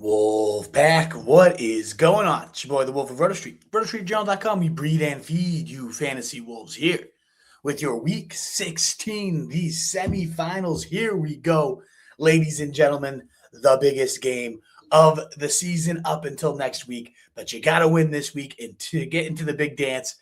Wolfpack, what is going on? It's your boy, the Wolf of RotoStreet. RotoStreetJournal.com, we breed and feed you fantasy wolves here with your Week 16, these semifinals. Here we go, ladies and gentlemen, the biggest game of the season up until next week. But you got to win this week and to get into the big dance.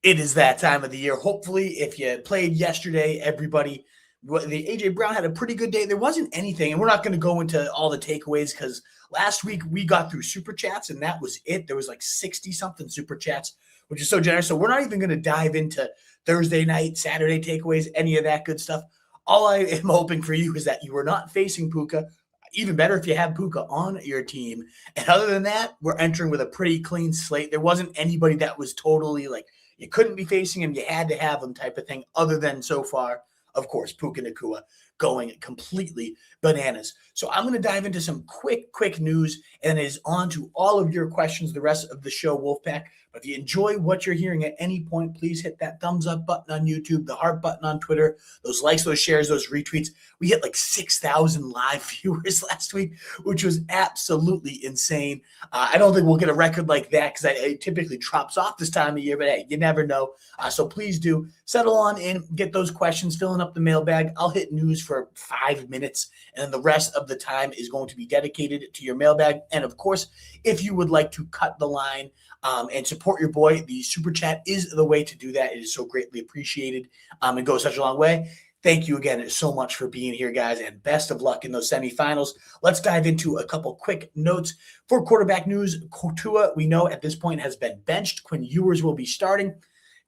It is that time of the year. Hopefully, if you played yesterday, everybody – the AJ Brown had a pretty good day. There wasn't anything, and we're not going to go into all the takeaways because last week we got through super chats and that was it. There was like 60 something super chats, which is so generous. So we're not even going to dive into Thursday night, Saturday takeaways, any of that good stuff. All I am hoping for you is that you are not facing Puka. Even better if you have Puka on your team. And other than that, we're entering with a pretty clean slate. There wasn't anybody that was totally like you couldn't be facing him, you had to have him type of thing, other than so far, of course, Puka Nacua going completely bananas. So I'm going to dive into some quick news, and it is on to all of your questions the rest of the show, Wolfpack. But if you enjoy what you're hearing at any point, please hit that thumbs up button on YouTube, the heart button on Twitter, those likes, those shares, those retweets. We hit like 6,000 live viewers last week, which was absolutely insane. I don't think we'll get a record like that because it typically drops off this time of year, but hey, you never know. So please do settle on in, get those questions, filling up the mailbag. I'll hit news for 5 minutes, and then the rest of the time is going to be dedicated to your mailbag. And of course, if you would like to cut the line and support your boy, the super chat is the way to do that. It is so greatly appreciated and goes such a long way. Thank you again so much for being here, guys, and best of luck in those semifinals. Let's dive into a couple quick notes. For quarterback news, Tua, we know at this point, has been benched. Quinn Ewers will be starting.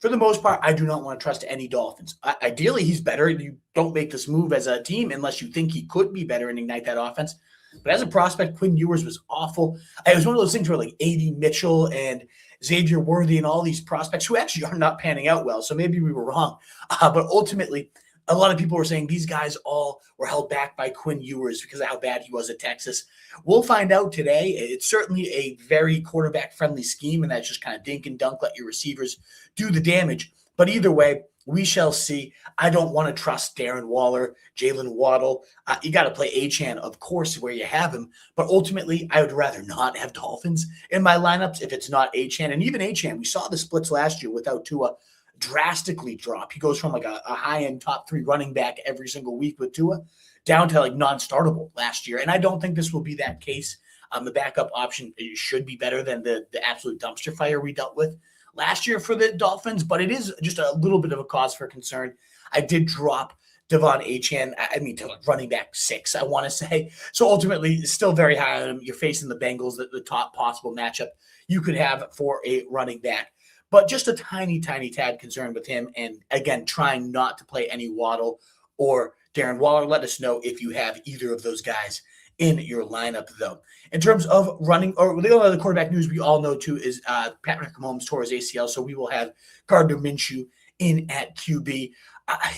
For the most part, I do not want to trust any Dolphins. Ideally, he's better. You don't make this move as a team unless you think he could be better and ignite that offense. But as a prospect, Quinn Ewers was awful. It was one of those things where like A.D. Mitchell and Xavier Worthy and all these prospects who actually are not panning out well, so maybe we were wrong. But ultimately, a lot of people were saying these guys all were held back by Quinn Ewers because of how bad he was at Texas. We'll find out today. It's certainly a very quarterback-friendly scheme, and that's just kind of dink and dunk, let your receivers do the damage. But either way, we shall see. I don't want to trust Darren Waller, Jalen Waddle. You got to play Achane, of course, where you have him. But ultimately, I would rather not have Dolphins in my lineups if it's not Achane. And even Achane, we saw the splits last year without Tua drastically drop. He goes from like a high-end top 3 running back every single week with Tua down to like non-startable last year. And I don't think this will be that case. The backup option should be better than the absolute dumpster fire we dealt with last year for the Dolphins, but it is just a little bit of a cause for concern. I did drop Devon Achane, to running back 6, I want to say. So ultimately, still very high on him. You're facing the Bengals, the top possible matchup you could have for a running back. But just a tiny tad concerned with him. And again, trying not to play any Waddle or Darren Waller. Let us know if you have either of those guys in your lineup, though. In terms of running, or the only other quarterback news we all know, too, is Patrick Mahomes tore his ACL, so we will have Gardner Minshew in at QB.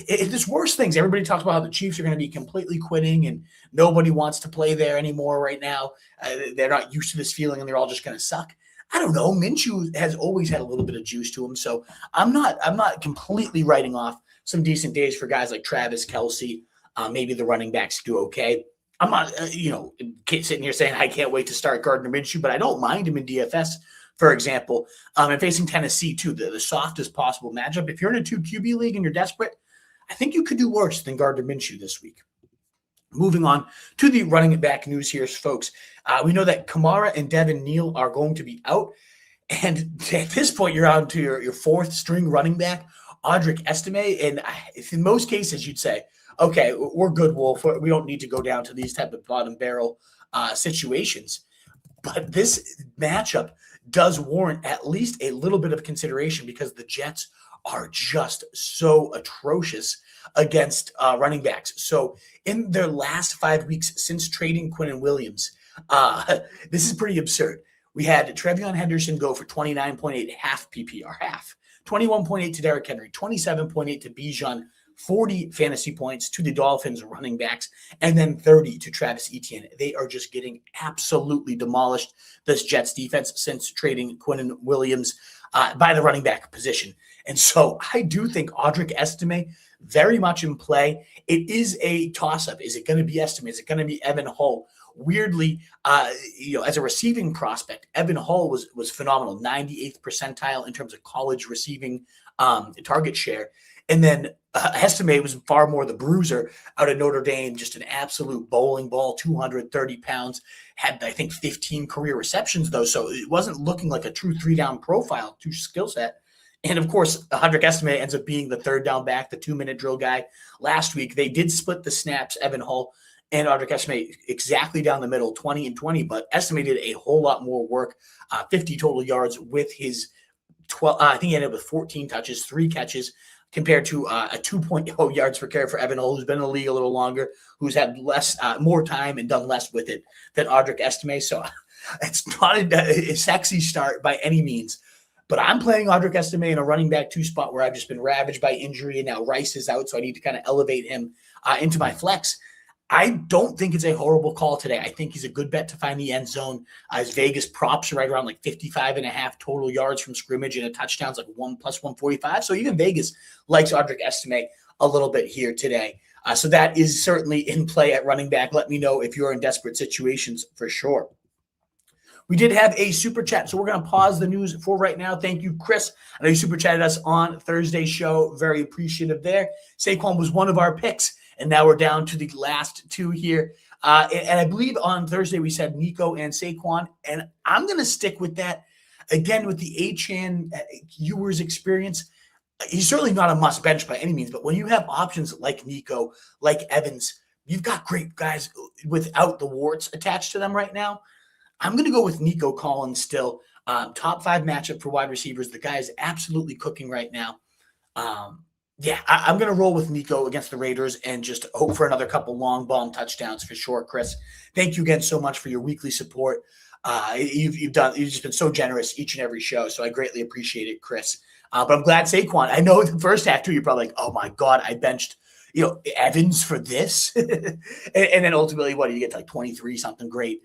It's worse things. Everybody talks about how the Chiefs are going to be completely quitting and nobody wants to play there anymore right now. They're not used to this feeling and they're all just going to suck. I don't know. Minshew has always had a little bit of juice to him, so I'm not completely writing off some decent days for guys like Travis Kelce. Maybe the running backs do okay. I'm not, sitting here saying I can't wait to start Gardner Minshew, but I don't mind him in DFS, for example. And facing Tennessee, too, the softest possible matchup. If you're in a 2 QB league and you're desperate, I think you could do worse than Gardner Minshew this week. Moving on to the running back news here, folks. We know that Kamara and Devin Neal are going to be out. And at this point, you're on to your 4th string running back, Audric Estime. And in most cases, you'd say, okay, we're good, Wolf. We don't need to go down to these type of bottom barrel situations. But this matchup does warrant at least a little bit of consideration because the Jets are just so atrocious against running backs. So in their last 5 weeks since trading Quinnen Williams, this is pretty absurd. We had Trevion Henderson go for 29.8 half PPR, 21.8 to Derrick Henry, 27.8 to Bijan, 40 fantasy points to the Dolphins running backs, and then 30 to Travis Etienne. They are just getting absolutely demolished, this Jets defense, since trading Quinnen Williams by the running back position. And so I do think Audric Estime very much in play. It is a toss-up. Is it going to be Estime? Is it going to be Evan Hull? weirdly, as a receiving prospect, Evan Hull was phenomenal, 98th percentile in terms of college receiving target share. And then Estime was far more the bruiser out of Notre Dame, just an absolute bowling ball, 230 pounds, had, I think, 15 career receptions, though. So it wasn't looking like a true 3-down profile, true skill set. And, of course, Audric Estime ends up being the 3rd down back, the 2-minute drill guy. Last week, they did split the snaps, Evan Hull and Audric Estime exactly down the middle, 20 and 20. But Estime did a whole lot more work, 50 total yards with his 12. I think he ended up with 14 touches, 3 catches, compared to a 2.0 yards per carry for Evan Hull, who's been in the league a little longer, who's had more time and done less with it than Audric Estime. So it's not a sexy start by any means. But I'm playing Audric Estime in a running back 2 spot where I've just been ravaged by injury, and now Rice is out, so I need to kind of elevate him into my flex. I don't think it's a horrible call today. I think he's a good bet to find the end zone. His Vegas props are right around like 55.5 total yards from scrimmage, and a touchdown's like 1 plus 145. So even Vegas likes Audric Estime a little bit here today. So that is certainly in play at running back. Let me know if you're in desperate situations for sure. We did have a super chat, so we're going to pause the news for right now. Thank you, Chris. I know you super chatted us on Thursday's show. Very appreciative there. Saquon was one of our picks, and now we're down to the last 2 here. And I believe on Thursday we said Nico and Saquon, and I'm going to stick with that. Again, with the Achane Ewers experience, he's certainly not a must bench by any means, but when you have options like Nico, like Evans, you've got great guys without the warts attached to them right now. I'm going to go with Nico Collins still. Top 5 matchup for wide receivers. The guy is absolutely cooking right now. I'm going to roll with Nico against the Raiders and just hope for another couple long bomb touchdowns for sure, Chris. Thank you again so much for your weekly support. You've just been so generous each and every show, so I greatly appreciate it, Chris. But I'm glad Saquon. I know the first half too, you're probably like, oh my God, I benched Evans for this. and then ultimately, what do you get to like 23 something great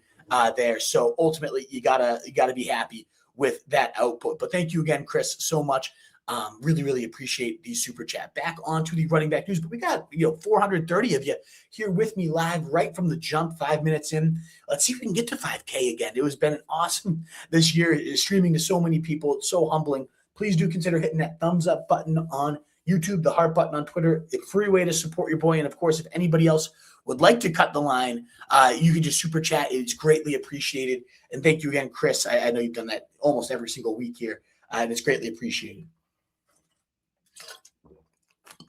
there? So ultimately, you gotta be happy with that output. But thank you again, Chris, so much. Really, really appreciate the super chat. Back onto the running back news, but we got 430 of you here with me live right from the jump, 5 minutes in. Let's see if we can get to 5K again. It has been awesome this year, streaming to so many people. It's so humbling. Please do consider hitting that thumbs up button on YouTube, the heart button on Twitter, a free way to support your boy. And of course, if anybody else would like to cut the line, you can just super chat. It's greatly appreciated. And thank you again, Chris. I know you've done that almost every single week here, and it's greatly appreciated.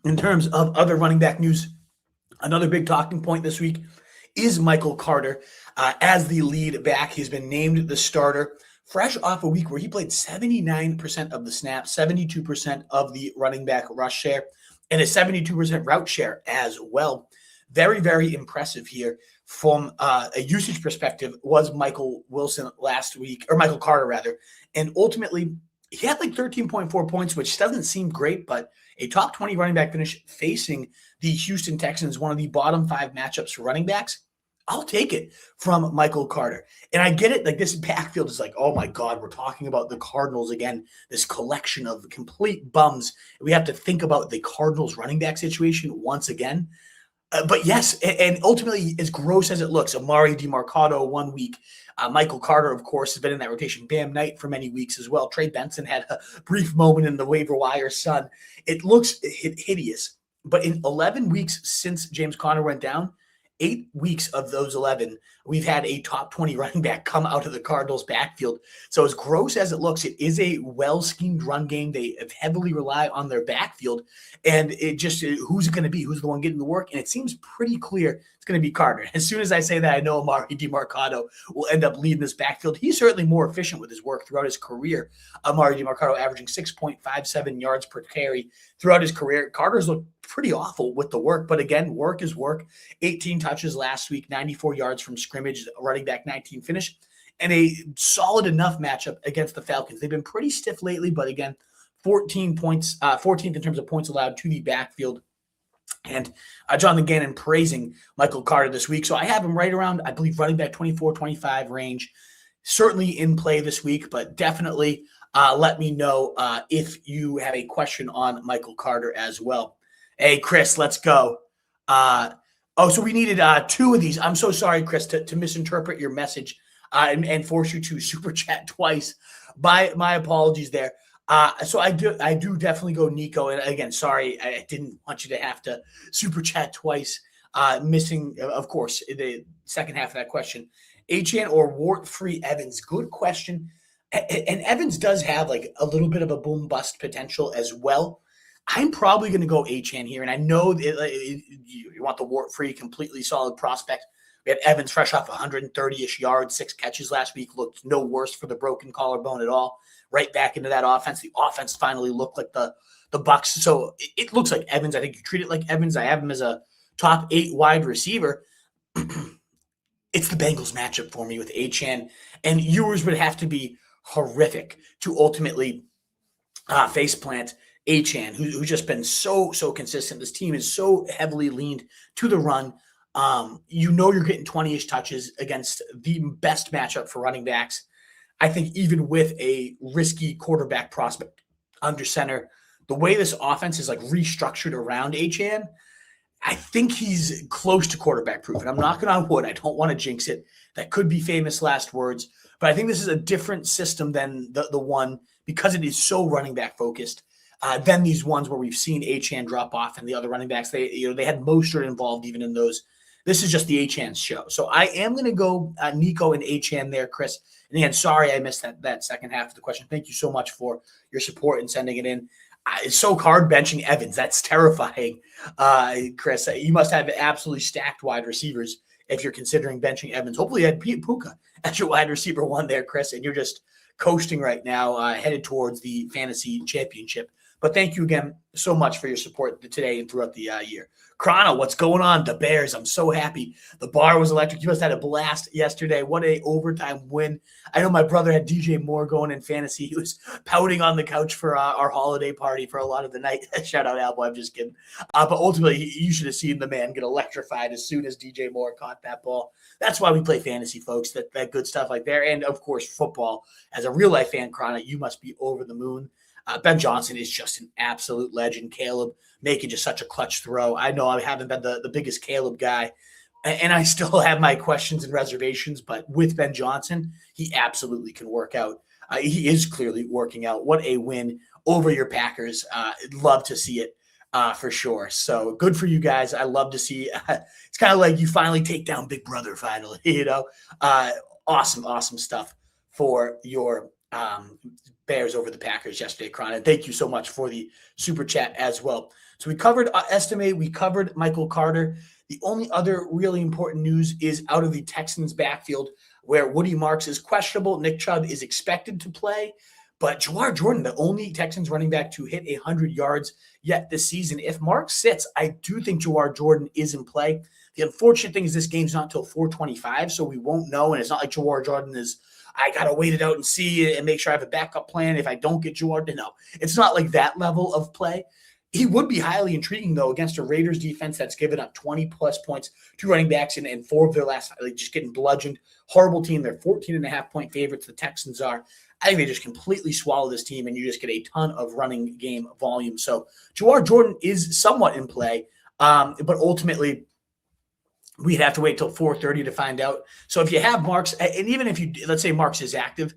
In terms of other running back news, another big talking point this week is Michael Carter as the lead back. He's been named the starter fresh off a week where he played 79% of the snaps, 72% of the running back rush share, and a 72% route share as well. Very, very impressive here from a usage perspective was Michael Carter rather. And ultimately, he had like 13.4 points, which doesn't seem great, but a top 20 running back finish facing the Houston Texans, one of the bottom 5 matchups for running backs. I'll take it from Michael Carter. And I get it. Like, this backfield is like, oh my God, we're talking about the Cardinals again, this collection of complete bums. We have to think about the Cardinals running back situation once again. But yes, and ultimately, as gross as it looks, Amari DeMarcado 1 week. Michael Carter, of course, has been in that rotation. Bam Knight for many weeks as well. Trey Benson had a brief moment in the waiver wire sun. It looks hideous. But in 11 weeks since James Conner went down, 8 weeks of those 11, we've had a top 20 running back come out of the Cardinals backfield. So as gross as it looks, it is a well-schemed run game. They heavily rely on their backfield. And it just, who's it going to be? Who's the one getting the work? And it seems pretty clear it's going to be Carter. As soon as I say that, I know Amari DeMarcado will end up leading this backfield. He's certainly more efficient with his work throughout his career. Amari DeMarcado averaging 6.57 yards per carry throughout his career. Carter's looked pretty awful with the work, but again, work is work. 18 touches last week, 94 yards from scrimmage, running back 19 finish, and a solid enough matchup against the Falcons. They've been pretty stiff lately, but again, 14 points, 14th in terms of points allowed to the backfield. And Jonathan Gannon praising Michael Carter this week. So I have him right around, I believe, running back 24-25 range. Certainly in play this week, but definitely let me know if you have a question on Michael Carter as well. Hey, Chris, let's go. Oh, so we needed two of these. I'm so sorry, Chris, to misinterpret your message and force you to super chat twice. My apologies there. So I do definitely go Nico. And again, sorry, I didn't want you to have to super chat twice. Missing, of course, the second half of that question. Achane or wart-free Evans? Good question. And Evans does have like a little bit of a boom bust potential as well. I'm probably going to go Achane here, and I know you want the wart-free, completely solid prospect. We had Evans fresh off 130-ish yards, 6 catches last week, looked no worse for the broken collarbone at all. Right back into that offense. The offense finally looked like the Bucs. So it looks like Evans. I think you treat it like Evans. I have him as a top 8 wide receiver. It's the Bengals matchup for me with Achane, and yours would have to be horrific to ultimately faceplant Achane, who's just been so consistent. This team is so heavily leaned to the run. You're getting 20-ish touches against the best matchup for running backs. I think even with a risky quarterback prospect under center, the way this offense is like restructured around Achane, I think he's close to quarterback proof. And I'm knocking on wood. I don't want to jinx it. That could be famous last words. But I think this is a different system than the one, because it is so running back focused, than these ones where we've seen Achane drop off and the other running backs. They had Mostert involved even in those. This is just the Achane show. So I am going to go Nico and Achane there, Chris. And again, sorry I missed that second half of the question. Thank you so much for your support and sending it in. It's so hard benching Evans. That's terrifying, Chris. You must have absolutely stacked wide receivers if you're considering benching Evans. Hopefully you had Puka as your wide receiver one there, Chris, and you're just coasting right now, headed towards the fantasy championship. But thank you again so much for your support today and throughout the year. Chrono, what's going on? The Bears. I'm so happy. The bar was electric. You must have had a blast yesterday. What a overtime win. I know my brother had DJ Moore going in fantasy. He was pouting on the couch for our holiday party for a lot of the night. Shout out, Albo. I'm just kidding. But ultimately, you should have seen the man get electrified as soon as DJ Moore caught that ball. That's why we play fantasy, folks, that good stuff like there. And, of course, football. As a real-life fan, Chrono, you must be over the moon. Ben Johnson is just an absolute legend. Caleb making just such a clutch throw. I know I haven't been the biggest Caleb guy, and I still have my questions and reservations, but with Ben Johnson, he absolutely can work out. He is clearly working out. What a win over your Packers. Love to see it for sure. So good for you guys. I love to see. It's kind of like you finally take down Big Brother finally, Awesome stuff for your Bears over the Packers yesterday, Cron. And thank you so much for the super chat as well. So we covered Estime. We covered Michael Carter. The only other really important news is out of the Texans backfield, where Woody Marks is questionable. Nick Chubb is expected to play. But Jawar Jordan, the only Texans running back to hit 100 yards yet this season. If Marks sits, I do think Jawar Jordan is in play. The unfortunate thing is this game's not until 4:25, so we won't know. And it's not like Jawar Jordan is, I got to wait it out and see and make sure I have a backup plan if I don't get Jordan. No, it's not like that level of play. He would be highly intriguing, though, against a Raiders defense that's given up 20-plus points to running backs and 4 of their last, just getting bludgeoned. Horrible team. They're 14.5-point favorites. The Texans are. I think they just completely swallow this team, and you just get a ton of running game volume. So Jawar Jordan is somewhat in play, but ultimately – we'd have to wait till 4:30 to find out. So if you have Marks, and even if let's say Marks is active,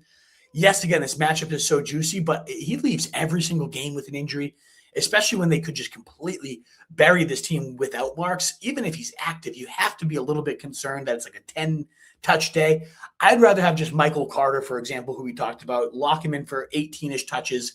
yes, again, this matchup is so juicy, but he leaves every single game with an injury, especially when they could just completely bury this team without Marks. Even if he's active, you have to be a little bit concerned that it's like a 10-touch day. I'd rather have just Michael Carter, for example, who we talked about, lock him in for 18-ish touches.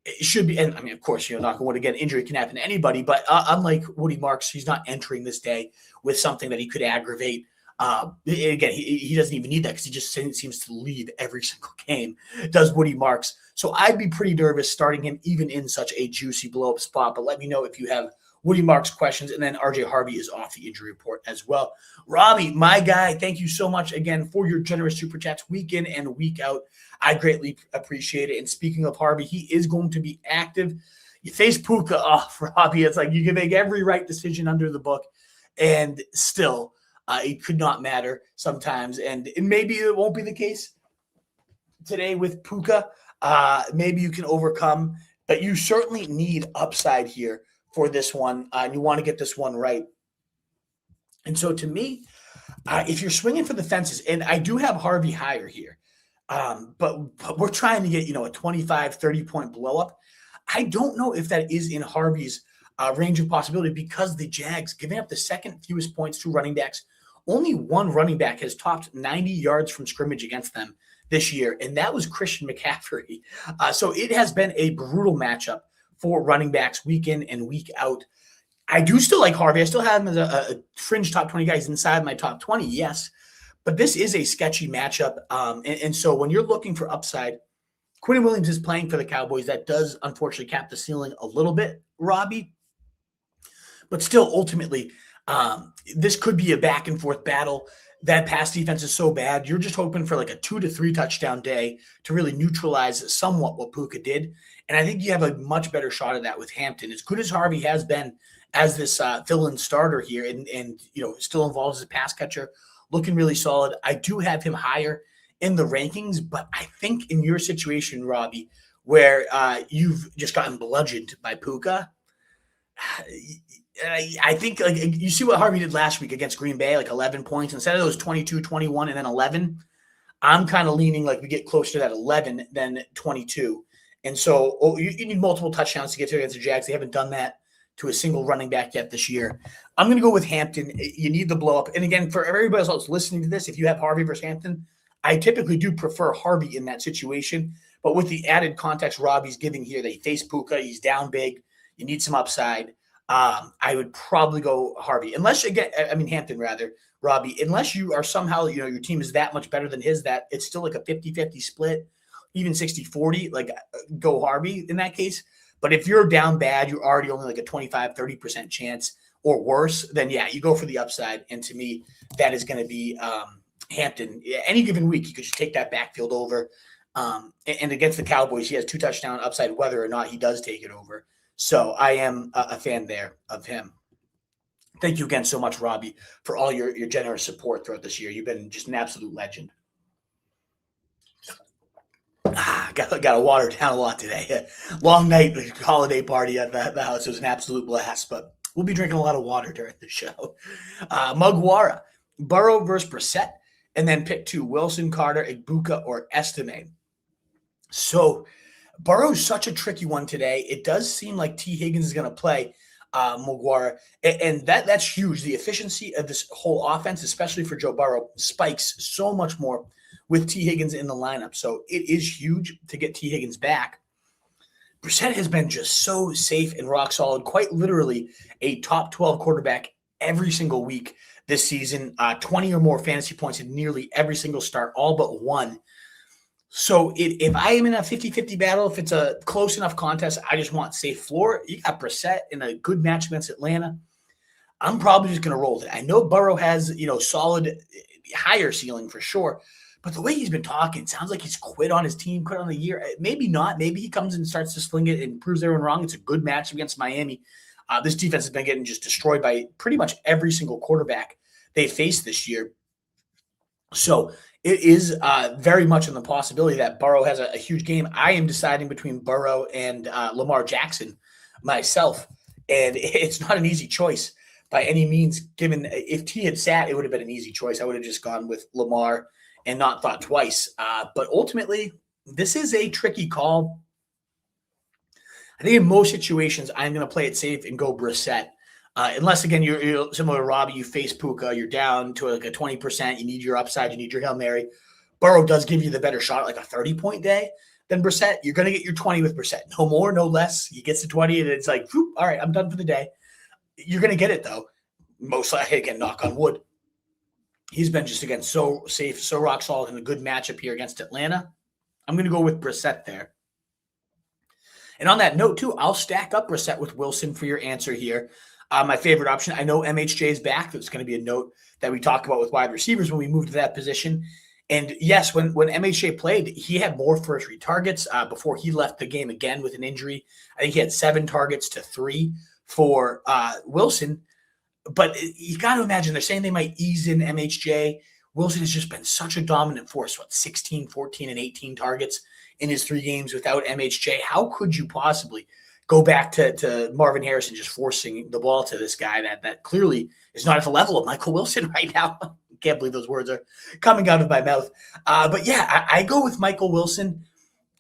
It should be, and I mean, of course, knock on wood, again, injury can happen to anybody, but unlike Woody Marks, he's not entering this day with something that he could aggravate. Again, he doesn't even need that because he just seems to lead every single game, does Woody Marks. So I'd be pretty nervous starting him even in such a juicy blow-up spot, but let me know if you have Woody Marks questions, and then RJ Harvey is off the injury report as well. Robbie, my guy, thank you so much again for your generous super chats week in and week out. I greatly appreciate it. And speaking of Harvey, he is going to be active. You face Puka off, Robbie. It's like you can make every right decision under the book, and still it could not matter sometimes. And maybe it won't be the case today with Puka. Maybe you can overcome, but you certainly need upside here for this one. And you want to get this one right. And so to me, if you're swinging for the fences, and I do have Harvey higher here, but we're trying to get, a 25, 30-point blow up. I don't know if that is in Harvey's range of possibility because the Jags giving up the second fewest points to running backs. Only one running back has topped 90 yards from scrimmage against them this year, and that was Christian McCaffrey. So it has been a brutal matchup for running backs week in and week out. I do still like Harvey. I still have him as a fringe top 20 guy. He's inside my top 20, yes. But this is a sketchy matchup. And so when you're looking for upside, Quinn Williams is playing for the Cowboys. That does unfortunately cap the ceiling a little bit, Robbie. But still, ultimately, this could be a back and forth battle. That pass defense is so bad. You're just hoping for like a 2 to 3 touchdown day to really neutralize somewhat what Puka did. And I think you have a much better shot at that with Hampton. As good as Harvey has been as this fill-in starter here and still involves as a pass catcher, looking really solid. I do have him higher in the rankings, but I think in your situation, Robbie, where you've just gotten bludgeoned by Puka, I think like you see what Harvey did last week against Green Bay, like 11 points. Instead of those 22, 21, and then 11, I'm kind of leaning like we get closer to that 11 than 22. And so you need multiple touchdowns to get to against the Jags. They haven't done that to a single running back yet this year. I'm going to go with Hampton. You need the blow up. And again, for everybody else listening to this, if you have Harvey versus Hampton, I typically do prefer Harvey in that situation. But with the added context Robbie's giving here, they face Puka. He's down big. You need some upside. I would probably go Harvey. Hampton rather, Robbie. Unless you are somehow, your team is that much better than his that it's still like a 50-50 split, even 60-40, like go Harvey in that case. But if you're down bad, you're already only like a 25, 30% chance or worse, then yeah, you go for the upside. And to me, that is going to be Hampton. Any given week, you could just take that backfield over. And against the Cowboys, he has 2 touchdown upside, whether or not he does take it over. So I am a fan there of him. Thank you again so much, Robbie, for all your generous support throughout this year. You've been just an absolute legend. Got to water down a lot today. Long night, holiday party at the house. It was an absolute blast, but we'll be drinking a lot of water during the show. Mugwara, Burrow versus Brissett, and then pick 2, Wilson, Carter, Egbuka, or Estime. So Burrow's such a tricky one today. It does seem like Tee Higgins is going to play Mugwara, and that's huge. The efficiency of this whole offense, especially for Joe Burrow, spikes so much more with Tee Higgins in the lineup. So it is huge to get Tee Higgins back. Brissett has been just so safe and rock solid, quite literally a top 12 quarterback every single week this season, 20 or more fantasy points in nearly every single start, all but one. So if I am in a 50-50 battle, if it's a close enough contest, I just want safe floor. You got Brissett in a good match against Atlanta. I'm probably just going to roll with it. I know Burrow has, solid higher ceiling for sure. But the way he's been talking, it sounds like he's quit on his team, quit on the year. Maybe not. Maybe he comes and starts to sling it and proves everyone wrong. It's a good match against Miami. This defense has been getting just destroyed by pretty much every single quarterback they faced this year. So it is very much in the possibility that Burrow has a huge game. I am deciding between Burrow and Lamar Jackson myself, and it's not an easy choice by any means. Given if T had sat, it would have been an easy choice. I would have just gone with Lamar and not thought twice. But ultimately, this is a tricky call. I think in most situations, I'm going to play it safe and go Brissett. Unless, again, you're similar to Robbie, you face Puka, you're down to like a 20%, you need your upside, you need your Hail Mary. Burrow does give you the better shot, like a 30-point day than Brissett. You're going to get your 20 with Brissett. No more, no less. He gets to 20, and it's like, all right, I'm done for the day. You're going to get it, though. Most likely, again, knock on wood. He's been just, again, so safe, so rock solid in a good matchup here against Atlanta. I'm going to go with Brissett there. And on that note, too, I'll stack up Brissett with Wilson for your answer here. My favorite option. I know MHJ is back. That's going to be a note that we talk about with wide receivers when we move to that position. And yes, when MHJ played, he had more first read targets before he left the game again with an injury. I think he had 7 targets to 3 for Wilson. But you got to imagine they're saying they might ease in MHJ. Wilson has just been such a dominant force, 16, 14, and 18 targets in his 3 games without MHJ. How could you possibly go back to Marvin Harrison just forcing the ball to this guy that clearly is not at the level of Michael Wilson right now. Can't believe those words are coming out of my mouth. But yeah, I go with Michael Wilson.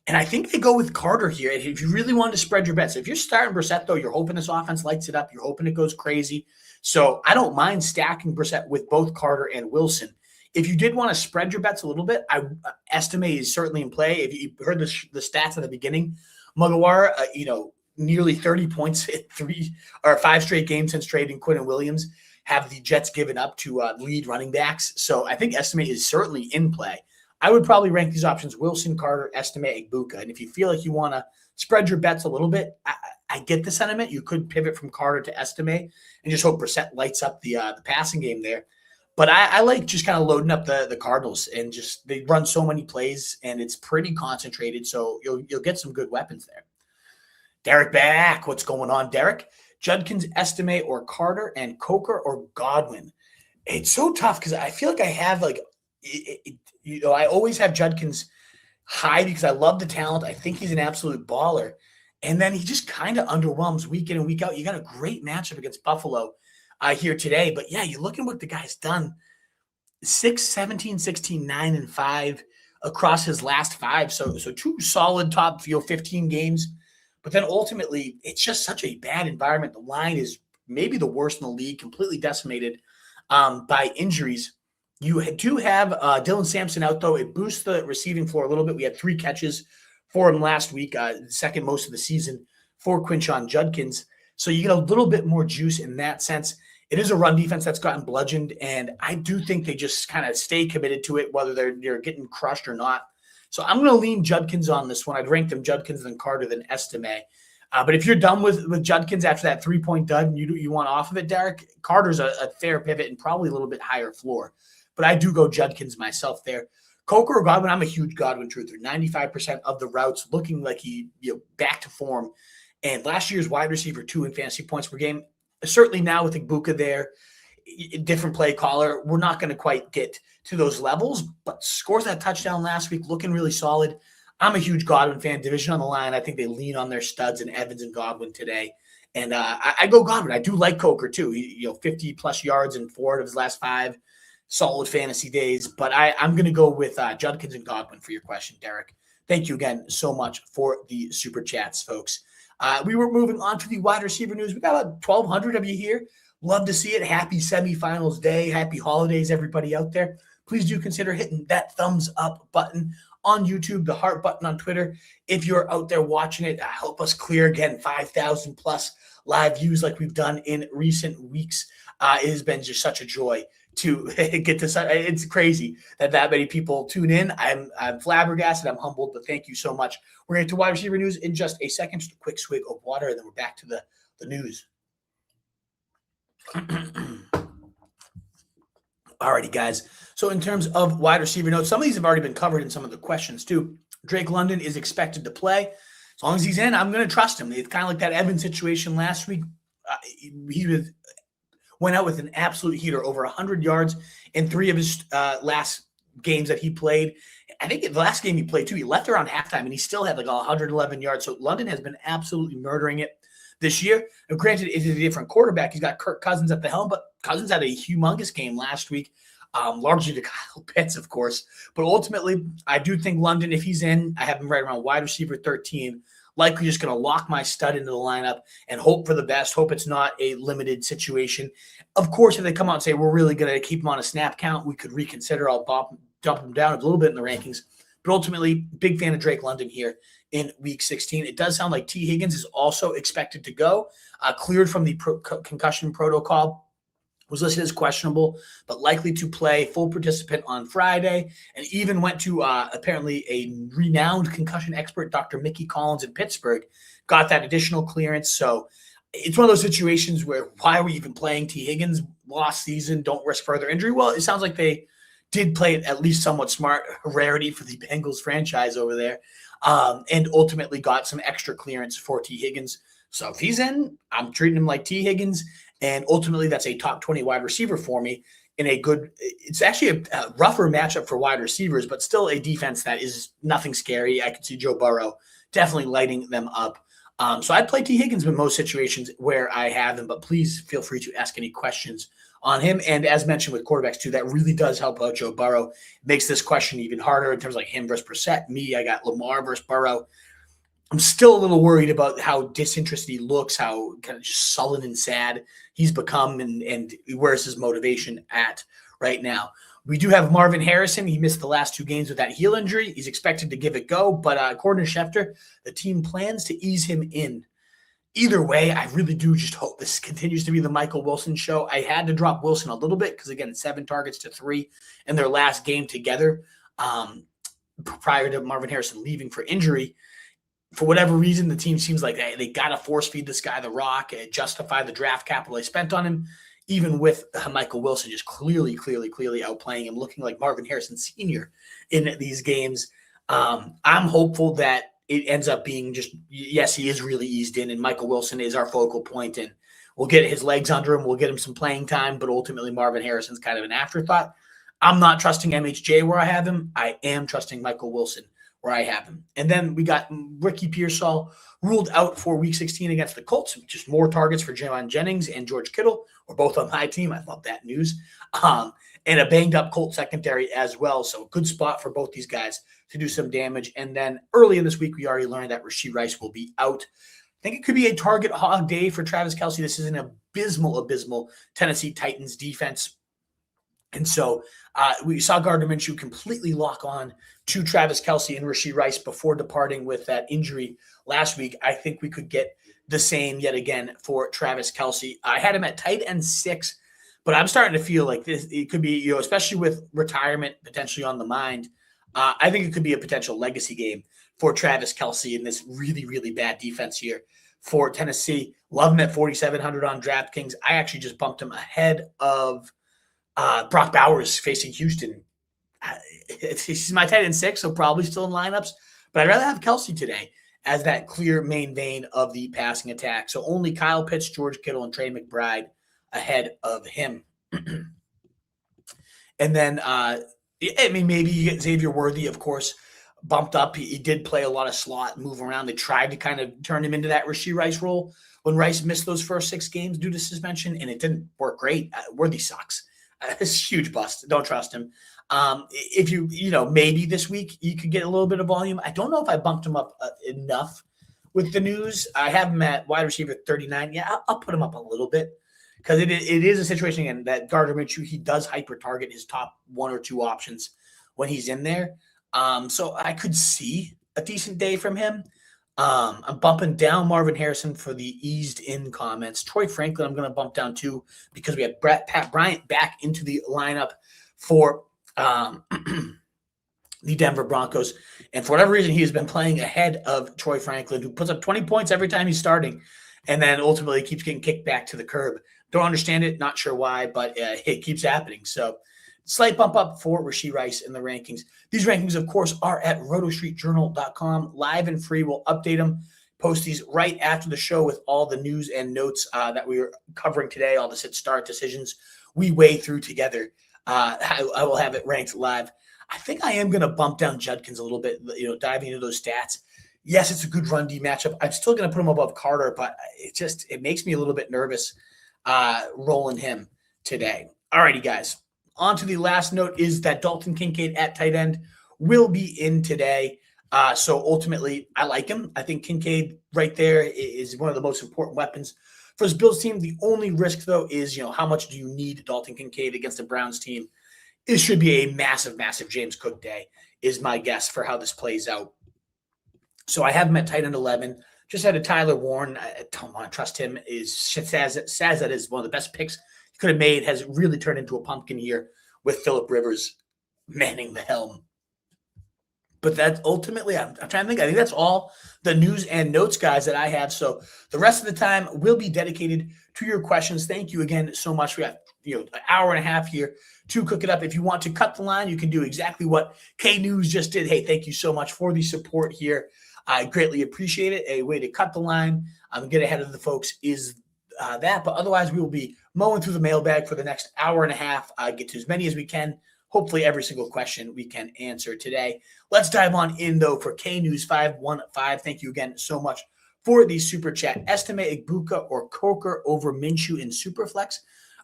And I think they go with Carter here. If you really want to spread your bets, if you're starting Brissett, though, you're hoping this offense lights it up. You're hoping it goes crazy. So I don't mind stacking Brissett with both Carter and Wilson. If you did want to spread your bets a little bit, I estimate is certainly in play. If you heard the stats at the beginning, Mugawara, nearly 30 points in 5 straight games since trading Quinn and Williams have the Jets given up to lead running backs. So I think estimate is certainly in play. I would probably rank these options: Wilson, Carter, Estime, Egbuka. And if you feel like you want to spread your bets a little bit, I get the sentiment. You could pivot from Carter to Estime and just hope Brissett lights up the passing game there. But I like just kind of loading up the Cardinals, and just they run so many plays and it's pretty concentrated. So you'll get some good weapons there. Derek back. What's going on, Derek? Judkins, Estime, or Carter, and Coker or Godwin. It's so tough because I feel like I have I always have Judkins high because I love the talent. I think he's an absolute baller. And then he just kind of underwhelms week in and week out. You got a great matchup against Buffalo here today. But yeah, you're looking at what the guy's done. 6, 17, 16, 9, and 5 across his last 5. So 2 solid top 15 games. But then ultimately, it's just such a bad environment. The line is maybe the worst in the league, completely decimated by injuries. You do have Dylan Sampson out, though. It boosts the receiving floor a little bit. We had 3 catches for him last week, second most of the season for Quinshon Judkins. So you get a little bit more juice in that sense. It is a run defense that's gotten bludgeoned, and I do think they just kind of stay committed to it, whether they're getting crushed or not. So I'm going to lean Judkins on this one. I'd rank them Judkins, then Carter, then Estime. But if you're done with Judkins after that 3-point dud and you want off of it, Derek, Carter's a fair pivot and probably a little bit higher floor. But I do go Judkins myself there. Coker or Godwin, I'm a huge Godwin truther. 95% of the routes looking like he back to form. And last year's wide receiver 2 in fantasy points per game. Certainly now with Egbuka there, different play caller, we're not going to quite get to those levels, but scores that touchdown last week, looking really solid. I'm a huge Godwin fan. Division on the line. I think they lean on their studs in Evans and Godwin today. And I go Godwin. I do like Coker too. 50-plus yards in 4 of his last 5. Solid fantasy days, but I'm going to go with Judkins and Godwin for your question, Derek. Thank you again so much for the super chats, folks. We were moving on to the wide receiver news. We got about 1,200 of you here. Love to see it. Happy semifinals day. Happy holidays, everybody out there. Please do consider hitting that thumbs up button on YouTube, the heart button on Twitter. If you're out there watching it, help us clear again 5,000 plus live views like we've done in recent weeks. It has been just such a joy to get this. It's crazy that many people tune in. I'm flabbergasted. I'm humbled, but thank you so much. We're going to get to wide receiver news in just a second. Just a quick swig of water, and then we're back to the news. Alrighty, guys. So in terms of wide receiver notes, some of these have already been covered in some of the questions too. Drake London is expected to play. As long as he's in, I'm going to trust him. It's kind of like that Evans situation last week. He went out with an absolute heater, over 100 yards in 3 of his last games that he played. I think the last game he played too, he left around halftime and he still had like 111 yards. So London has been absolutely murdering it this year. And granted, it's a different quarterback. He's got Kirk Cousins at the helm, but Cousins had a humongous game last week, largely to Kyle Pitts, of course. But ultimately, I do think London, if he's in, I have him right around wide receiver 13. Likely just going to lock my stud into the lineup and hope for the best. Hope it's not a limited situation. Of course, if they come out and say we're really going to keep him on a snap count, we could reconsider. I'll dump him down a little bit in the rankings. But ultimately, big fan of Drake London here in Week 16. It does sound like Tee Higgins is also expected to go. Cleared from the concussion protocol. Was listed as questionable, but likely to play, full participant on Friday, and even went to apparently a renowned concussion expert, Dr. Mickey Collins in Pittsburgh, got that additional clearance. So it's one of those situations where why are we even playing Tee Higgins? Lost season, don't risk further injury. Well, it sounds like they did play it at least somewhat smart, a rarity for the Bengals franchise over there, and ultimately got some extra clearance for Tee Higgins. So if he's in, I'm treating him like Tee Higgins. And ultimately, that's a top 20 wide receiver for me in a good – it's actually a rougher matchup for wide receivers, but still a defense that is nothing scary. I can see Joe Burrow definitely lighting them up So I'd play Tee Higgins in most situations where I have him, but please feel free to ask any questions on him. And as mentioned with quarterbacks too, that really does help out Joe Burrow. Makes this question even harder in terms of like him versus Brissett. Me, I got Lamar versus Burrow. I'm still a little worried about how disinterested he looks, how kind of just sullen and sad he's become, and where's his motivation at right now. We do have Marvin Harrison. He missed the last 2 games with that heel injury. He's expected to give it go, but according to Schefter, the team plans to ease him in. Either way, I really do just hope this continues to be the Michael Wilson show. I had to drop Wilson a little bit because, again, 7 targets to 3 in their last game together prior to Marvin Harrison leaving for injury. For whatever reason, the team seems like they got to force feed this guy the rock and justify the draft capital they spent on him, even with Michael Wilson just clearly outplaying him, looking like Marvin Harrison Sr. in these games. I'm hopeful that it ends up being just, yes, he is really eased in, and Michael Wilson is our focal point, and we'll get his legs under him. We'll get him some playing time, but ultimately Marvin Harrison's kind of an afterthought. I'm not trusting MHJ where I have him. I am trusting Michael Wilson where I have him. And then we got Ricky Pearsall ruled out for Week 16 against the Colts. Just more targets for Javon Jennings and George Kittle, or both on my team. I love that news. And a banged-up Colt secondary as well. So a good spot for both these guys to do some damage. And then early in this week, we already learned that Rashee Rice will be out. I think it could be a target hog day for Travis Kelce. This is an abysmal Tennessee Titans defense. And so we saw Gardner Minshew completely lock on to Travis Kelce and Rashee Rice before departing with that injury last week. I think we could get the same yet again for Travis Kelce. I had him at tight end 6, but I'm starting to feel like this. It could be, especially with retirement potentially on the mind. I think it could be a potential legacy game for Travis Kelce in this really bad defense here for Tennessee. Love him at 4,700 on DraftKings. I actually just bumped him ahead of Brock Bowers facing Houston. He's my tight end 6, so probably still in lineups. But I'd rather have Kelce today as that clear main vein of the passing attack. So only Kyle Pitts, George Kittle, and Trey McBride ahead of him. And then, maybe you get Xavier Worthy, of course, bumped up. He did play a lot of slot, move around. They tried to kind of turn him into that Rashee Rice role when Rice missed those first 6 games due to suspension, and it didn't work great. Worthy sucks. It's a huge bust. Don't trust him. If maybe this week you could get a little bit of volume. I don't know if I bumped him up enough with the news. I have him at wide receiver 39. Yeah, I'll put him up a little bit because it is a situation again that Gardner Minshew, he does hyper target his top 1 or 2 options when he's in there. So I could see a decent day from him. I'm bumping down Marvin Harrison for the eased in comments. Troy Franklin, I'm going to bump down too because we have Pat Bryant back into the lineup for the Denver Broncos. And for whatever reason, he has been playing ahead of Troy Franklin, who puts up 20 points every time he's starting and then ultimately keeps getting kicked back to the curb. Don't understand it. Not sure why, but it keeps happening. So slight bump up for Rashee Rice in the rankings. These rankings, of course, are at rotostreetjournal.com, live and free. We'll update them, post these right after the show with all the news and notes that we are covering today, all the sit-start decisions we weigh through together. I will have it ranked live. I think I am going to bump down Judkins a little bit, diving into those stats. Yes, it's a good run D matchup. I'm still going to put him above Carter, but it makes me a little bit nervous rolling him today. All righty, guys. On to the last note is that Dalton Kincaid at tight end will be in today. So ultimately, I like him. I think Kincaid right there is one of the most important weapons for this Bills team. The only risk, though, is, how much do you need Dalton Kincaid against the Browns team? It should be a massive James Cook day is my guess for how this plays out. So I have him at tight end 11. Just had a Tyler Warren. I don't want to trust him. Says that is one of the best picks could have made, has really turned into a pumpkin here with Phillip Rivers manning the helm. But that ultimately, I'm trying to think. I think that's all the news and notes, guys, that I have. So the rest of the time will be dedicated to your questions. Thank you again so much. We got an hour and a half here to cook it up. If you want to cut the line, you can do exactly what K News just did. Hey, thank you so much for the support here. I greatly appreciate it. A way to cut the line, get ahead of the folks is that. But otherwise, we will be mowing through the mailbag for the next hour and a half. Get to as many as we can. Hopefully, every single question we can answer today. Let's dive on in, though, for K News 515. Thank you again so much for the Super Chat. Estime, Igbokwe, or Coker over Minshew in Superflex.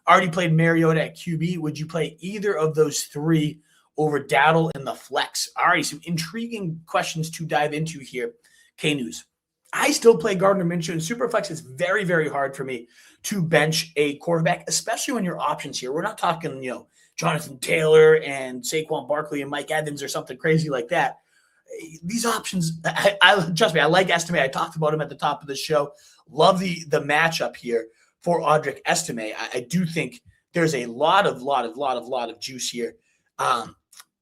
Already played Mariota at QB. Would you play either of those three over Dowdle in the flex? All right, some intriguing questions to dive into here. K-News. I still play Gardner Minshew in Superflex. It's very, very hard for me to bench a quarterback, especially when your options here. We're not talking, Jonathan Taylor and Saquon Barkley and Mike Evans or something crazy like that. These options, trust me, I like Estime. I talked about him at the top of the show. Love the matchup here for Audric Estime. I do think there's a lot of juice here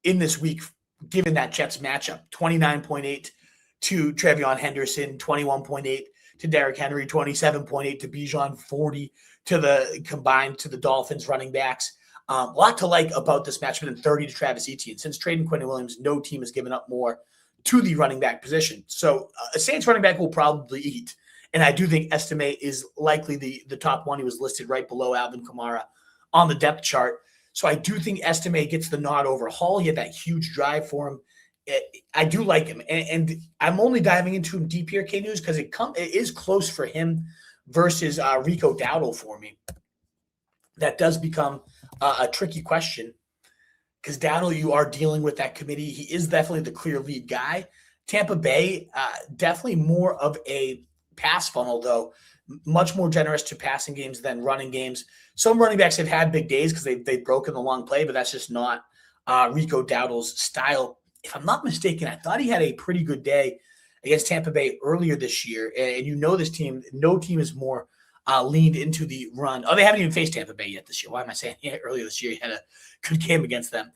in this week, given that Jets matchup. 29.8 to Trevion Henderson, 21.8 to Derrick Henry, 27.8 to Bijan, 40 to the Dolphins running backs. A lot to like about this matchup, and 30 to Travis Etienne. Since trading Quentin Williams, no team has given up more to the running back position. So a Saints running back will probably eat. And I do think Estime is likely the top one. He was listed right below Alvin Kamara on the depth chart. So I do think Estime gets the nod over Hall. He had that huge drive for him. I do like him. And I'm only diving into him deep here, K-News, because it is close for him versus Rico Dowdle for me. That does become a tricky question because Dowdle, you are dealing with that committee. He is definitely the clear lead guy. Tampa Bay, definitely more of a pass funnel, though, much more generous to passing games than running games. Some running backs have had big days because they've broken the long play, but that's just not Rico Dowdle's style. If I'm not mistaken, I thought he had a pretty good day against Tampa Bay earlier this year. And this team, no team is more leaned into the run. Oh, they haven't even faced Tampa Bay yet this year. Why am I saying earlier this year he had a good game against them?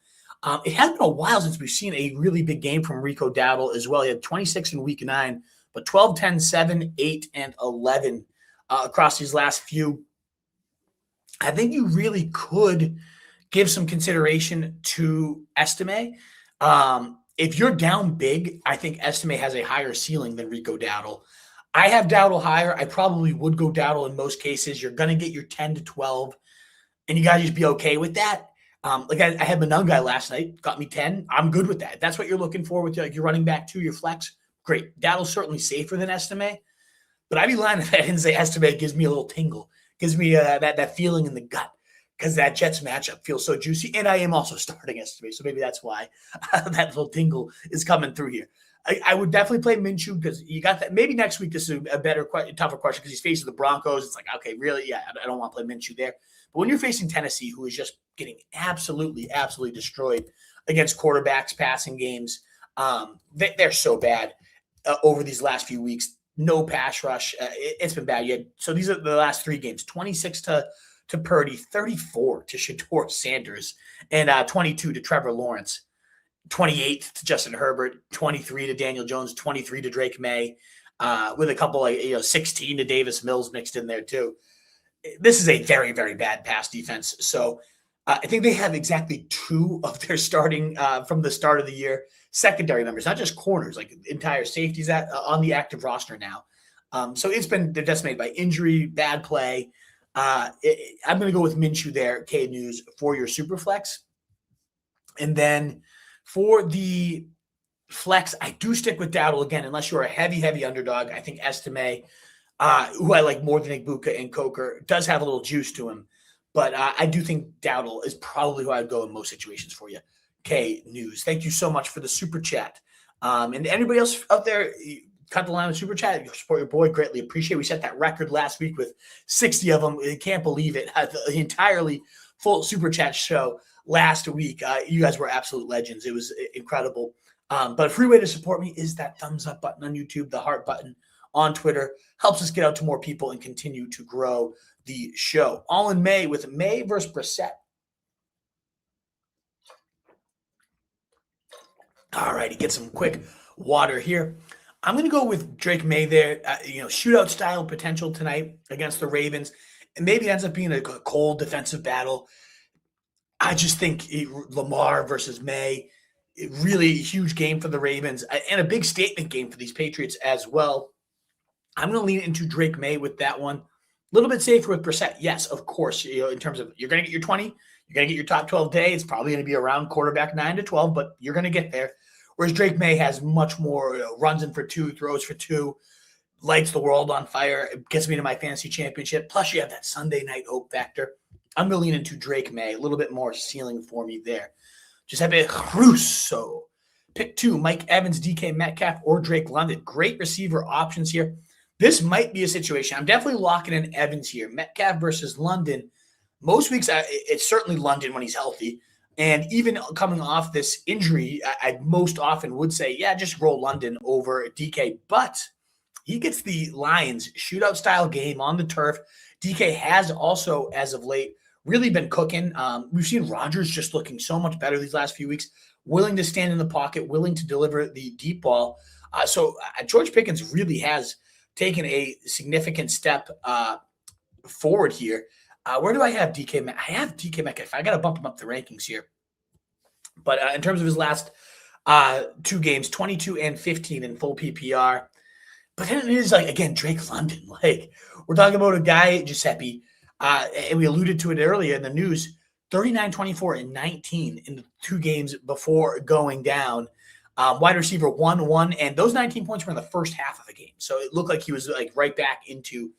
It has been a while since we've seen a really big game from Rico Dowdle as well. He had 26 in week 9, but 12, 10, 7, 8, and 11 across these last few. I think you really could give some consideration to Estime. If you're down big, I think Estime has a higher ceiling than Rico Dowdle. I have Dowdle higher. I probably would go Dowdle in most cases. You're going to get your 10 to 12, and you got to just be okay with that. I had Monungai last night, got me 10. I'm good with that. That's what you're looking for with your running back to your flex. Great. Dowdle's certainly safer than Estime, but I'd be lying if I didn't say Estime gives me a little tingle, gives me that feeling in the gut because that Jets matchup feels so juicy, and I am also starting Estime, so maybe that's why that little tingle is coming through here. I would definitely play Minshew because you got that. Maybe next week this is a tougher question because he's facing the Broncos. It's like, okay, really? Yeah, I don't want to play Minshew there. But when you're facing Tennessee, who is just getting absolutely destroyed against quarterbacks, passing games, they're so bad over these last few weeks. No pass rush. It's been bad. So these are the last 3 games: 26 to Purdy, 34 to Shedeur Sanders, and 22 to Trevor Lawrence. 28 to Justin Herbert, 23 to Daniel Jones, 23 to Drake May, with a couple 16 to Davis Mills mixed in there too. This is a very, very bad pass defense. So I think they have exactly 2 of their starting from the start of the year secondary members, not just corners, like entire safeties on the active roster now. So they're decimated by injury, bad play. I'm going to go with Minshew there, K-News, for your super flex. And then for the flex, I do stick with Dowdle again, unless you're a heavy underdog. I think Estime, who I like more than Igbokwe and Coker, does have a little juice to him. But I do think Dowdle is probably who I'd go in most situations for you. K-News. Thank you so much for the super chat. And anybody else out there, cut the line with super chat. You support your boy, greatly appreciate it. We set that record last week with 60 of them. I can't believe it. The entirely full super chat show last week. You guys were absolute legends. It was incredible. But a free way to support me is that thumbs up button on YouTube, the heart button on Twitter. Helps us get out to more people and continue to grow the show. All in May with May versus Brissett. All righty, get some quick water here. I'm going to go with Drake May there. Shootout style potential tonight against the Ravens. And maybe it ends up being a cold defensive battle. I just think Lamar versus May, really huge game for the Ravens and a big statement game for these Patriots as well. I'm going to lean into Drake May with that one. A little bit safer with Brissett. Yes, of course, in terms of you're going to get your 20, you're going to get your top 12 day. It's probably going to be around quarterback 9 to 12, but you're going to get there. Whereas Drake May has much more runs in for 2, throws for 2. lights the world on fire. It gets me to my fantasy championship. Plus, you have that Sunday night hope factor. I'm going to lean into Drake May. A little bit more ceiling for me there. Giuseppe Russo. Pick 2, Mike Evans, DK Metcalf, or Drake London. Great receiver options here. This might be a situation. I'm definitely locking in Evans here. Metcalf versus London. Most weeks, it's certainly London when he's healthy. And even coming off this injury, I most often would say, yeah, just roll London over DK. But he gets the Lions shootout-style game on the turf. DK has also, as of late, really been cooking. We've seen Rodgers just looking so much better these last few weeks, willing to stand in the pocket, willing to deliver the deep ball. So George Pickens really has taken a significant step forward here. Where do I have DK? I have DK Metcalf. I got to bump him up the rankings here. But in terms of his last 2 games, 22 and 15 in full PPR. But then it is like, again, Drake London. Like, we're talking about a guy, Giuseppe, and we alluded to it earlier in the news, 39, 24, and 19 in the 2 games before going down. Wide receiver 1-1, and those 19 points were in the first half of the game. So it looked like he was like right back into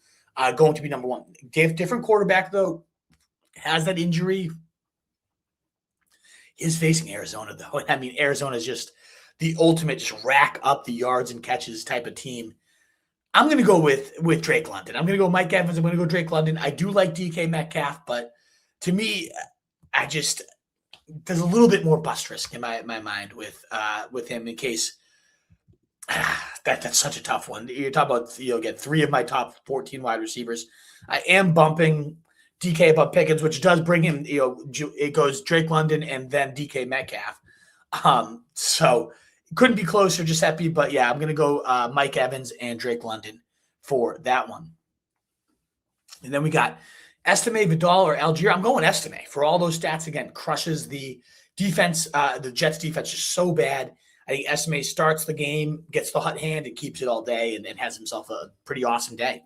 going to be number 1. Different quarterback, though, has that injury. He is facing Arizona, though. I mean, Arizona is just the ultimate, just rack up the yards and catches type of team. I'm going to go with Drake London. I'm going to go Mike Evans. I'm going to go Drake London. I do like DK Metcalf, but to me, there's a little bit more bust risk in my mind with him in case that's such a tough one. You're talking about, get 3 of my top 14 wide receivers. I am bumping DK above Pickens, which does bring him, it goes Drake London and then DK Metcalf. So couldn't be closer, Giuseppe, but yeah, I'm going to go Mike Evans and Drake London for that one. And then we got Estime, Vidal, or Algier. I'm going Estime for all those stats. Again, crushes the defense. The Jets defense is so bad. I think Estime starts the game, gets the hot hand, and keeps it all day, and has himself a pretty awesome day.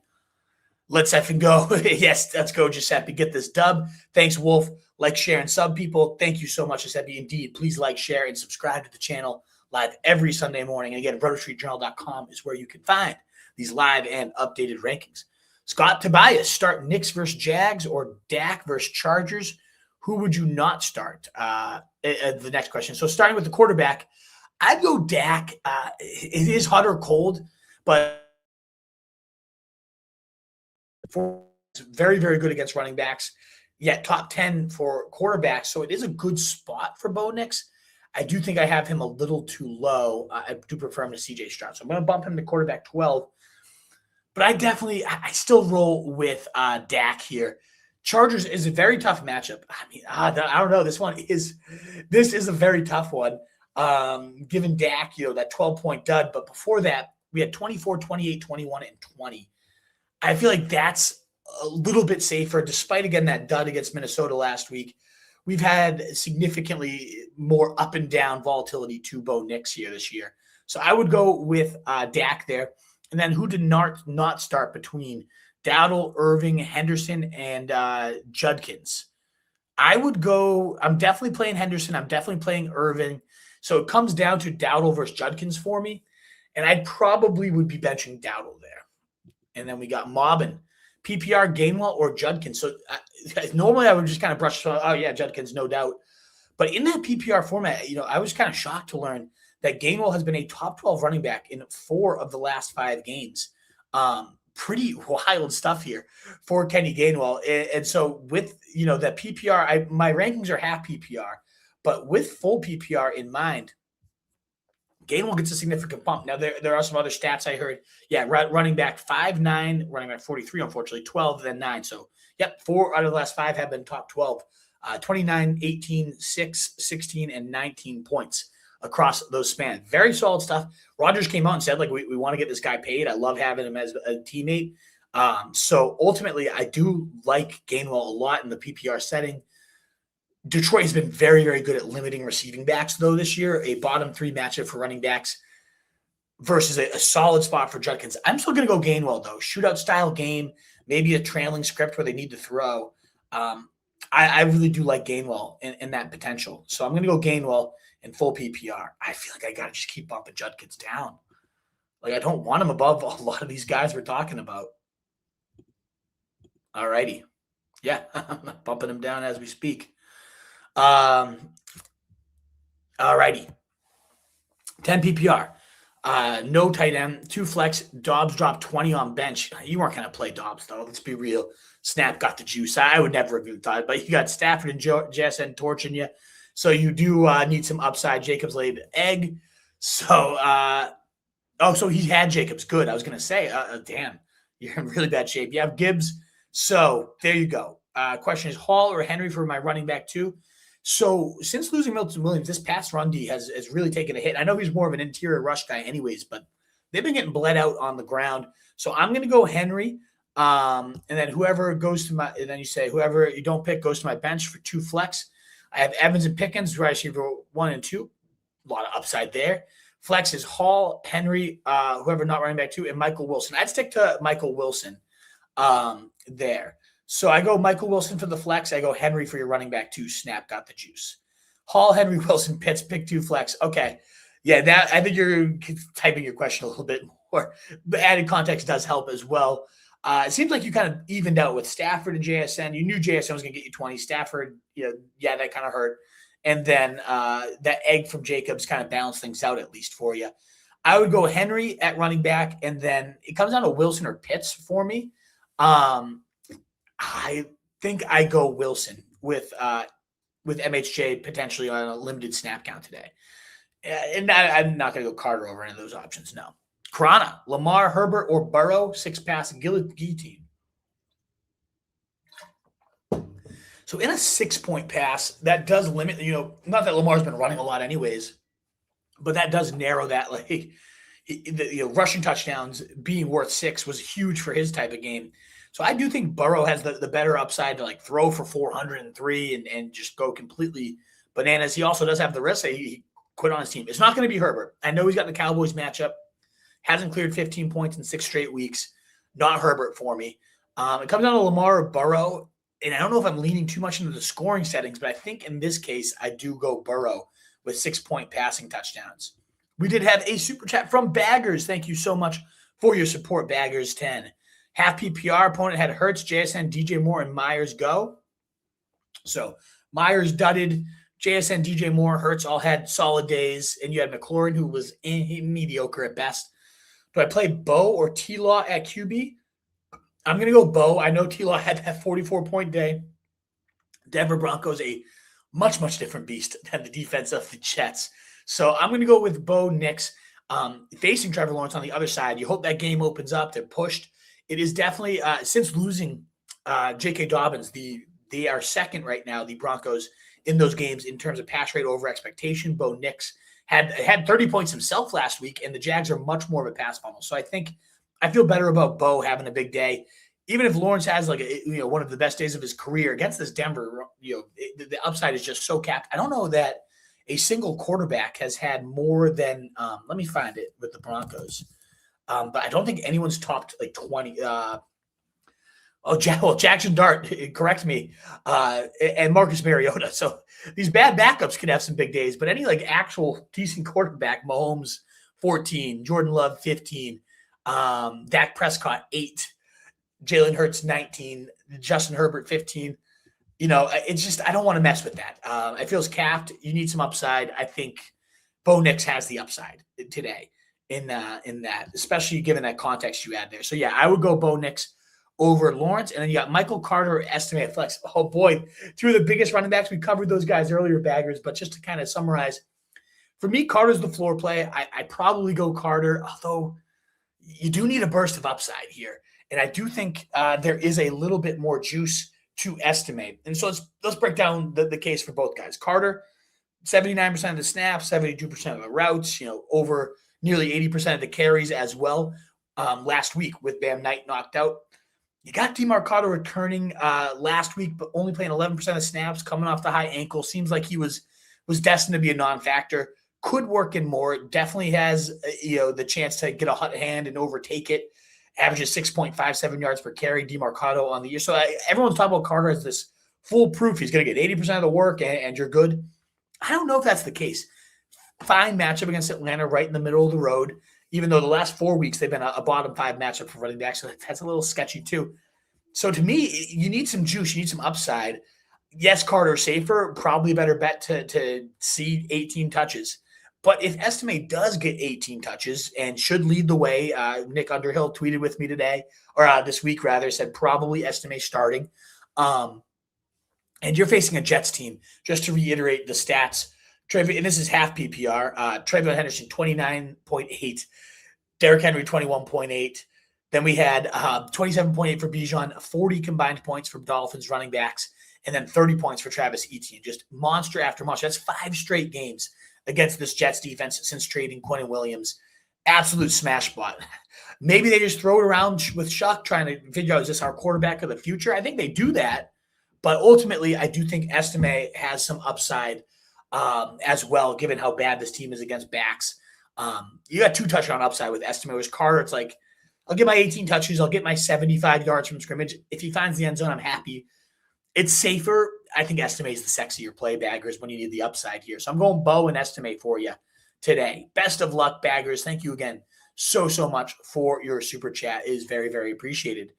Let's effing go. Yes, let's go, Giuseppe. Get this dub. Thanks, Wolf. Like, share, and sub people. Thank you so much, Giuseppe. Indeed, please like, share, and subscribe to the channel live every Sunday morning. And again, RotoStreetJournal.com is where you can find these live and updated rankings. Scott Tobias, start Knicks versus Jags or Dak versus Chargers. Who would you not start? The next question. So starting with the quarterback, I'd go Dak. It is hot or cold, but very, very good against running backs. Yet top 10 for quarterbacks. So it is a good spot for Bo Nix. I do think I have him a little too low. I do prefer him to CJ Stroud. So I'm going to bump him to quarterback 12. But I still roll with Dak here. Chargers is a very tough matchup. I mean, I don't know. This is a very tough one. Given Dak, that 12-point dud. But before that, we had 24, 28, 21, and 20. I feel like that's a little bit safer, despite, again, that dud against Minnesota last week. We've had significantly more up and down volatility to Bo Nix here this year. So I would go with Dak there. And then who did not start between Dowdle, Irving, Henderson, and Judkins? I'm definitely playing Henderson. I'm definitely playing Irving. So it comes down to Dowdle versus Judkins for me. And I probably would be benching Dowdle there. And then we got Mobbin, PPR, Gainwell, or Judkins. So normally I would just kind of brush, oh yeah, Judkins, no doubt. But in that PPR format, I was kind of shocked to learn that Gainwell has been a top 12 running back in 4 of the last 5 games. Pretty wild stuff here for Kenny Gainwell. And so with, that PPR, my rankings are half PPR, but with full PPR in mind, Gainwell gets a significant bump. Now, there are some other stats I heard. Yeah, running back 5'9", running back 43, unfortunately, 12, then 9. So, yep, 4 out of the last 5 have been top 12. 29, 18, 6, 16, and 19 points across those spans. Very solid stuff. Rodgers came out and said, we want to get this guy paid. I love having him as a teammate. So, ultimately, I do like Gainwell a lot in the PPR setting. Detroit has been very, very good at limiting receiving backs, though, this year. A bottom 3 matchup for running backs versus a solid spot for Judkins. I'm still going to go Gainwell, though. Shootout-style game, maybe a trailing script where they need to throw. I really do like Gainwell in that potential. So I'm going to go Gainwell in full PPR. I feel like I got to just keep bumping Judkins down. Like, I don't want him above a lot of these guys we're talking about. All righty. Yeah, I'm bumping him down as we speak. All righty. 10 PPR. No tight end, 2 flex. Dobbs dropped 20 on bench. You weren't going to play Dobbs, though. Let's be real. Snap got the juice. I would never have even thought, but you got Stafford and JSN torching you. So you do need some upside. Jacobs laid egg. So, so he had Jacobs. Good. I was going to say, damn, you're in really bad shape. You have Gibbs. So there you go. Question is Hall or Henry for my running back too. So since losing Milton Williams, this pass run D has really taken a hit. I know he's more of an interior rush guy anyways, but they've been getting bled out on the ground. So I'm going to go Henry. And then whoever goes to my – and then you say whoever you don't pick goes to my bench for 2 flex. I have Evans and Pickens, who I receive 1 and 2. A lot of upside there. Flex is Hall, Henry, whoever not running back 2, and Michael Wilson. I'd stick to Michael Wilson there. So I go Michael Wilson for the flex. I go Henry for your running back 2. Snap got the juice. Hall, Henry, Wilson, Pitts, pick 2 flex. Okay. Yeah, that I think you're typing your question a little bit more. The added context does help as well. It seems like you kind of evened out with Stafford and JSN. You knew JSN was going to get you 20. Stafford, that kind of hurt. And then that egg from Jacobs kind of balanced things out at least for you. I would go Henry at running back, and then it comes down to Wilson or Pitts for me. I think I go Wilson with MHJ potentially on a limited snap count today. And I'm not going to go Carter over any of those options, no. Corona, Lamar, Herbert, or Burrow, 6-pass guillotine. So in a 6-point pass, that does limit, not that Lamar's been running a lot anyways, but that does narrow that. Rushing touchdowns being worth 6 was huge for his type of game. So I do think Burrow has the better upside to throw for 403 and just go completely bananas. He also does have the risk that he quit on his team. It's not going to be Herbert. I know he's got the Cowboys matchup. Hasn't cleared 15 points in 6 straight weeks. Not Herbert for me. It comes down to Lamar or Burrow. And I don't know if I'm leaning too much into the scoring settings, but I think in this case, I do go Burrow with 6-point passing touchdowns. We did have a super chat from Baggers. Thank you so much for your support, Baggers10. Half PPR opponent had Hurts, JSN, DJ Moore, and Myers go. So Myers dudded, JSN, DJ Moore, Hurts all had solid days, and you had McLaurin, who was mediocre at best. Do I play Bo or T-Law at QB? I'm going to go Bo. I know T-Law had that 44-point day. Denver Broncos, a much, much different beast than the defense of the Jets. So I'm going to go with Bo Nix. Facing Trevor Lawrence on the other side, you hope that game opens up. They're pushed. It is definitely, since losing J.K. Dobbins, they are second right now, the Broncos, in those games in terms of pass rate over expectation. Bo Nix had 30 points himself last week, and the Jags are much more of a pass funnel. So I feel better about Bo having a big day. Even if Lawrence has one of the best days of his career against this Denver, the upside is just so capped. I don't know that a single quarterback has had more than let me find it with the Broncos. But I don't think anyone's topped 20. Jackson Dart, correct me, and Marcus Mariota. So these bad backups can have some big days, but any actual decent quarterback, Mahomes 14, Jordan Love 15, Dak Prescott 8, Jalen Hurts 19, Justin Herbert 15. It's just I don't want to mess with that. It feels capped. You need some upside. I think Bo Nix has the upside today in that, especially given that context you had there. So yeah, I would go Bo Nix over Lawrence, and then you got Michael Carter, estimate flex. Oh boy, 2 of the biggest running backs. We covered those guys earlier, Baggers, but just to kind of summarize, for me, Carter's the floor play. I probably go Carter, although you do need a burst of upside here, and I do think there is a little bit more juice to estimate. And so let's break down the case for both guys. Carter, 79% of the snaps, 72% of the routes, over nearly 80% of the carries as well. Last week with Bam Knight knocked out. You got DeMarcado returning last week, but only playing 11% of snaps, coming off the high ankle. Seems like he was destined to be a non-factor. Could work in more. Definitely has the chance to get a hot hand and overtake it. Averages 6.57 yards per carry. DeMarcado on the year. So everyone's talking about Carter as this foolproof. He's going to get 80% of the work and you're good. I don't know if that's the case. Fine matchup against Atlanta, right in the middle of the road. even though the last 4 weeks they've been a bottom 5 matchup for running backs. So that's a little sketchy too. So to me, you need some juice. You need some upside. Yes, Carter safer, probably a better bet to see 18 touches. But if Estime does get 18 touches and should lead the way, Nick Underhill tweeted with me today, or this week rather, said probably Estime starting. And you're facing a Jets team, just to reiterate the stats. And this is half PPR. Trayvon Henderson, 29.8. Derrick Henry, 21.8. Then we had 27.8 for Bijan, 40 combined points from Dolphins running backs, and then 30 points for Travis Etienne. Just monster after monster. That's 5 straight games against this Jets defense since trading Quentin Williams. Absolute smash spot. Maybe they just throw it around with Shuck, trying to figure out, is this our quarterback of the future? I think they do that. But ultimately, I do think Estime has some upside as well, given how bad this team is against backs. You got 2 touchdown upside with Estime. With Carter, it's like, I'll get my 18 touches. I'll get my 75 yards from scrimmage. If he finds the end zone, I'm happy. It's safer. I think Estime is the sexier play, Baggers, when you need the upside here. So I'm going Bo and Estime for you today. Best of luck, Baggers. Thank you again so much for your super chat. It is very, very appreciated.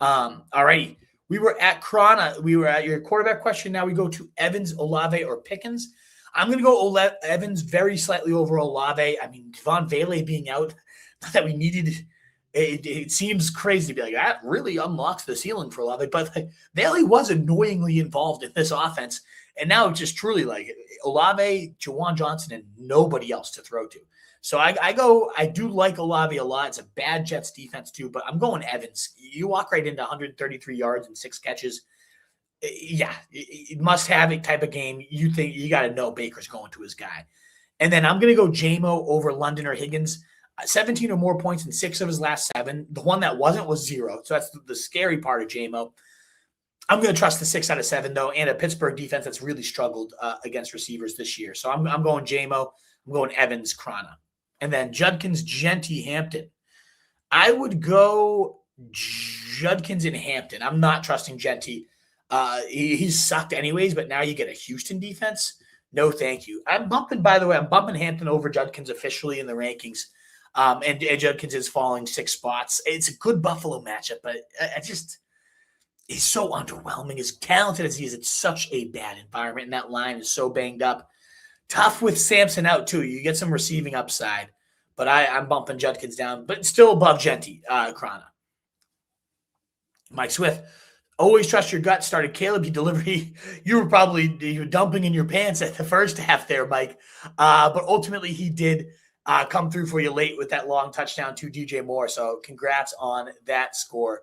All righty. We were at Krana. We were at your quarterback question. Now we go to Evans, Olave, or Pickens. I'm going to go Evans very slightly over Olave. I mean, Devon Vele being out, not that we needed it seems crazy to be like, that really unlocks the ceiling for Olave. But Vele was annoyingly involved in this offense. And now it's just truly like Olave, Juwan Johnson, and nobody else to throw to. So I do like Olave a lot. It's a bad Jets defense too, but I'm going Evans. You walk right into 133 yards and 6 catches. Yeah, it must have it type of game. You think you got to know Baker's going to his guy. And then I'm going to go JMO over London or Higgins. 17 or more points in 6 of his last 7. The one that wasn't was 0. So that's the scary part of JMO. I'm going to trust the 6 out of 7 though, and a Pittsburgh defense that's really struggled against receivers this year. So I'm going JMO. I'm going Evans, Krana. And then Judkins, Genty, Hampton. I would go Judkins in Hampton. I'm not trusting Genty. He's sucked anyways, but now you get a Houston defense. No, thank you. I'm bumping Hampton over Judkins officially in the rankings. And Judkins is falling 6 spots. It's a good Buffalo matchup, but he's so underwhelming. As talented as he is, it's such a bad environment, and that line is so banged up. Tough with Sampson out, too. You get some receiving upside, but I'm bumping Judkins down, but still above Genty, Krana. Mike Swift, always trust your gut. Started Caleb. You were dumping in your pants at the first half there, Mike. But ultimately, he did come through for you late with that long touchdown to DJ Moore. So congrats on that score.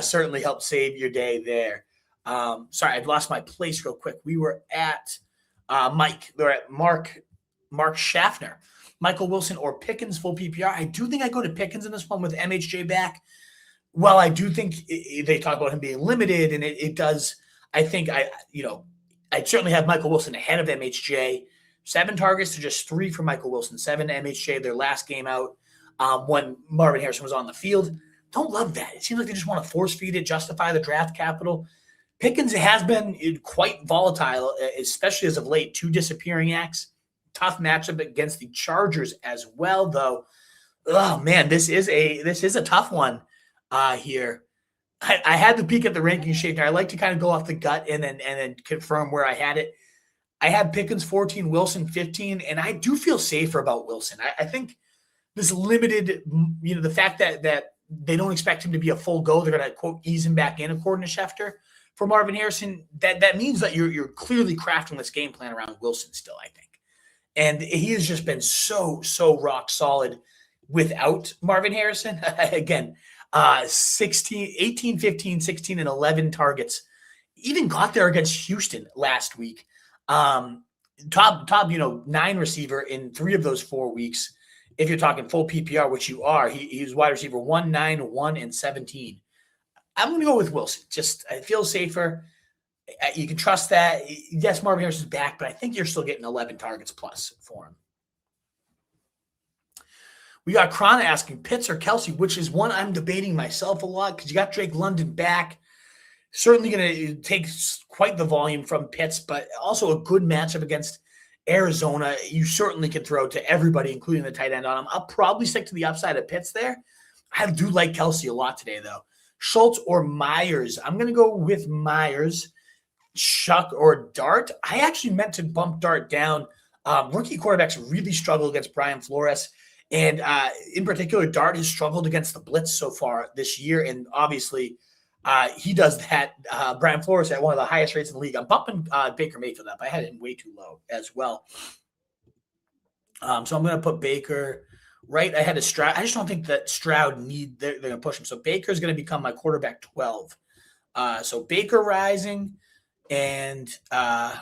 Certainly helped save your day there. Sorry, I've lost my place real quick. We were at Mike. We're at Mark Schaffner. Michael Wilson or Pickens full PPR. I do think I go to Pickens in this one with MHJ back. Well, I do think they talk about him being limited, and it does. I think I'd certainly have Michael Wilson ahead of MHJ. 7 targets to just 3 for Michael Wilson. 7 to MHJ, their last game out when Marvin Harrison was on the field. Don't love that. It seems like they just want to force feed it, justify the draft capital. Pickens has been quite volatile, especially as of late. 2 disappearing acts. Tough matchup against the Chargers as well, though. Oh man, this is a tough one here. I had to peek at the ranking sheet. I like to kind of go off the gut and then confirm where I had it. I had Pickens 14, Wilson 15, and I do feel safer about Wilson. I think this limited, the fact that they don't expect him to be a full go, they're going to, quote, ease him back in, according to Schefter. For Marvin Harrison, that means that you're clearly crafting this game plan around Wilson still, I think. And he has just been so rock solid without Marvin Harrison. Again, 18, 15, 16, and 11 targets. Even got there against Houston last week. Top 9 receiver in 3 of those 4 weeks. If you're talking full PPR, which you are, he's wide receiver 1, 9, 1, and 17. I'm going to go with Wilson. Just I feel safer. You can trust that. Yes, Marvin Harrison's back, but I think you're still getting 11 targets plus for him. We got Krana asking Pitts or Kelsey, which is one I'm debating myself a lot because you got Drake London back. Certainly going to take quite the volume from Pitts, but also a good matchup against Arizona, you certainly can throw to everybody, including the tight end on them. I'll probably stick to the upside of Pitts there. I do like Kelsey a lot today, though. Schultz or Myers? I'm going to go with Myers. Shuck or Dart? I actually meant to bump Dart down. Rookie quarterbacks really struggle against Brian Flores. And in particular, Dart has struggled against the blitz so far this year. And obviously, he does that. Brian Flores at one of the highest rates in the league. I'm bumping Baker Mayfield up. I had him way too low as well. So I'm going to put Baker right ahead of Stroud. I just don't think that Stroud they're going to push him. So Baker's going to become my quarterback 12. So Baker rising. And all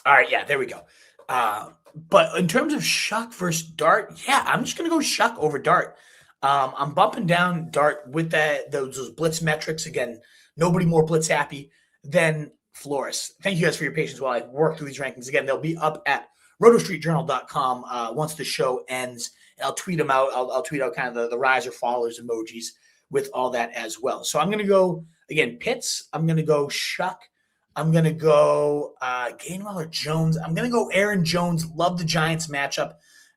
right, yeah, there we go. But in terms of Shuck versus Dart, yeah, I'm just going to go Shuck over Dart. I'm bumping down Dart with those blitz metrics. Again, nobody more blitz happy than Flores. Thank you guys for your patience while I work through these rankings. Again, they'll be up at rotostreetjournal.com once the show ends. And I'll tweet them out. I'll tweet out kind of the rise or fallers emojis with all that as well. So I'm going to go, again, Pitts. I'm going to go Shuck. I'm going to go Gainwell or Jones. I'm going to go Aaron Jones. Love the Giants matchup.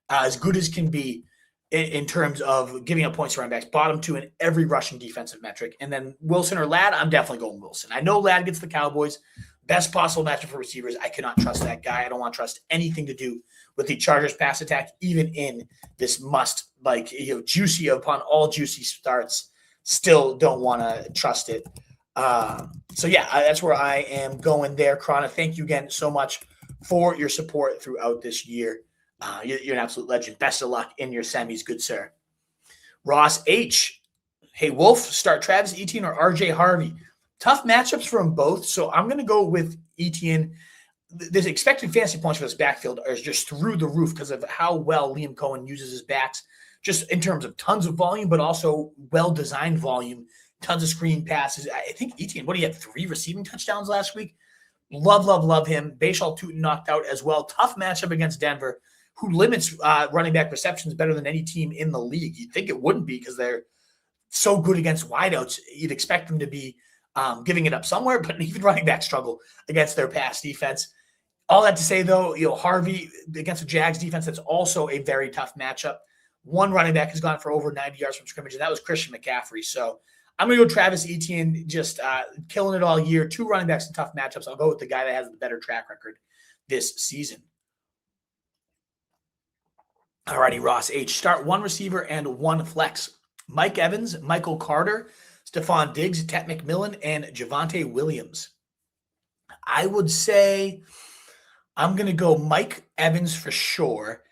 As good as can be in terms of giving up points to running backs. Bottom 2 in every rushing defensive metric. And then Wilson or Ladd, I'm definitely going Wilson. I know Ladd gets the Cowboys. Best possible matchup for receivers. I cannot trust that guy. I don't want to trust anything to do with the Chargers pass attack, even in this juicy upon all juicy starts. Still don't want to trust it. So yeah, that's where I am going there. Krana, thank you again so much for your support throughout this year. You're an absolute legend. Best of luck in your semis, good sir. Ross H. Hey, Wolf, start Travis Etienne or RJ Harvey. Tough matchups for them both, so I'm going to go with Etienne. The expected fantasy points for this backfield are just through the roof because of how well Liam Cohen uses his backs, just in terms of tons of volume, but also well-designed volume, tons of screen passes. I think Etienne, he had 3 receiving touchdowns last week. Love him. Bashal Tutin knocked out as well. Tough matchup against Denver, who limits running back receptions better than any team in the league. You'd think it wouldn't be because they're so good against wideouts. You'd expect them to be giving it up somewhere, but even running backs struggle against their pass defense. All that to say, though, Harvey against the Jags defense, that's also a very tough matchup. One running back has gone for over 90 yards from scrimmage, and that was Christian McCaffrey. So I'm going to go Travis Etienne, just killing it all year. 2 running backs in tough matchups. I'll go with the guy that has the better track record this season. All righty, Ross H. Start 1 receiver and 1 flex. Mike Evans, Michael Carter, Stephon Diggs, Tet McMillan, and Javonte Williams. I would say I'm going to go Mike Evans for sure.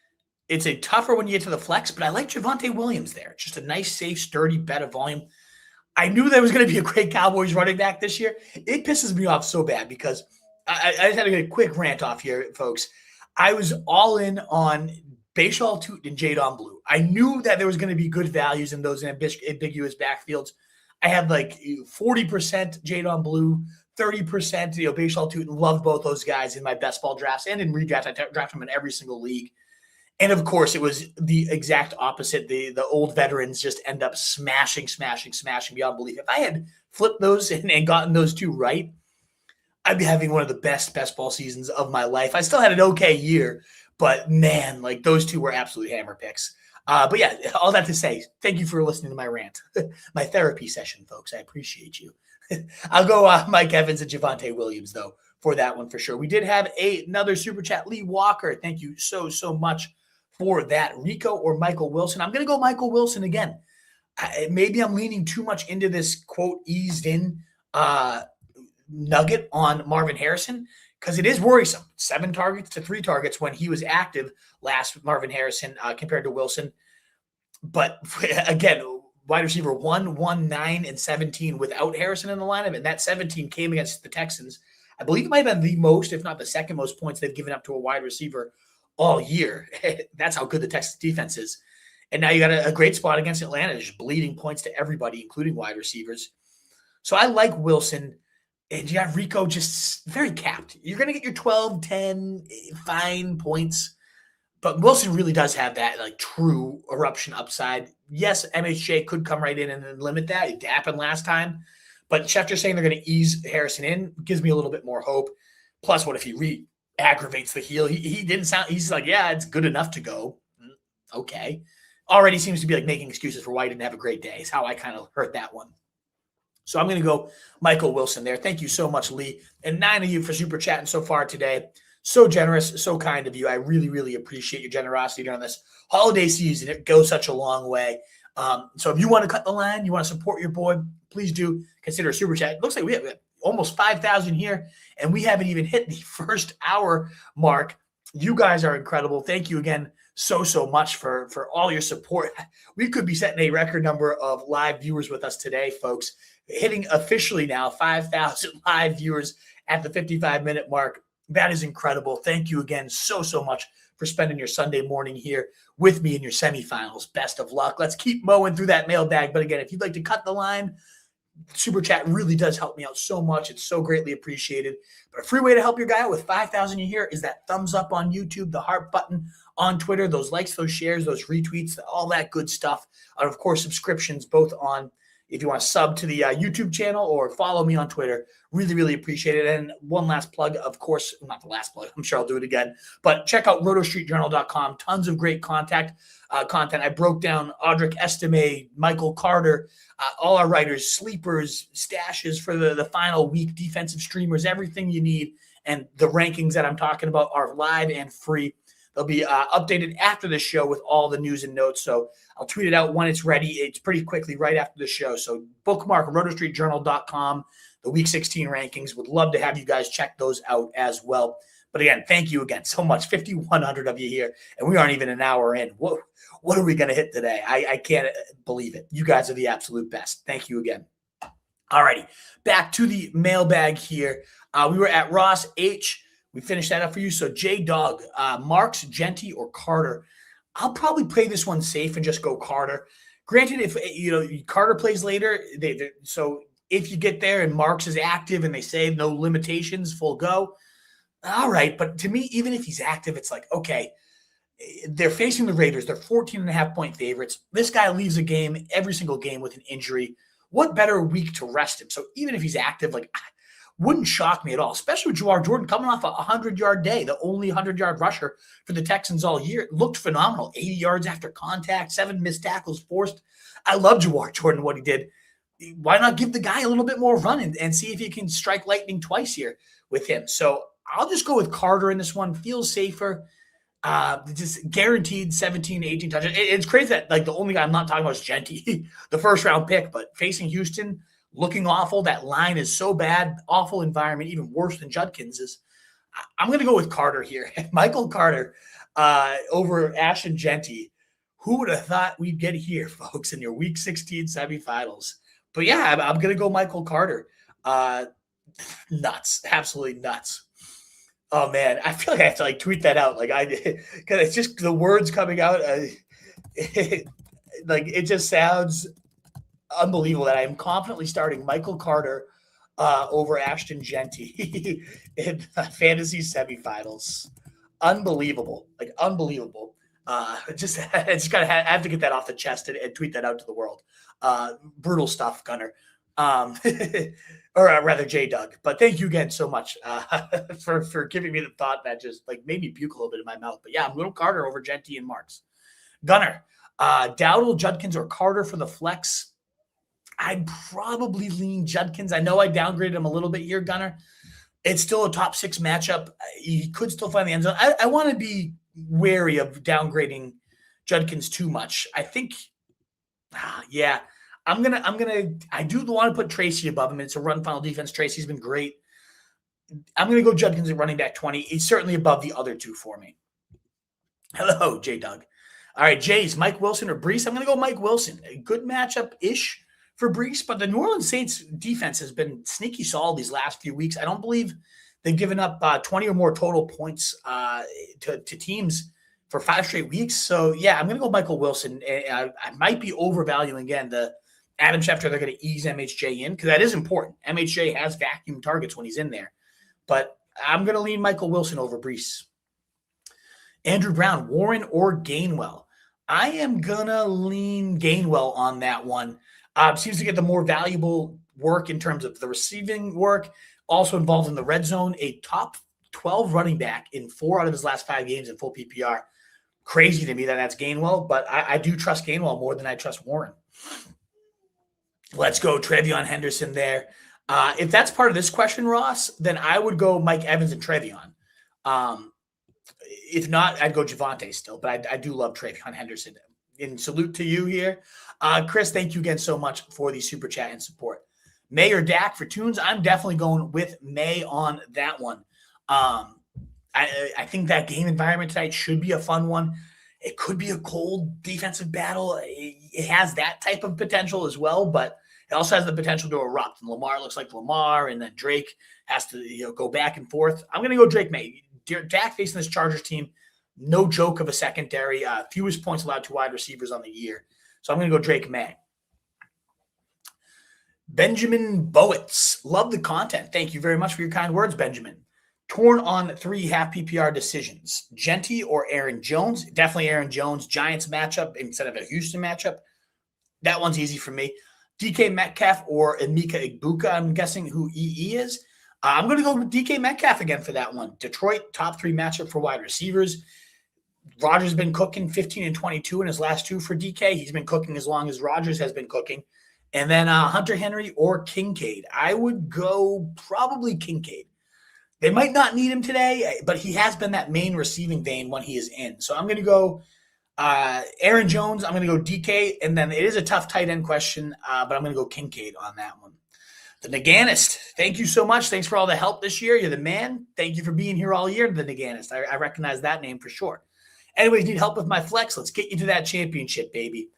It's a tougher when you get to the flex, but I like Javonte Williams there. Just a nice, safe, sturdy bet of volume. I knew there was going to be a great Cowboys running back this year. It pisses me off so bad because I just had to get a quick rant off here, folks. I was all in on Bashal Tutin and Jadon Blue. I knew that there was going to be good values in those ambiguous backfields. I had 40% Jadon Blue, 30% Bashal Tutin. Loved both those guys in my best ball drafts and in redrafts. I drafted them in every single league. And of course, it was the exact opposite. The old veterans just end up smashing beyond belief. If I had flipped those and gotten those 2 right, I'd be having one of the best ball seasons of my life. I still had an okay year, but man, those 2 were absolute hammer picks. But yeah, all that to say, thank you for listening to my rant, my therapy session, folks. I appreciate you. I'll go Mike Evans and Javonte Williams, though, for that one for sure. We did have another super chat. Lee Walker, thank you so much for that. Rico or Michael Wilson? I'm going to go Michael Wilson again. Maybe I'm leaning too much into this, quote, eased in nugget on Marvin Harrison because it is worrisome. 7 targets to 3 targets when he was active last, Marvin Harrison, compared to Wilson. But again, wide receiver 1, 9, and 17 without Harrison in the lineup, and that 17 came against the Texans. I believe it might have been the most, if not the second most points they've given up to a wide receiver all year. That's how good the Texas defense is. And now you got a great spot against Atlanta, just bleeding points to everybody, including wide receivers. So I like Wilson. And you got Rico just very capped. You're going to get your 12, 10, fine points. But Wilson really does have that true eruption upside. Yes, MHJ could come right in and limit that. It happened last time. But Schefter saying they're going to ease Harrison in gives me a little bit more hope. Plus, what if he aggravates the heel. He didn't sound, he's like, yeah, it's good enough to go. Okay. Already seems to be like making excuses for why he didn't have a great day is how I kind of heard that one. So I'm going to go Michael Wilson there. Thank you so much, Lee. And 9 of you for super chatting so far today. So generous, so kind of you. I really, really appreciate your generosity during this holiday season. It goes such a long way. So if you want to cut the line, you want to support your boy, please do consider a super chat. It looks like we have almost 5,000 here, and we haven't even hit the first hour mark. You guys are incredible. Thank you again so much for all your support. We could be setting a record number of live viewers with us today, folks. Hitting officially now 5,000 live viewers at the 55-minute mark. That is incredible. Thank you again so much for spending your Sunday morning here with me in your semifinals. Best of luck. Let's keep mowing through that mailbag. But again, if you'd like to cut the line, super chat really does help me out so much. It's so greatly appreciated. But a free way to help your guy out with 5,000 a year is that thumbs up on YouTube, the heart button on Twitter, those likes, those shares, those retweets, all that good stuff. And of course, subscriptions both on, if you want to sub to the YouTube channel or follow me on Twitter. Really, really appreciate it. And one last plug, of course, not the last plug, I'm sure I'll do it again, but check out rotostreetjournal.com. Tons of great content. I broke down Audric Estime, Michael Carter, all our writers, sleepers, stashes for the final week, defensive streamers, everything you need. And the rankings that I'm talking about are live and free. They'll be updated after the show with all the news and notes. So I'll tweet it out when it's ready. It's pretty quickly right after the show. So bookmark rotostreetjournal.com, the Week 16 rankings. Would love to have you guys check those out as well. But again, thank you again so much. 5,100 of you here, and we aren't even an hour in. What are we going to hit today? I can't believe it. You guys are the absolute best. Thank you again. All righty, back to the mailbag here. We were at Ross H. We finished that up for you. So J-Dog, Marks, Genty, or Carter. I'll probably play this one safe and just go Carter. Granted, if Carter plays later, so if you get there and Marks is active and they say no limitations, full go, all right. But to me, even if he's active, it's like, okay, they're facing the Raiders. They're 14.5-point favorites. This guy leaves a game, every single game, with an injury. What better week to rest him? So even if he's active, wouldn't shock me at all, especially with Jawar Jordan coming off a 100-yard day, the only 100-yard rusher for the Texans all year. It looked phenomenal. 80 yards after contact, 7 missed tackles forced. I love Jawar Jordan, what he did. Why not give the guy a little bit more run and see if he can strike lightning twice here with him? So I'll just go with Carter in this one. Feels safer. Just guaranteed 17, 18 touches. It's crazy that the only guy I'm not talking about is Genty, the first-round pick, but facing Houston – looking awful. That line is so bad. Awful environment, even worse than Judkins' I'm going to go with Carter here. Michael Carter over Ashton Genty. Who would have thought we'd get here, folks, in your Week 16 semifinals? But yeah, I'm going to go Michael Carter. Nuts. Absolutely nuts. Oh, man. I feel like I have to tweet that out. Because it's just the words coming out. It just sounds unbelievable that I am confidently starting Michael Carter over Ashton Genty in fantasy semifinals. Unbelievable. Unbelievable. I just gotta have to get that off the chest and tweet that out to the world. Brutal stuff, Gunner. Or rather J-Doug. But thank you again so much for giving me the thought that just made me puke a little bit in my mouth. But yeah, I'm little Carter over Genty and Marks. Gunner, Dowdle, Judkins, or Carter for the flex. I'd probably lean Judkins. I know I downgraded him a little bit here, Gunner. It's still a top 6 matchup. He could still find the end zone. I want to be wary of downgrading Judkins too much. I think, I do want to put Tracy above him. It's a run final defense. Tracy's been great. I'm going to go Judkins at running back 20. He's certainly above the other two for me. Hello, J-Doug. All right, Jays, Mike Wilson or Brees? I'm going to go Mike Wilson. A good matchup-ish for Brees, but the New Orleans Saints defense has been sneaky solid these last few weeks. I don't believe they've given up 20 or more total points to teams for 5 straight weeks. So, yeah, I'm going to go Michael Wilson. I might be overvaluing, again, the Adam Schefter. They're going to ease MHJ in because that is important. MHJ has vacuum targets when he's in there. But I'm going to lean Michael Wilson over Brees. Andrew Brown, Warren or Gainwell? I am going to lean Gainwell on that one. Seems to get the more valuable work in terms of the receiving work, also involved in the red zone, a top 12 running back in 4 out of his last 5 games in full PPR. Crazy to me that that's Gainwell, but I do trust Gainwell more than I trust Warren. Let's go Trevion Henderson there. If that's part of this question, Ross, then I would go Mike Evans and Trevion. If not, I'd go Javonte still, but I do love Trevion Henderson. And salute to you here. Chris, thank you again so much for the super chat and support. May or Dak for Tunes? I'm definitely going with May on that one. I think that game environment tonight should be a fun one. It could be a cold defensive battle. It has that type of potential as well, but it also has the potential to erupt. And Lamar looks like Lamar, and then Drake has to go back and forth. I'm going to go Drake May. Dak facing this Chargers team, no joke of a secondary. Fewest points allowed to wide receivers on the year. So I'm going to go Drake May. Benjamin Bowitz. Love the content. Thank you very much for your kind words, Benjamin. Torn on 3 half PPR decisions. Genty or Aaron Jones? Definitely Aaron Jones. Giants matchup instead of a Houston matchup. That one's easy for me. DK Metcalf or Emeka Egbuka, I'm guessing who EE is. I'm going to go with DK Metcalf again for that one. Detroit, top 3 matchup for wide receivers. Rodgers has been cooking 15 and 22 in his last 2 for DK. He's been cooking as long as Rodgers has been cooking. And then Hunter Henry or Kincaid. I would go probably Kincaid. They might not need him today, but he has been that main receiving vein when he is in. So I'm going to go Aaron Jones. I'm going to go DK. And then it is a tough tight end question, but I'm going to go Kincaid on that one. The Naganist, thank you so much. Thanks for all the help this year. You're the man. Thank you for being here all year, the Naganist. I recognize that name for sure. Anyways, need help with my flex? Let's get you to that championship, baby.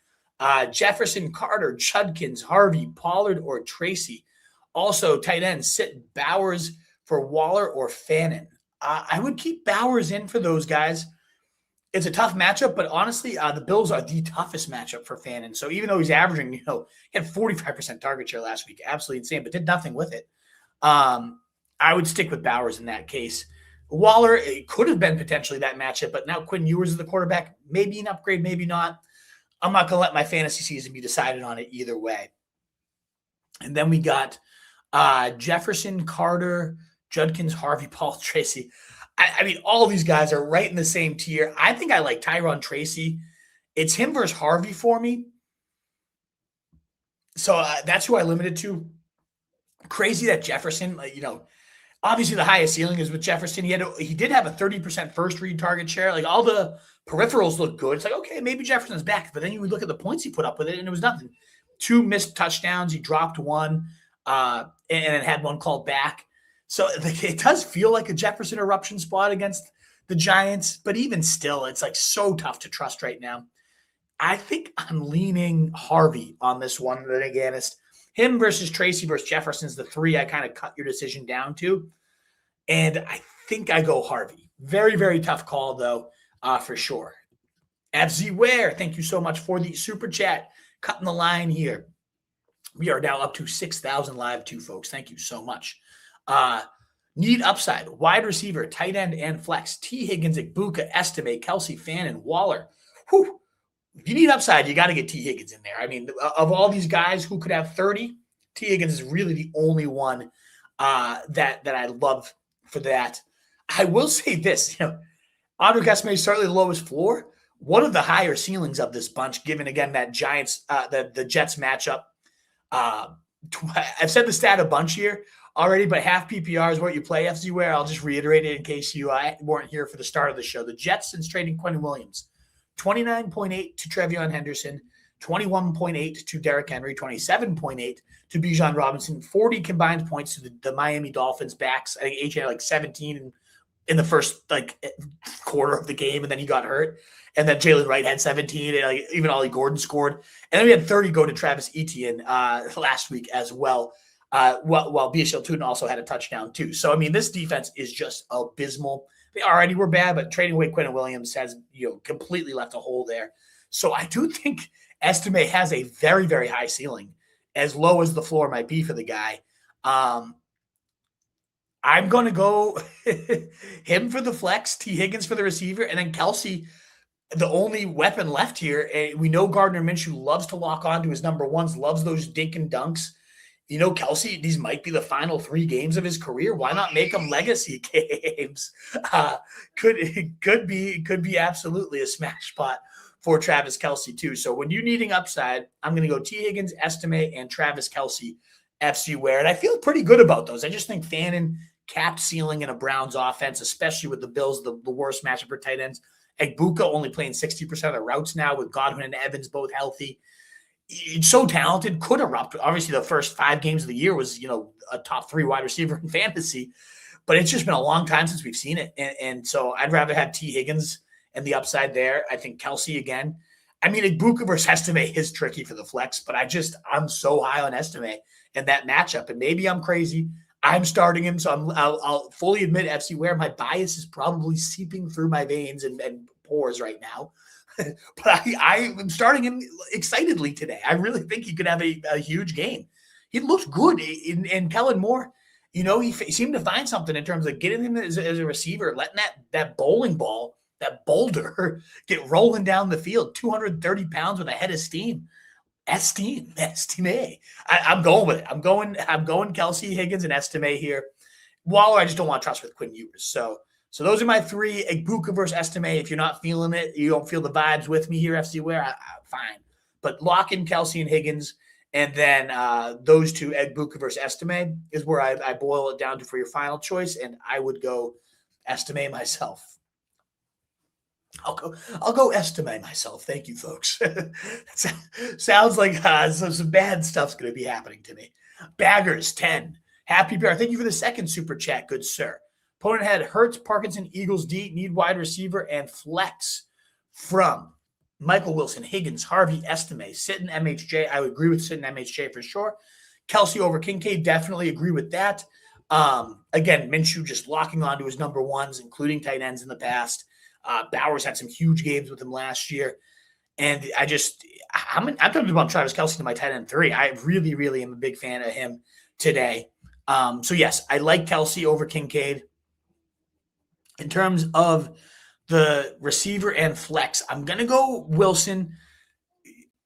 Jefferson, Carter, Judkins, Harvey, Pollard, or Tracy. Also, tight end, sit Bowers for Waller or Fannin. I would keep Bowers in for those guys. It's a tough matchup, but honestly, the Bills are the toughest matchup for Fannin. So even though he's averaging, he had 45% target share last week, absolutely insane, but did nothing with it. I would stick with Bowers in that case. Waller, it could have been potentially that matchup, but now Quinn Ewers is the quarterback. Maybe an upgrade, maybe not. I'm not going to let my fantasy season be decided on it either way. And then we got Jefferson, Carter, Judkins, Harvey, Paul, Tracy. I mean, all these guys are right in the same tier. I think I like Tyron Tracy. It's him versus Harvey for me. So that's who I limited to. Crazy that Jefferson, obviously the highest ceiling is with Jefferson. He did have a 30% first read target share. Like all the peripherals look good. It's like, okay, maybe Jefferson's back. But then you would look at the points he put up with it, and it was nothing. 2 missed touchdowns. He dropped 1 and had 1 called back. So it does feel like a Jefferson eruption spot against the Giants. But even still, it's like so tough to trust right now. I think I'm leaning Harvey on this one, the Naganist. Him versus Tracy versus Jefferson's the 3 I kind of cut your decision down to. And I think I go Harvey. Very, very tough call, though, for sure. FZ Ware, thank you so much for the super chat. Cutting the line here. We are now up to 6,000 live too, folks. Thank you so much. Need upside. Wide receiver, tight end, and flex. Tee Higgins, Egbuka, Estime, Kelsey, Fannin, Waller. Whew. If you need upside, you got to get Tee Higgins in there. I mean, of all these guys who could have 30, Tee Higgins is really the only one that I love for that. I will say this, Audric Estime is certainly the lowest floor. One of the higher ceilings of this bunch, given, again, that Giants, the Jets matchup. I've said the stat a bunch here already, but half PPR is what you play, FZ Ware. I'll just reiterate it in case you weren't here for the start of the show. The Jets, since trading Quentin Williams, 29.8 to Trevion Henderson, 21.8 to Derrick Henry, 27.8 to Bijan Robinson, 40 combined points to the Miami Dolphins backs. I think AJ had like 17 in the first quarter of the game, and then he got hurt. And then Jalen Wright had 17, and even Ollie Gordon scored. And then we had 30 go to Travis Etienne last week as well, while BSL Tuden also had a touchdown too. So, I mean, this defense is just abysmal. They already were bad, but trading away Quentin Williams has completely left a hole there. So I do think Estime has a very, very high ceiling, as low as the floor might be for the guy. I'm going to go him for the flex, Tee Higgins for the receiver, and then Kelsey, the only weapon left here. We know Gardner Minshew loves to lock on to his number ones, loves those dink and dunks. Kelsey, these might be the final 3 games of his career. Why not make them legacy games? Could be absolutely a smash spot for Travis Kelce too. So when you're needing upside, I'm going to go Tee Higgins, Estime, and Travis Kelce, FC Ware. And I feel pretty good about those. I just think Fannin capped ceiling in a Browns offense, especially with the Bills, the worst matchup for tight ends. Egbuka only playing 60% of the routes now with Godwin and Evans both healthy. It's so talented, could erupt. Obviously, the first 5 games of the year was, a top 3 wide receiver in fantasy, but it's just been a long time since we've seen it. And so I'd rather have Tee Higgins and the upside there. I think Kelce again. I mean, Egbuka versus Estime is tricky for the flex, but I'm so high on Estime in that matchup. And maybe I'm crazy. I'm starting him, so I'll fully admit, FC Ware, my bias is probably seeping through my veins and pores right now. But I am starting him excitedly today. I really think he could have a huge game. He looked good. And Kellen Moore, he seemed to find something in terms of getting him as a receiver, letting that bowling ball, that boulder, get rolling down the field, 230 pounds with a head of steam. Estime. I'm going with it. I'm going Kelce, Higgins, and Estime here. Waller, I just don't want to trust with Quinn Ewers. So those are my 3. Egbuka versus Estime. If you're not feeling it, you don't feel the vibes with me here, FC Ware, fine. But lock in Kelce and Higgins, and then those 2, Egbuka versus Estime, is where I boil it down to for your final choice, and I would go Estime myself. I'll go Estime myself. Thank you, folks. Sounds like some bad stuff's going to be happening to me. Baggers 10. Happy PR. Thank you for the second super chat, good sir. Opponent had Hurts, Parkinson, Eagles D, need wide receiver, and flex from Michael Wilson, Higgins, Harvey, Estime, Sitton, MHJ. I would agree with Sitton, MHJ for sure. Kelce over Kincaid, definitely agree with that. Again, Minshew just locking onto his number ones, including tight ends in the past. Bowers had some huge games with him last year. And I'm talking about Travis Kelce to my tight end 3. I really, really am a big fan of him today. So yes, I like Kelce over Kincaid. In terms of the receiver and flex, I'm going to go Wilson.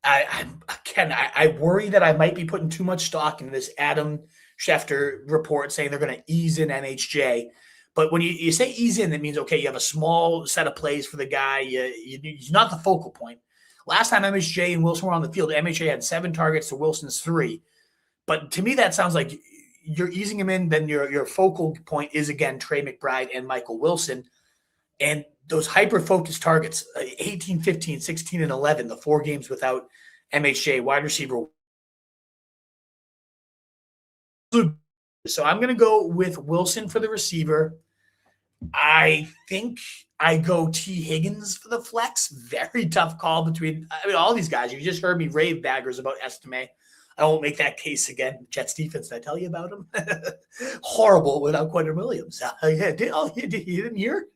I worry that I might be putting too much stock in this Adam Schefter report saying they're going to ease in MHJ. But when you say ease in, that means, okay, you have a small set of plays for the guy. He's not the focal point. Last time MHJ and Wilson were on the field, MHJ had 7 targets to Wilson's 3. But to me, that sounds like you're easing him in, then your focal point is, again, Trey McBride and Michael Wilson. And those hyper-focused targets, 18, 15, 16, and 11, the 4 games without MHJ, wide receiver. So I'm going to go with Wilson for the receiver. I think I go Tee Higgins for the flex. Very tough call between all these guys. You just heard me rave baggers about Estime. I won't make that case again. Jets defense, did I tell you about him? Horrible without Quentin Williams. You didn't hear?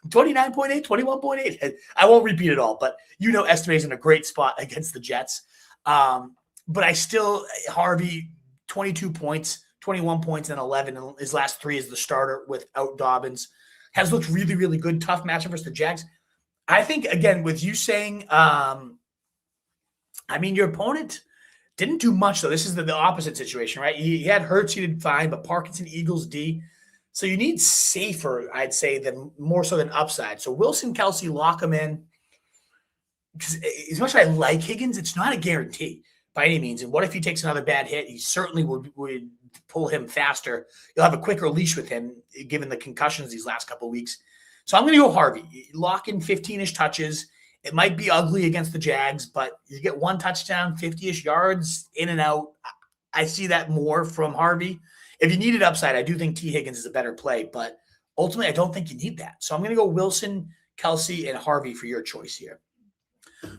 29.8, 21.8. I won't repeat it all, but Estime's in a great spot against the Jets. But I still, Harvey, 22 points, 21 points, and 11. And his last 3 is the starter without Dobbins. Has looked really, really good. Tough matchup versus the Jags. I think, again, with you saying, your opponent didn't do much, though. This is the opposite situation, right? He had Hurts, he did fine, but Parkinson, Eagles, D. So you need safer, I'd say, than more so than upside. So Wilson, Kelce, lock them in. Because as much as I like Higgins, it's not a guarantee by any means. And what if he takes another bad hit? He certainly would pull him faster. You'll have a quicker leash with him, given the concussions these last couple of weeks. So I'm going to go Harvey. Lock in 15-ish touches. It might be ugly against the Jags, but you get 1 touchdown, 50-ish yards in and out. I see that more from Harvey. If you needed upside, I do think Tee Higgins is a better play, but ultimately I don't think you need that. So I'm going to go Wilson, Kelce, and Harvey for your choice here.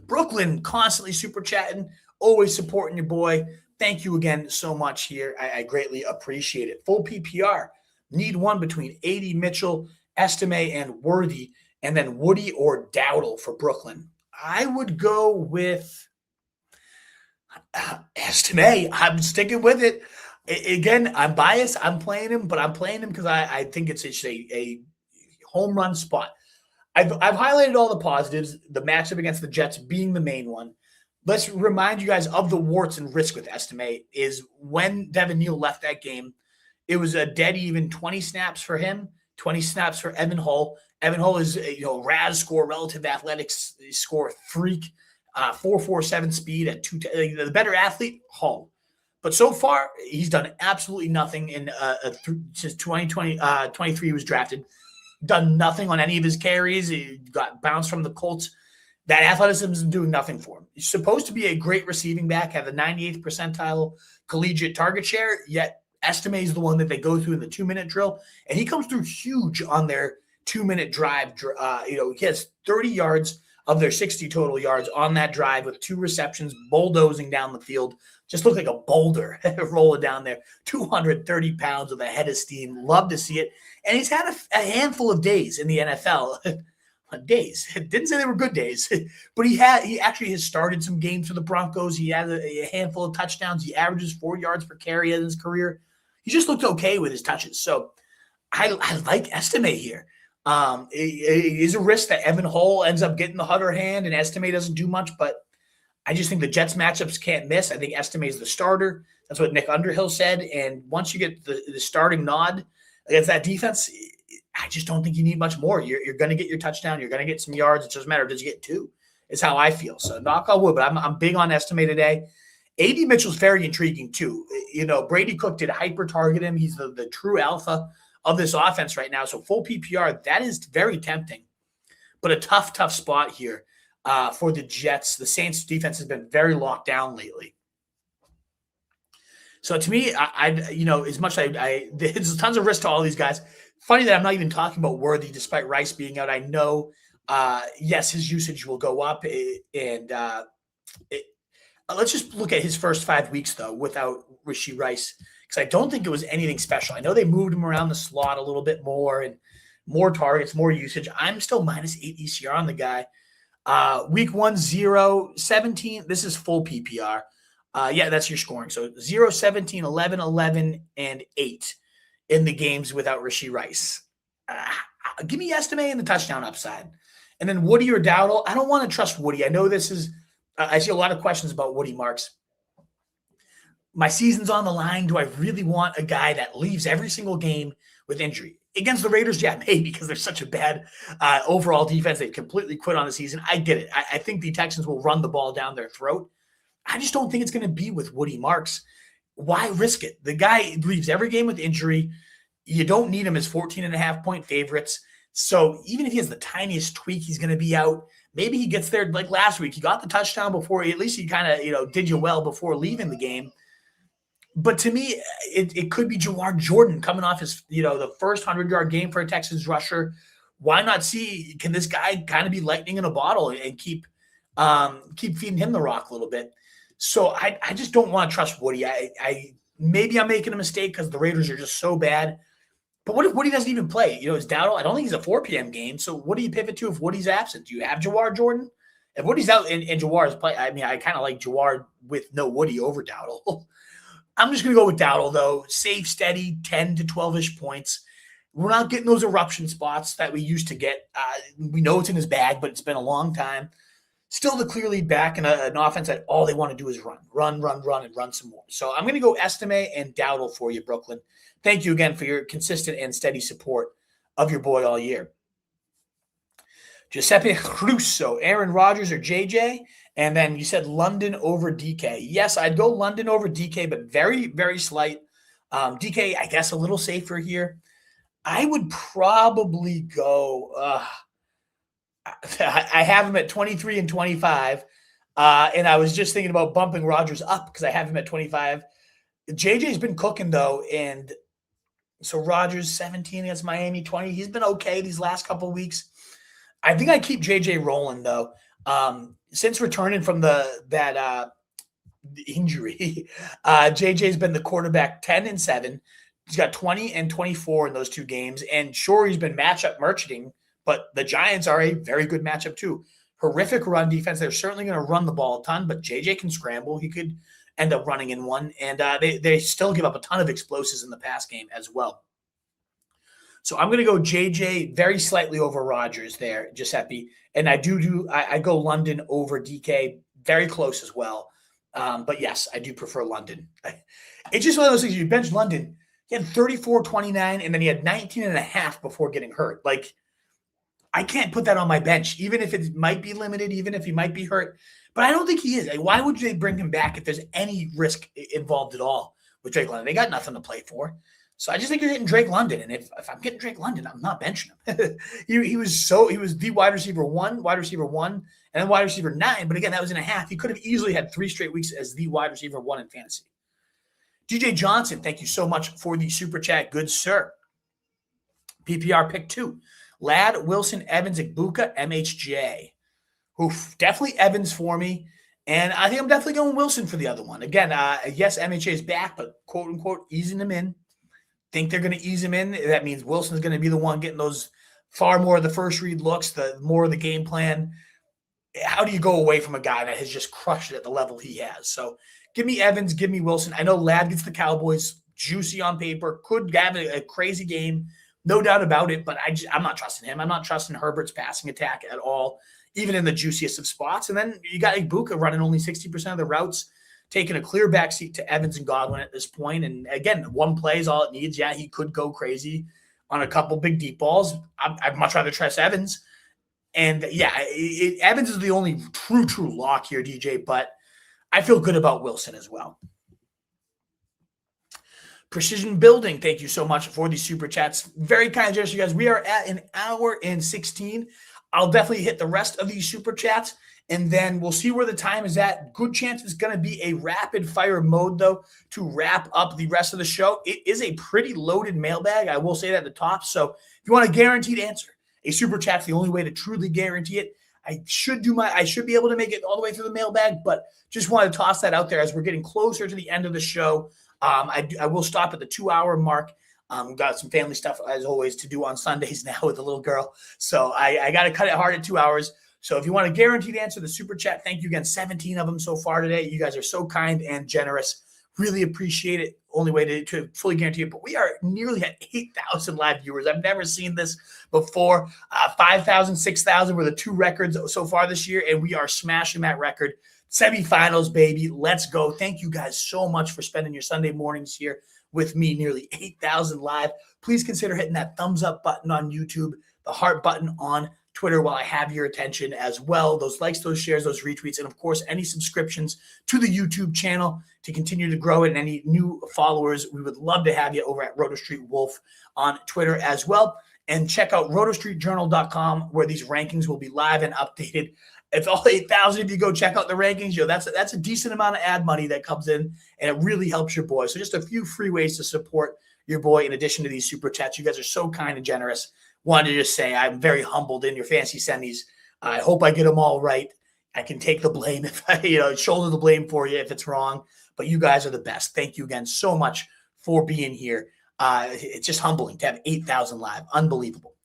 Brooklyn, constantly super chatting, always supporting your boy. Thank you again so much here. I greatly appreciate it. Full PPR. Need one between 80, Mitchell, Estime, and Worthy, and then Woody or Dowdle for Brooklyn. I would go with Estime. I'm sticking with it. Again, I'm biased. I'm playing him, but I'm playing him because I think it's a home run spot. I've highlighted all the positives, the matchup against the Jets being the main one. let's remind you guys of the warts and risk with Estime is when Devin Neal left that game, it was a dead even 20 snaps for him, 20 snaps for Evan Hull. Evan Hull is, RAS score, relative athletics score freak, 4.47 speed at 2. The better athlete, Hull. But so far, he's done absolutely nothing in since 2020, 23 he was drafted. Done nothing on any of his carries. He got bounced from the Colts. That athleticism is doing nothing for him. He's supposed to be a great receiving back, have the 98th percentile collegiate target share, yet Estime is the one that they go through in the 2-minute drill, and he comes through huge on their 2-minute drive. He has 30 yards of their 60 total yards on that drive with 2 receptions, bulldozing down the field. Just looked like a boulder rolling down there. 230 pounds with a head of steam. Love to see it. And he's had a handful of days in the NFL. Days. Didn't say they were good days, but he actually has started some games for the Broncos. He has a handful of touchdowns. He averages 4 yards per carry in his career. He just looked okay with his touches. So I like Estime here. It is a risk that Evan Hull ends up getting the Hutter hand and Estime doesn't do much, but I just think the Jets matchups can't miss. I think Estime is the starter. That's what Nick Underhill said. And once you get the starting nod against that defense, I just don't think you need much more. You're going to get your touchdown. You're going to get some yards. It doesn't matter. Does you get 2? Is how I feel. So knock on wood, but I'm big on Estime today. A.D. Mitchell's very intriguing too. Brady Cook did hyper target him. He's the true alpha of this offense right now. So full PPR, that is very tempting, but a tough spot here for the Jets. The Saints defense has been very locked down lately. So to me, as much as there's tons of risk to all these guys. Funny that I'm not even talking about Worthy despite Rice being out. I know, yes, his usage will go up. Let's just look at his first 5 weeks, though, without Rashee Rice, because I don't think it was anything special. I know they moved him around the slot a little bit more and more targets, more usage. I'm still -8 ECR on the guy. Week 1, 0, 17. This is full PPR. Yeah, that's your scoring. So 0, 17, 11, 11, and 8 in the games without Rashee Rice. Give me Estime and the touchdown upside. And then Woody or Dowdle. I don't want to trust Woody. I know this is I see a lot of questions about Woody Marks. My season's on the line. Do I really want a guy that leaves every single game with injury? Against the Raiders, yeah, maybe, because they're such a bad overall defense. They've completely quit on the season. I get it. I think the Texans will run the ball down their throat. I just don't think it's going to be with Woody Marks. Why risk it? The guy leaves every game with injury. You don't need him as 14.5-point favorites. So even if he has the tiniest tweak, he's going to be out. Maybe he gets there like last week. He got the touchdown before. At least he kind of, did you well before leaving the game. But to me, it could be Jawar Jordan coming off his, the first 100-yard game for a Texans rusher. Why not see, can this guy kind of be lightning in a bottle and keep feeding him the rock a little bit? So I just don't want to trust Woody. Maybe I'm making a mistake because the Raiders are just so bad. But what if Woody doesn't even play? Is Dowdle? I don't think he's a 4 p.m. game. So what do you pivot to if Woody's absent? Do you have Jawar Jordan? If Woody's out and Jawar's play, I kind of like Jawar with no Woody over Dowdle. I'm just going to go with Dowdle, though. Safe, steady, 10 to 12-ish points. We're not getting those eruption spots that we used to get. We know it's in his bag, but it's been a long time. Still the clear lead back in an offense that all they want to do is run, and run some more. So I'm going to go Estime and Dowdle for you, Brooklyn. Thank you again for your consistent and steady support of your boy all year. Giuseppe Russo, Aaron Rodgers or JJ? And then you said London over DK. Yes, I'd go London over DK, but very, very slight. DK, I guess, a little safer here. I would probably go I have him at 23 and 25. And I was just thinking about bumping Rodgers up because I have him at 25. JJ's been cooking, though. And so Rodgers, 17 against Miami, 20. He's been okay these last couple of weeks. I think I keep JJ rolling, though. Since returning from that injury, JJ's been the quarterback 10 and 7. He's got 20 and 24 in those 2 games. And sure, he's been matchup merchanting, but the Giants are a very good matchup too. Horrific run defense. They're certainly going to run the ball a ton, but JJ can scramble. He could end up running in one. And they still give up a ton of explosives in the pass game as well. So I'm going to go JJ very slightly over Rodgers there, Giuseppe. And I go London over DK very close as well. But yes, I do prefer London. It's just one of those things. You bench London, he had 34-29, and then he had 19.5 before getting hurt. Like, I can't put that on my bench, even if it might be limited, even if he might be hurt. But I don't think he is. Like, why would they bring him back if there's any risk involved at all with Drake London? They got nothing to play for. So I just think you're getting Drake London. And if I'm getting Drake London, I'm not benching him. he was the wide receiver one, and then wide receiver 9. But again, that was in a half. He could have easily had 3 straight weeks as the wide receiver 1 in fantasy. DJ Johnson, thank you so much for the super chat. Good sir. PPR pick 2. Ladd, Wilson, Evans, Igbuka, MHJ. Oof, definitely Evans for me. And I think I'm definitely going Wilson for the other one. Again, yes, MHJ is back, but quote unquote, easing him in. Think they're going to ease him in. That means Wilson's going to be the one getting those far more of the first read looks, the more of the game plan. How do you go away from a guy that has just crushed it at the level he has? So give me Evans, give me Wilson. I know Ladd gets the Cowboys, juicy on paper, could have a crazy game, no doubt about it, but I'm not trusting him. I'm not trusting Herbert's passing attack at all, even in the juiciest of spots. And then you got Igbuka running only 60% of the routes, taking a clear backseat to Evans and Godwin at this point. And again, one play is all it needs. Yeah, he could go crazy on a couple big deep balls. I'd much rather trust Evans. And yeah, Evans is the only true lock here, DJ, but I feel good about Wilson as well. Precision Building, thank you so much for the super chats. Very kind gesture, you guys. We are at 1 hour and 16. I'll definitely hit the rest of these super chats, and then we'll see where the time is at. Good chance it's going to be a rapid fire mode, though, to wrap up the rest of the show. It is a pretty loaded mailbag. I will say that at the top. So if you want a guaranteed answer, a super chat's the only way to truly guarantee it. I should be able to make it all the way through the mailbag, but just want to toss that out there as we're getting closer to the end of the show. I will stop at the 2-hour mark. We've got some family stuff, as always, to do on Sundays now with the little girl. So I got to cut it hard at 2 hours. So if you want a guaranteed answer, the super chat, thank you again. 17 of them so far today. You guys are so kind and generous. Really appreciate it. Only way to fully guarantee it. But we are nearly at 8,000 live viewers. I've never seen this before. 5,000, 6,000 were the 2 records so far this year, and we are smashing that record. Semifinals, baby. Let's go. Thank you guys so much for spending your Sunday mornings here with me. Nearly 8,000 live. Please consider hitting that thumbs up button on YouTube, the heart button on Twitter while I have your attention as well. Those likes, those shares, those retweets, and of course, any subscriptions to the YouTube channel to continue to grow it, and any new followers. We would love to have you over at RotoStreetWolf on Twitter as well. And check out rotostreetjournal.com, where these rankings will be live and updated. If all 8,000 of you go check out the rankings, that's a decent amount of ad money that comes in, and it really helps your boy. So just a few free ways to support your boy in addition to these super chats. You guys are so kind and generous. Wanted to just say I'm very humbled in your fantasy semis. I hope I get them all right. I can take the blame if I, shoulder the blame for you if it's wrong. But you guys are the best. Thank you again so much for being here. It's just humbling to have 8,000 live. Unbelievable.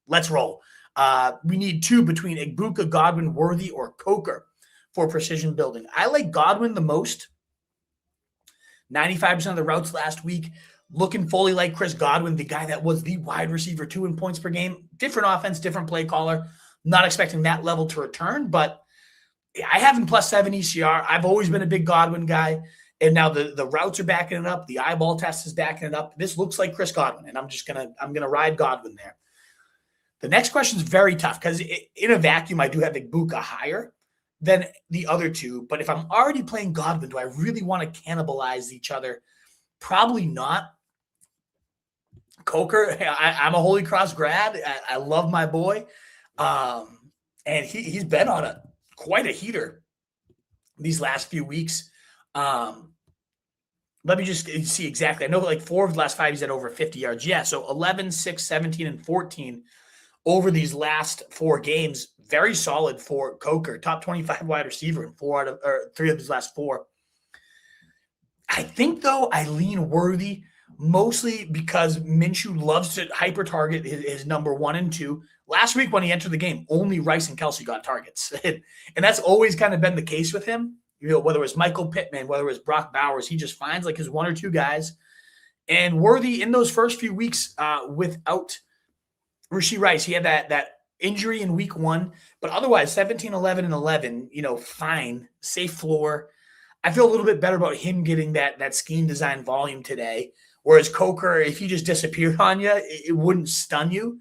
Let's roll. We need 2 between Igbuka, Godwin, Worthy, or Coker for precision building. I like Godwin the most. 95% of the routes last week. Looking fully like Chris Godwin, the guy that was the wide receiver 2 in points per game. Different offense, different play caller. Not expecting that level to return, but I have him +7 ECR. I've always been a big Godwin guy, and now the routes are backing it up. The eyeball test is backing it up. This looks like Chris Godwin, and I'm gonna ride Godwin there. The next question is very tough because in a vacuum, I do have Igbuka higher than the other 2. But if I'm already playing Godwin, do I really want to cannibalize each other? Probably not. Coker, I'm a Holy Cross grad. I love my boy. And he's been on quite a heater these last few weeks. Let me just see exactly. I know like 4 of the last 5 he's had over 50 yards. Yeah, so 11, 6, 17, and 14 over these last 4 games. Very solid for Coker. Top 25 wide receiver in 3 of his last 4. I think, though, I lean Worthy mostly because Minshew loves to hyper-target his number 1 and 2. Last week when he entered the game, only Rice and Kelsey got targets. And that's always kind of been the case with him. Whether it was Michael Pittman, whether it was Brock Bowers, he just finds like his 1 or 2 guys. And Worthy in those first few weeks without Rashee Rice, he had that injury in week 1, but otherwise 17, 11, and 11, fine, safe floor. I feel a little bit better about him getting that scheme design volume today. Whereas Coker, if he just disappeared on you, it wouldn't stun you.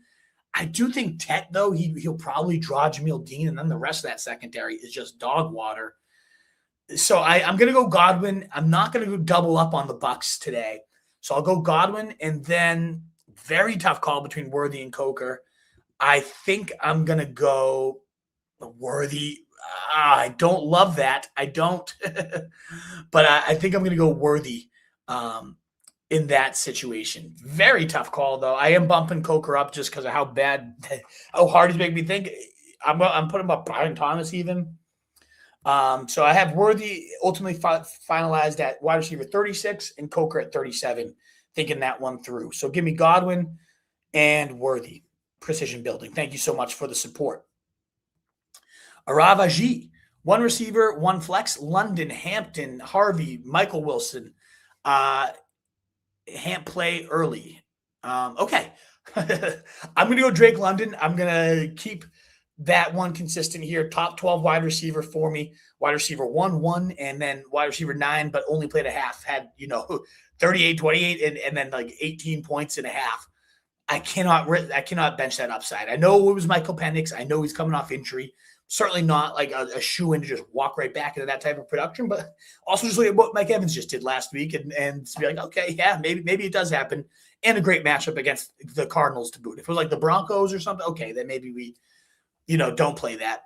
I do think Tet, though, he'll probably draw Jamil Dean, and then the rest of that secondary is just dog water. So I'm going to go Godwin. I'm not going to go double up on the Bucks today. So I'll go Godwin, and then very tough call between Worthy and Coker. I think I'm going to go Worthy. I don't love that. I don't. But I think I'm going to go Worthy in that situation. Very tough call, though. I am bumping Coker up just because of how hard he's making me think. I'm putting him up Brian Thomas even. So I have Worthy ultimately finalized at wide receiver 36 and Coker at 37, thinking that one through. So give me Godwin and Worthy. Precision building. Thank you so much for the support. Aravaji, 1 receiver, 1 flex, London, Hampton, Harvey, Michael Wilson. Hamp play early. Okay. I'm going to go Drake London. I'm going to keep that one consistent here. Top 12 wide receiver for me. Wide receiver 1, and then wide receiver 9, but only played a half. Had, 38, 28, and then like 18 points and a half. I cannot bench that upside. I know it was Michael Penix. I know he's coming off injury. Certainly not like a shoe-in to just walk right back into that type of production, but also just look at what Mike Evans just did last week and be like, okay, yeah, maybe it does happen. And a great matchup against the Cardinals to boot. If it was like the Broncos or something, okay, then maybe we, don't play that.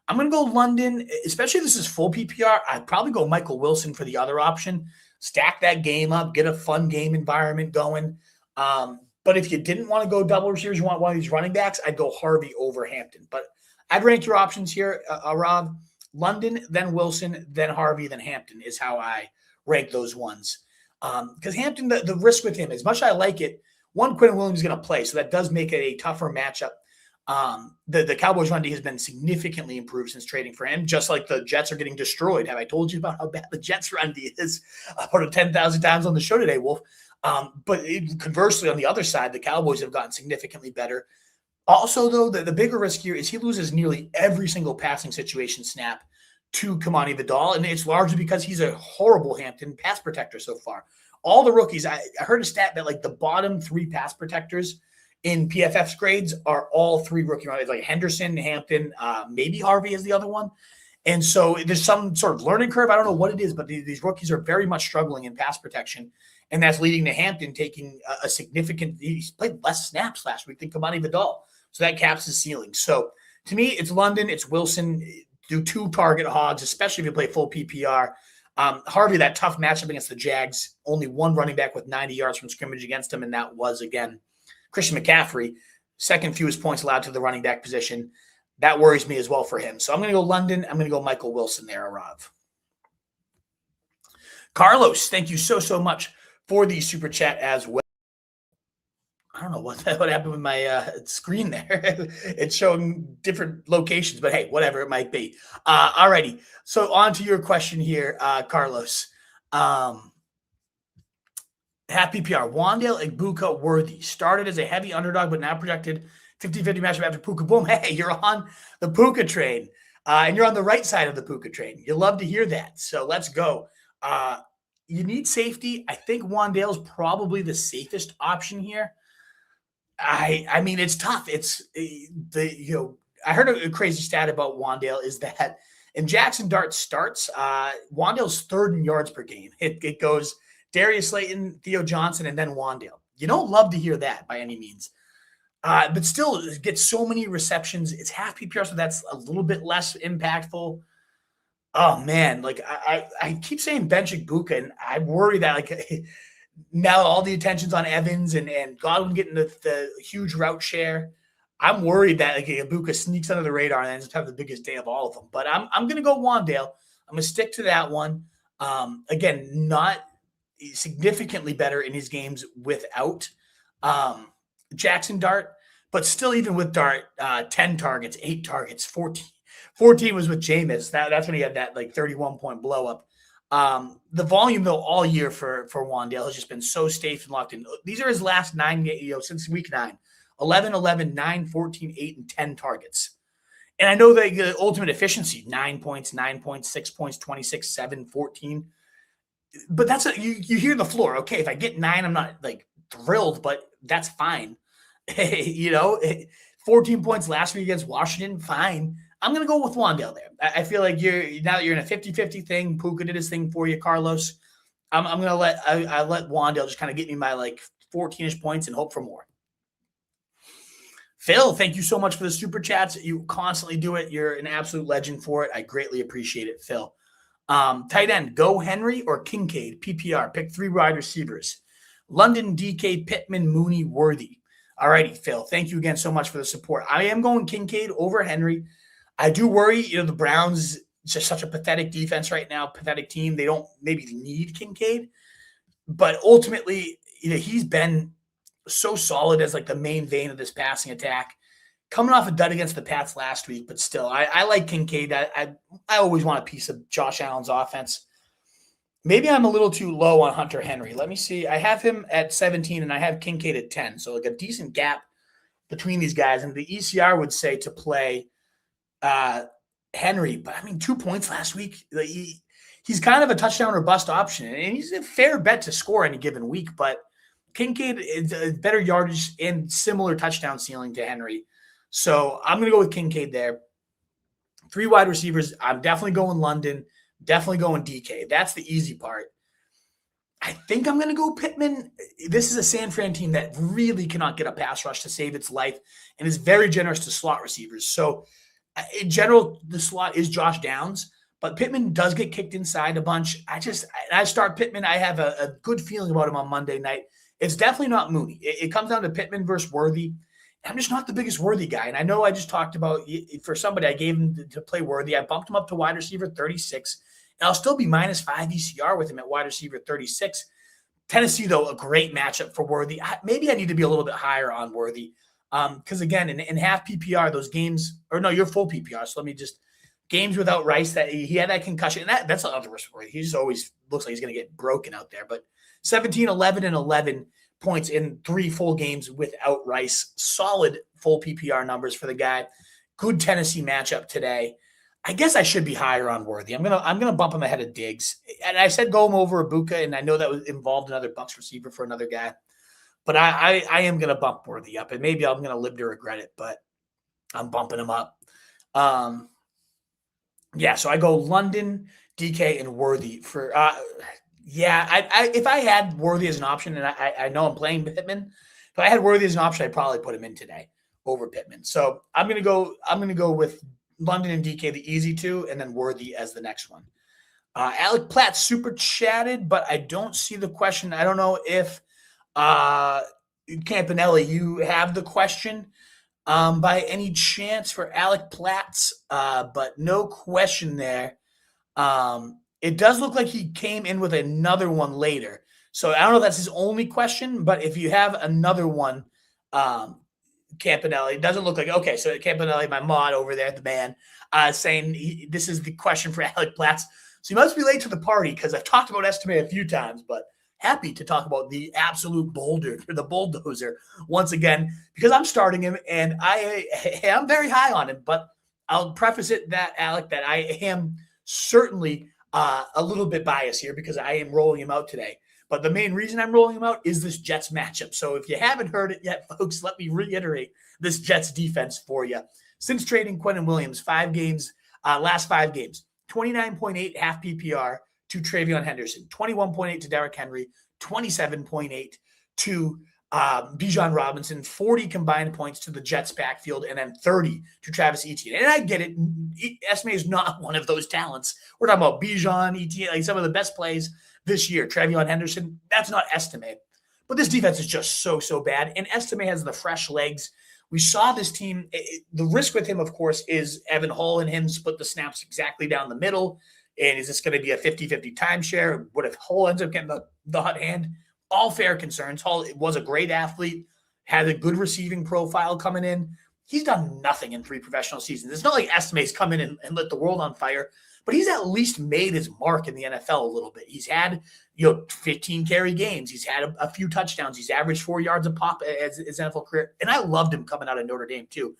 I'm going to go London, especially if this is full PPR. I'd probably go Michael Wilson for the other option. Stack that game up, get a fun game environment going. But if you didn't want to go double receivers, you want one of these running backs, I'd go Harvey over Hampton. But I'd rank your options here, Rob. London, then Wilson, then Harvey, then Hampton is how I rank those ones. Because Hampton, the risk with him, as much as I like it, Quinn Williams is going to play, so that does make it a tougher matchup. The Cowboys' run D has been significantly improved since trading for him, just like the Jets are getting destroyed. Have I told you about how bad the Jets' run D is? I've heard it 10,000 times on the show today, Wolf. But conversely, on the other side, the Cowboys have gotten significantly better. Also, though, the bigger risk here is he loses nearly every single passing situation snap to Kamani Vidal, and it's largely because he's a horrible Hampton pass protector so far. All the rookies, I heard a stat that like the bottom 3 pass protectors in PFF's grades are all 3 rookie runners, like Henderson, Hampton, maybe Harvey is the other one. And so there's some sort of learning curve. I don't know what it is, but these rookies are very much struggling in pass protection. And that's leading to Hampton taking a significant – he's played less snaps last week than Kamani Vidal. So that caps his ceiling. So to me, it's London, it's Wilson. Do 2 target hogs, especially if you play full PPR. Harvey, that tough matchup against the Jags, only 1 running back with 90 yards from scrimmage against him, and that was, again, Christian McCaffrey. Second fewest points allowed to the running back position. That worries me as well for him. So I'm going to go London. I'm going to go Michael Wilson there, Rob. Carlos, thank you so much for the super chat as well. I don't know what happened with my screen there. It's showing different locations, but hey, whatever it might be. Alrighty. So on to your question here, Carlos. Half PPR. Wan'Dale Igbuka Worthy started as a heavy underdog, but now projected 50-50 matchup after Puka. Boom. Hey, you're on the Puka train. And you're on the right side of the Puka train. You love to hear that. So let's go. You need safety. I think Wan'Dale's probably the safest option here. I mean, it's tough. It's I heard a crazy stat about Wan'Dale is that in Jackson Dart starts, Wan'Dale's 3rd in yards per game. It goes Darius Slayton, Theo Johnson, and then Wan'Dale. You don't love to hear that by any means. But still, it gets so many receptions. It's half PPR, so that's a little bit less impactful. Oh, man. Like, I keep saying bench Igbuka, and I worry that, like, now all the attention's on Evans and Godwin getting the huge route share. I'm worried that like Igbuka sneaks under the radar and ends up having the biggest day of all of them. But I'm going to go Wan'Dale. I'm going to stick to that one. Again, not significantly better in his games without Jackson Dart, but still even with Dart, 10 targets, 8 targets, 14 was with Jameis. That's when he had that like 31-point blow up. The volume though all year for Wan'Dale has just been so safe and locked in. These are his last 9 games, since week 9. 11, 11, 9, 14, 8, and 10 targets. And I know that the ultimate efficiency, 9 points, 9 points, 6 points, 26, 7, 14. But that's you hear the floor. Okay, if I get 9, I'm not like thrilled, but that's fine. 14 points last week against Washington, fine. I'm going to go with Wan'Dale there. I feel like now that you're in a 50-50 thing, Puka did his thing for you, Carlos. I'm going to let Wan'Dale just kind of get me my like 14-ish points and hope for more. Phil, thank you so much for the super chats. You constantly do it. You're an absolute legend for it. I greatly appreciate it, Phil. Tight end, go Henry or Kincaid, PPR. Pick 3 wide receivers. London, DK, Pittman, Mooney, Worthy. All righty, Phil. Thank you again so much for the support. I am going Kincaid over Henry. I do worry, the Browns, just such a pathetic defense right now, pathetic team. They don't maybe need Kincaid. But ultimately, he's been so solid as like the main vein of this passing attack. Coming off a dud against the Pats last week, but still, I like Kincaid. I always want a piece of Josh Allen's offense. Maybe I'm a little too low on Hunter Henry. Let me see. I have him at 17 and I have Kincaid at 10. So like a decent gap between these guys. And the ECR would say to play Henry. But 2 points last week. He's kind of a touchdown or bust option. And he's a fair bet to score any given week. But Kincaid is a better yardage and similar touchdown ceiling to Henry. So I'm going to go with Kincaid there. 3 wide receivers. I'm definitely going London. Definitely going DK. That's the easy part. I think I'm going to go Pittman. This is a San Fran team that really cannot get a pass rush to save its life and is very generous to slot receivers. So in general, the slot is Josh Downs, but Pittman does get kicked inside a bunch. I start Pittman. I have a good feeling about him on Monday night. It's definitely not Mooney. It comes down to Pittman versus Worthy. I'm just not the biggest Worthy guy. And I know I just talked about, for somebody, I gave him to play Worthy. I bumped him up to wide receiver 36. And I'll still be -5 ECR with him at wide receiver 36. Tennessee, though, a great matchup for Worthy. Maybe I need to be a little bit higher on Worthy. Because, again, in half PPR, those games – or no, you're full PPR. So let me just – games without Rice, that he had that concussion. And that's another risk for Worthy. He just always looks like he's going to get broken out there. But 17, 11, and 11 points in 3 full games without Rice. Solid full PPR numbers for the guy. Good Tennessee matchup today. I guess I should be higher on Worthy. I'm gonna bump him ahead of Diggs. And I said go him over Ibuka, and I know that was involved another Bucs receiver for another guy. But I am gonna bump Worthy up, and maybe I'm gonna live to regret it, but I'm bumping him up. So I go London, DK, and Worthy for if I had Worthy as an option, and I know I'm playing Pittman, if I had Worthy as an option, I'd probably put him in today over Pittman. So I'm gonna go with London and DK, the easy 2, and then Worthy as the next one. Alec Platt super chatted, but I don't see the question. I don't know if Campanelli, you have the question by any chance for Alec Platts, but no question there. It does look like he came in with another one later. So I don't know if that's his only question, but if you have another one, Campanelli, it doesn't look like, okay, so Campanelli, my mod over there, the man, saying this is the question for Alec Platts. So you must be late to the party because I've talked about Estime a few times, but happy to talk about the absolute the bulldozer once again, because I'm starting him and I'm very high on him, but I'll preface it that, Alec, that I am certainly a little bit biased here because I am rolling him out today. But the main reason I'm rolling him out is this Jets matchup. So if you haven't heard it yet, folks, let me reiterate this Jets defense for you. Since trading Quentin Williams, 5 games, last 5 games, 29.8 half PPR to Travion Henderson, 21.8 to Derrick Henry, 27.8 to Bijan Robinson, 40 combined points to the Jets backfield, and then 30 to Travis Etienne. And I get it. Estime is not one of those talents. We're talking about Bijan, Etienne, like some of the best plays this year. Travion Henderson, that's not Estime. But this defense is just so bad. And Estime has the fresh legs. We saw this team. The risk with him, of course, is Evan Hull and him split the snaps exactly down the middle. And is this going to be a 50-50 timeshare? What if Hull ends up getting the hot hand? All fair concerns. Hull was a great athlete, had a good receiving profile coming in. He's done nothing in 3 professional seasons. It's not like Estime's come in and lit the world on fire. but he's at least made his mark in the NFL a little bit. He's had 15 carry games. He's had a few touchdowns. He's averaged 4 yards a pop as his NFL career, and I loved him coming out of Notre Dame too.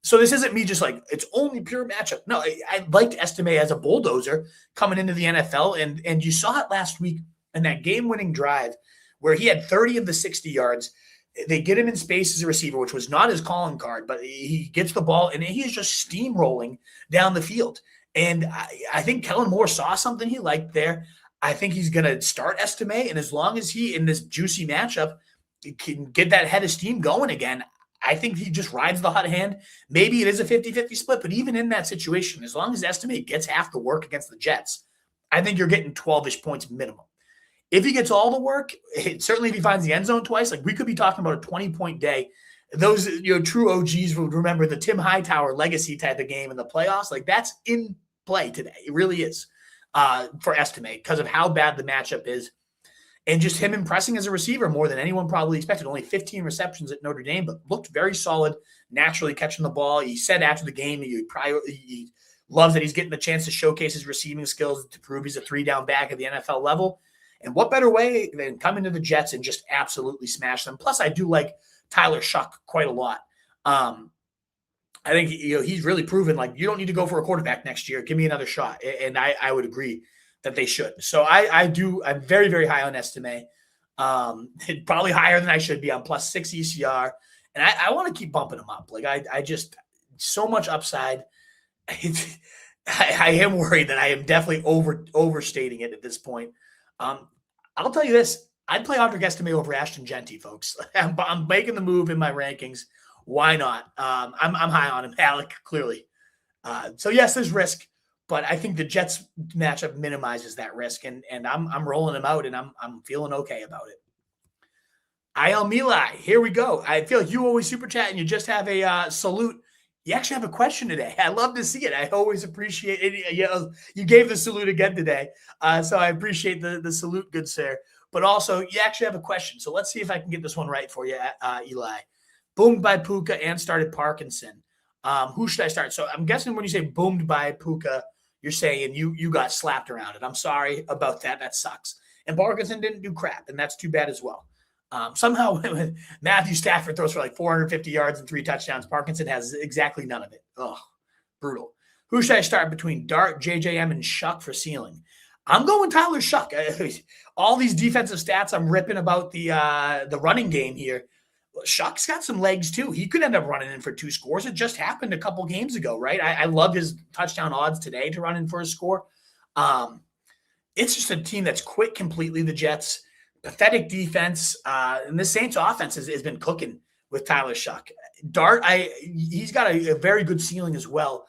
So this isn't me just like, it's only pure matchup. No, I liked Estime as a bulldozer coming into the NFL, and you saw it last week in that game-winning drive where he had 30 of the 60 yards. They get him in space as a receiver, which was not his calling card, but he gets the ball, and he's just steamrolling down the field. And I think Kellen Moore saw something he liked there. I think he's going to start Estime, and as long as he, in this juicy matchup, can get that head of steam going again, I think he just rides the hot hand. Maybe it is a 50-50 split, but even in that situation, as long as Estime gets half the work against the Jets, I think you're getting 12-ish points minimum. If he gets all the work, certainly if he finds the end zone twice, like we could be talking about a 20-point day. Those true OGs would remember the Tim Hightower legacy type of game in the playoffs. Like that's in play today. It really is for Estime because of how bad the matchup is. And just him impressing as a receiver more than anyone probably expected. Only 15 receptions at Notre Dame, but looked very solid, naturally catching the ball. He said after the game he loves that he's getting the chance to showcase his receiving skills to prove he's a 3-down back at the NFL level. And what better way than come into the Jets and just absolutely smash them? Plus, I do like Tyler Shuck quite a lot. I think he's really proven like you don't need to go for a quarterback next year. Give me another shot. And I would agree that they should. So I'm very, very high on Estime. Probably higher than I should be on +6 ECR. And I want to keep bumping him up. Like I just so much upside. I am worried that I am definitely overstating it at this point. I'll tell you this. I'd play Audric Estime over Ashton Genty, folks. I'm making the move in my rankings. Why not? I'm high on him, Alec, clearly. So yes, there's risk, but I think the Jets matchup minimizes that risk, and I'm rolling him out, and I'm feeling okay about it. IL Milai, here we go. I feel like you always super chat, and you just have a salute. You actually have a question today. I love to see it. I always appreciate it. You gave the salute again today, so I appreciate the salute, good sir. But also, you actually have a question. So let's see if I can get this one right for you, Eli. Boomed by Puka and started Parkinson. Who should I start? So I'm guessing when you say boomed by Puka, you're saying you got slapped around it. I'm sorry about that. That sucks. And Parkinson didn't do crap, and that's too bad as well. Somehow Matthew Stafford throws for like 450 yards and 3 touchdowns. Parkinson has exactly none of it. Oh, brutal. Who should I start between Dart, JJM, and Shuck for ceiling? I'm going Tyler Shuck. All these defensive stats I'm ripping about the running game here. Shuck's got some legs too. He could end up running in for 2 scores. It just happened a couple games ago, right? I love his touchdown odds today to run in for a score. It's just a team that's quit completely, the Jets. Pathetic defense. And the Saints offense has been cooking with Tyler Shuck. Dart, he's got a very good ceiling as well.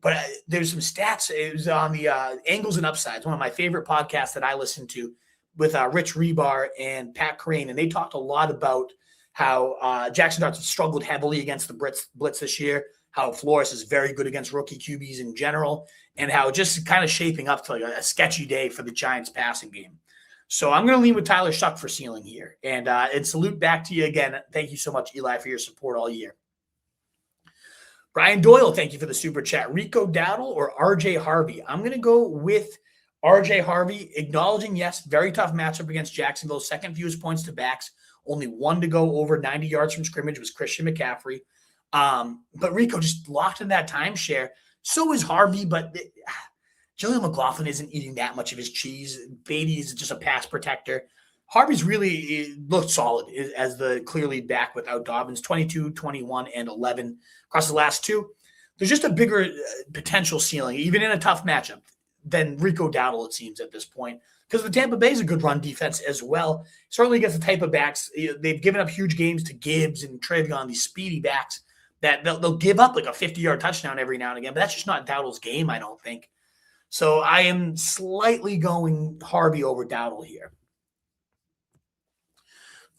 But there's some stats. It was on the Angles and Upsides, one of my favorite podcasts that I listen to with Rich Rebar and Pat Crane. And they talked a lot about how Jackson Dart's struggled heavily against the blitz this year, how Flores is very good against rookie QBs in general, and how just kind of shaping up to like a sketchy day for the Giants passing game. So I'm going to lean with Tyler Shuck for ceiling here. And salute back to you again. Thank you so much, Eli, for your support all year. Brian Doyle, thank you for the super chat. Rico Dowdle or RJ Harvey? I'm going to go with RJ Harvey, acknowledging, yes, very tough matchup against Jacksonville. Second fewest points to backs. Only one to go over 90 yards from scrimmage was Christian McCaffrey. But Rico just locked in that timeshare. So is Harvey, but Jillian McLaughlin isn't eating that much of his cheese. Beatty is just a pass protector. Harvey's really looked solid as the clear lead back without Dobbins, 22, 21, and 11 across the last 2. There's just a bigger potential ceiling, even in a tough matchup, than Rico Dowdle, it seems, at this point. Because the Tampa Bay is a good run defense as well. Certainly against the type of backs. They've given up huge games to Gibbs and Trevion, these speedy backs that they'll give up like a 50-yard touchdown every now and again. But that's just not Dowdle's game, I don't think. So I am slightly going Harvey over Dowdle here.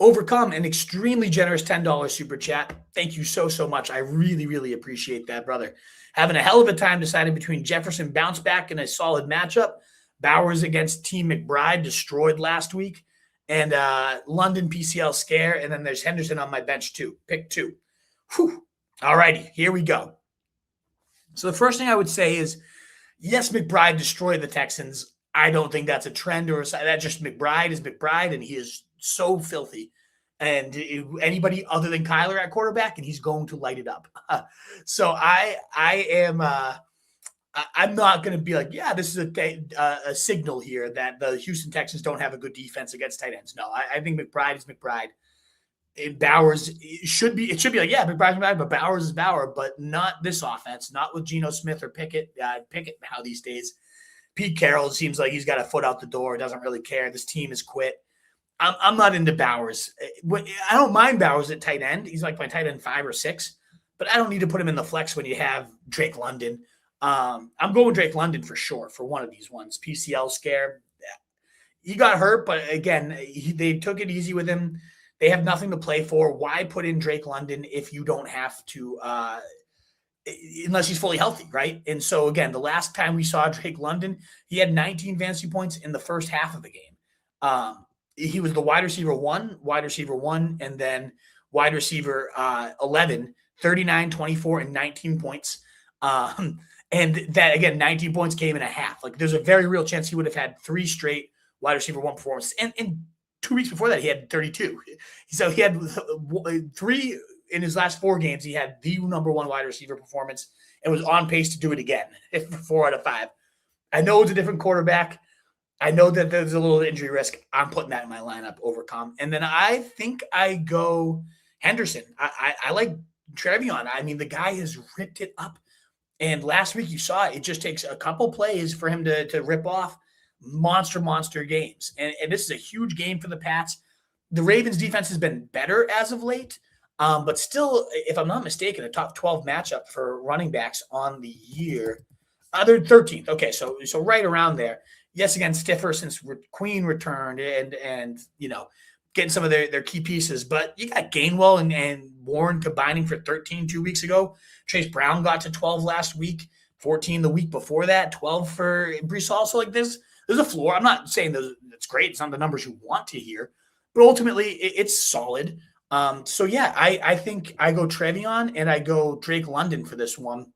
Overcome, an extremely generous $10 super chat. Thank you so much. I really, really appreciate that, brother. Having a hell of a time deciding between Jefferson bounce back in a solid matchup, Bowers against Team McBride, destroyed last week, and London PCL scare, and then there's Henderson on my bench too. Pick 2. Whew. All righty, here we go. So the first thing I would say is, Yes, McBride destroyed the Texans. I don't think that's a trend or that. Just McBride is McBride, and he is so filthy. And anybody other than Kyler at quarterback, and he's going to light it up. So I'm not going to be like, yeah, this is a signal here that the Houston Texans don't have a good defense against tight ends. No, I think McBride is McBride. Bowers should be like, yeah, McBride's McBride, but Bowers is Bauer, but not this offense, not with Geno Smith or Pickett now these days. Pete Carroll seems like he's got a foot out the door, doesn't really care. This team has quit. I'm not into Bowers. I don't mind Bowers at tight end. He's like my tight end 5 or 6, but I don't need to put him in the flex when you have Drake London. I'm going Drake London for sure for one of these ones. PCL scare. He got hurt, but again, they took it easy with him. They have nothing to play for. Why put in Drake London if you don't have to, unless he's fully healthy, right? And so, again, the last time we saw Drake London, he had 19 fantasy points in the first half of the game. He was the wide receiver one, and then wide receiver 11, 39, 24, and 19 points. And that, again, 19 points came in a half. Like, there's a very real chance he would have had 3 straight wide receiver 1 performances. And 2 weeks before that, he had 32. So he had 3 in his last 4 games. He had the number 1 wide receiver performance and was on pace to do it again for 4 out of 5. I know it's a different quarterback. I know that there's a little injury risk. I'm putting that in my lineup over Com. And then I think I go Henderson. I like Trevion. I mean, the guy has ripped it up. And last week you saw it. It just takes a couple plays for him to rip off monster games. And this is a huge game for the Pats. The Ravens defense has been better as of late, but still, if I'm not mistaken, a top 12 matchup for running backs on the year. They're 13th. Okay, so right around there. Yes, again, stiffer since Queen returned and getting some of their key pieces. But you got Gainwell and Warren combining for 13 2 weeks ago. Chase Brown got to 12 last week, 14 the week before that, 12 for Brees Hall. So, like, there's a floor. I'm not saying that's great. It's not the numbers you want to hear. But ultimately, it's solid. So, yeah, I think I go Trevion and I go Drake London for this one.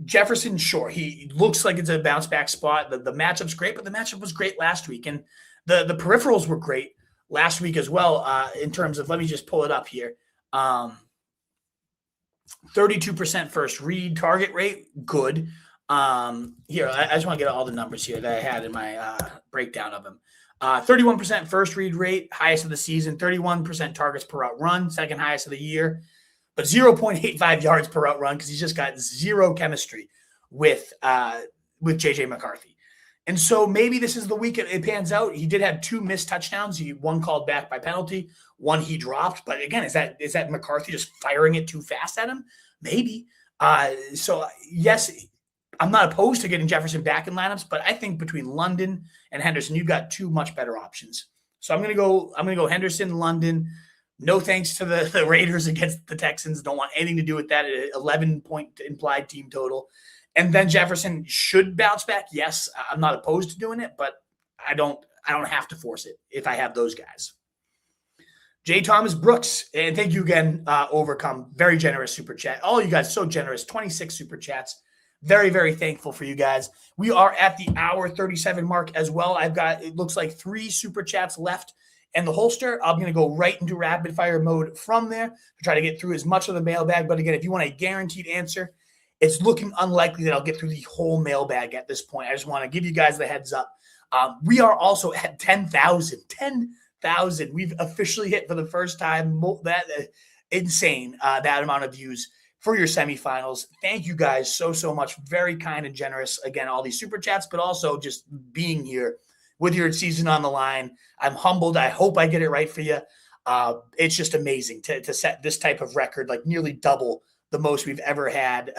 Jefferson, sure, he looks like it's a bounce back spot. The matchup's great, but the matchup was great last week. And the peripherals were great last week as well in terms of, let me just pull it up here. 32% first read target rate, good. Here, I just want to get all the numbers here that I had in my breakdown of them. 31% first read rate, highest of the season. 31% targets per route run, second highest of the year. But 0.85 yards per route run because he's just got zero chemistry with J.J. McCarthy. And so maybe this is the week it pans out. He did have 2 missed touchdowns. One called back by penalty, one he dropped. But again, is that McCarthy just firing it too fast at him? Maybe. So yes, I'm not opposed to getting Jefferson back in lineups, but I think between London and Henderson, you've got 2 much better options. So I'm gonna go Henderson, London. No thanks to the Raiders against the Texans. Don't want anything to do with that. 11-point implied team total. And then Jefferson should bounce back. Yes, I'm not opposed to doing it, but I don't have to force it if I have those guys. J. Thomas Brooks, and thank you again, Overcome. Very generous super chat. All you guys so generous. 26 super chats. Very, very thankful for you guys. We are at the hour 37 mark as well. I've got, it looks like 3 super chats left and the holster. I'm going to go right into rapid fire mode from there to try to get through as much of the mailbag. But again, if you want a guaranteed answer, it's looking unlikely that I'll get through the whole mailbag at this point. I just want to give you guys the heads up. We are also at 10,000. 10,000. We've officially hit for the first time insane that amount of views for your semifinals. Thank you guys so much. Very kind and generous. Again, all these super chats, but also just being here with your season on the line. I'm humbled. I hope I get it right for you. It's just amazing to set this type of record, like nearly double the most we've ever had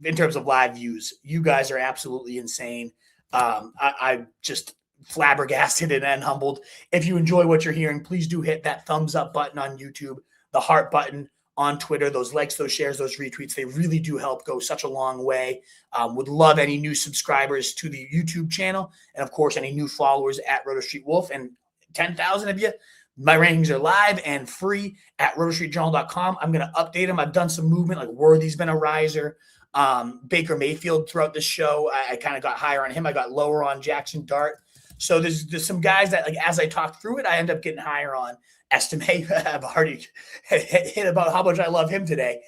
in terms of live views. You guys are absolutely insane. I just flabbergasted and humbled. If you enjoy what you're hearing, please do hit that thumbs up button on YouTube, the heart button on Twitter, those likes, those shares, those retweets. They really do help go such a long way. Would love any new subscribers to the YouTube channel. And of course, any new followers at Roto Street Wolf. And 10,000 of you, my rankings are live and free at rotostreetjournal.com. I'm going to update them. I've done some movement, like Worthy's been a riser. Baker Mayfield throughout the show. I kind of got higher on him. I got lower on Jackson Dart. So there's some guys that, like, as I talk through it, I end up getting higher on. Estime. I've already hit about how much I love him today.